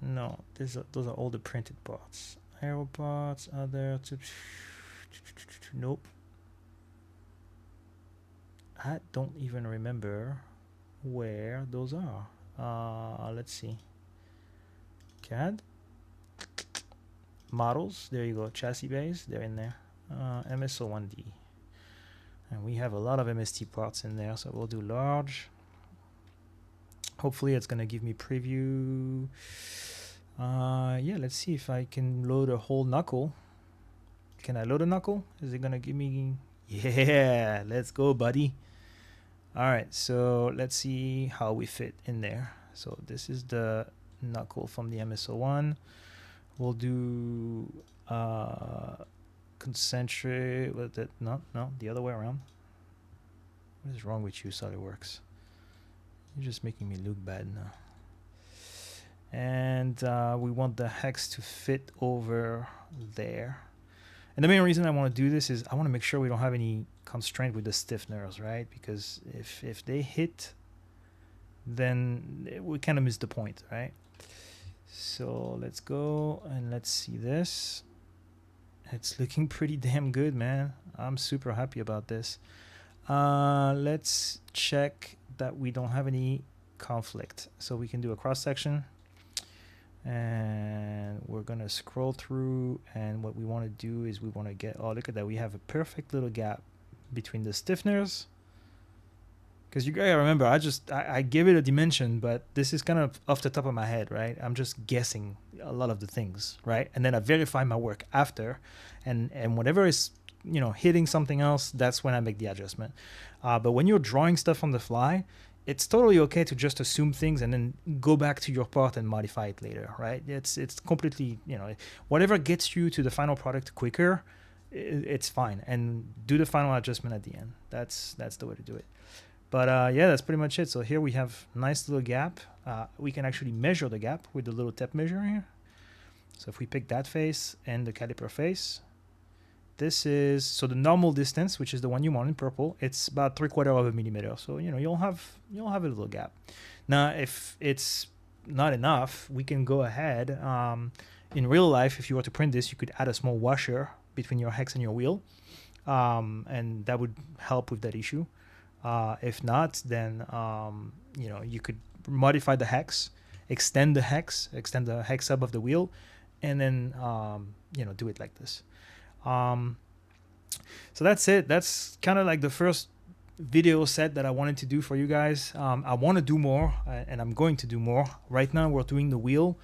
S1: No, those are all the printed parts. Aero parts, other. Nope. I don't even remember where those are. Let's see. CAD. Models. There you go. Chassis bays. They're in there. MSO1D. And we have a lot of MST parts in there, so we'll do large. Hopefully it's going to give me preview. Yeah, let's see if I can load a whole knuckle. Can I load a knuckle? Is it going to give me... Yeah, let's go, buddy. All right, so let's see how we fit in there. So this is the knuckle from the MSO1. We'll do concentric with it. No, the other way around. What is wrong with you, SolidWorks? You're just making me look bad now. And we want the hex to fit over there. And the main reason I want to do this is I want to make sure we don't have any constraint with the stiffeners, right? Because if they hit, then we kind of miss the point, right? So let's go and let's see this. It's looking pretty damn good, man. I'm super happy about this. Let's check that we don't have any conflict. So we can do a cross section. And we're going to scroll through. And what we want to do is we want to get... Oh, look at that. We have a perfect little gap between the stiffeners. Because you gotta remember, I give it a dimension, but this is kind of off the top of my head, right? I'm just guessing a lot of the things, right? And then I verify my work after, and whatever is, you know, hitting something else, that's when I make the adjustment. But when you're drawing stuff on the fly, it's totally okay to just assume things and then go back to your part and modify it later, right? It's completely, you know, whatever gets you to the final product quicker, it's fine. And do the final adjustment at the end. That's the way to do it. But yeah, that's pretty much it. So here we have a nice little gap. We can actually measure the gap with the little tape measure here. So if we pick that face and the caliper face, this is, so the normal distance, which is the one you want in purple, it's about 3/4 millimeter. So, you know, you'll have a little gap. Now, if it's not enough, we can go ahead. In real life, if you were to print this, you could add a small washer between your hex and your wheel. And that would help with that issue. If not, then you know, you could modify the hex, extend the hex up of the wheel, and then you know, do it like this. So that's it. That's kind of like the first video set that I wanted to do for you guys. I want to do more, and I'm going to do more. Right now we're doing the wheel,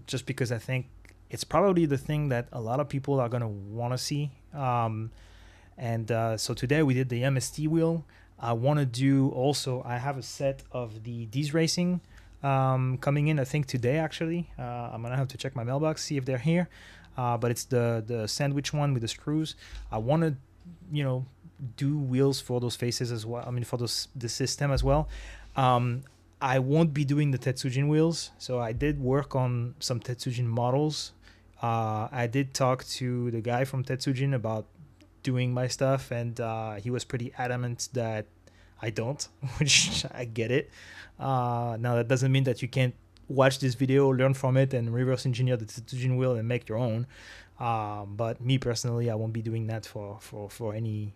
S1: just because I think it's probably the thing that a lot of people are going to want to see. So today we did the MST wheel. I want to do also, I have a set of the D's Racing coming in, I think today actually. I'm going to have to check my mailbox, see if they're here. But it's the sandwich one with the screws. I want to, you know, do wheels for those faces as well. I mean, for the system as well. I won't be doing the Tetsujin wheels. So I did work on some Tetsujin models. I did talk to the guy from Tetsujin about doing my stuff, and he was pretty adamant that I don't, which I get it. Now that doesn't mean that you can't watch this video, learn from it, and reverse engineer the Tetsujin wheel and make your own. But me personally, I won't be doing that for any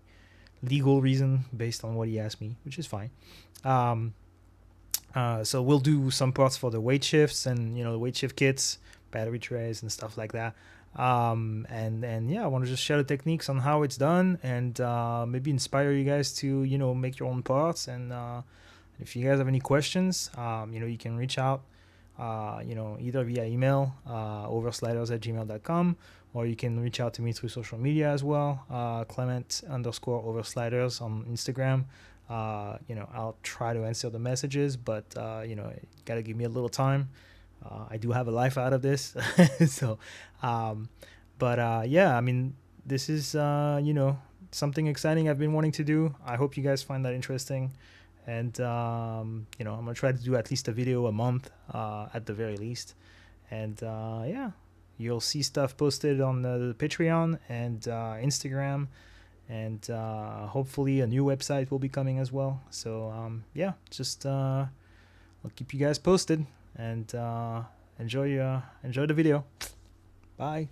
S1: legal reason based on what he asked me, which is fine. So we'll do some parts for the weight shifts and the weight shift kits, battery trays and stuff like that. And yeah, I want to just share the techniques on how it's done, and maybe inspire you guys to make your own parts. And if you guys have any questions, you can reach out, either via email, oversliders@gmail.com, or you can reach out to me through social media as well, Clement_oversliders on Instagram. I'll try to answer the messages, but gotta give me a little time. I do have a life out of this. So yeah, I mean, this is something exciting I've been wanting to do. I hope you guys find that interesting, and I'm gonna try to do at least a video a month, at the very least. And yeah, you'll see stuff posted on the Patreon and Instagram, and hopefully a new website will be coming as well. So yeah, just I'll keep you guys posted, and enjoy the video. Bye.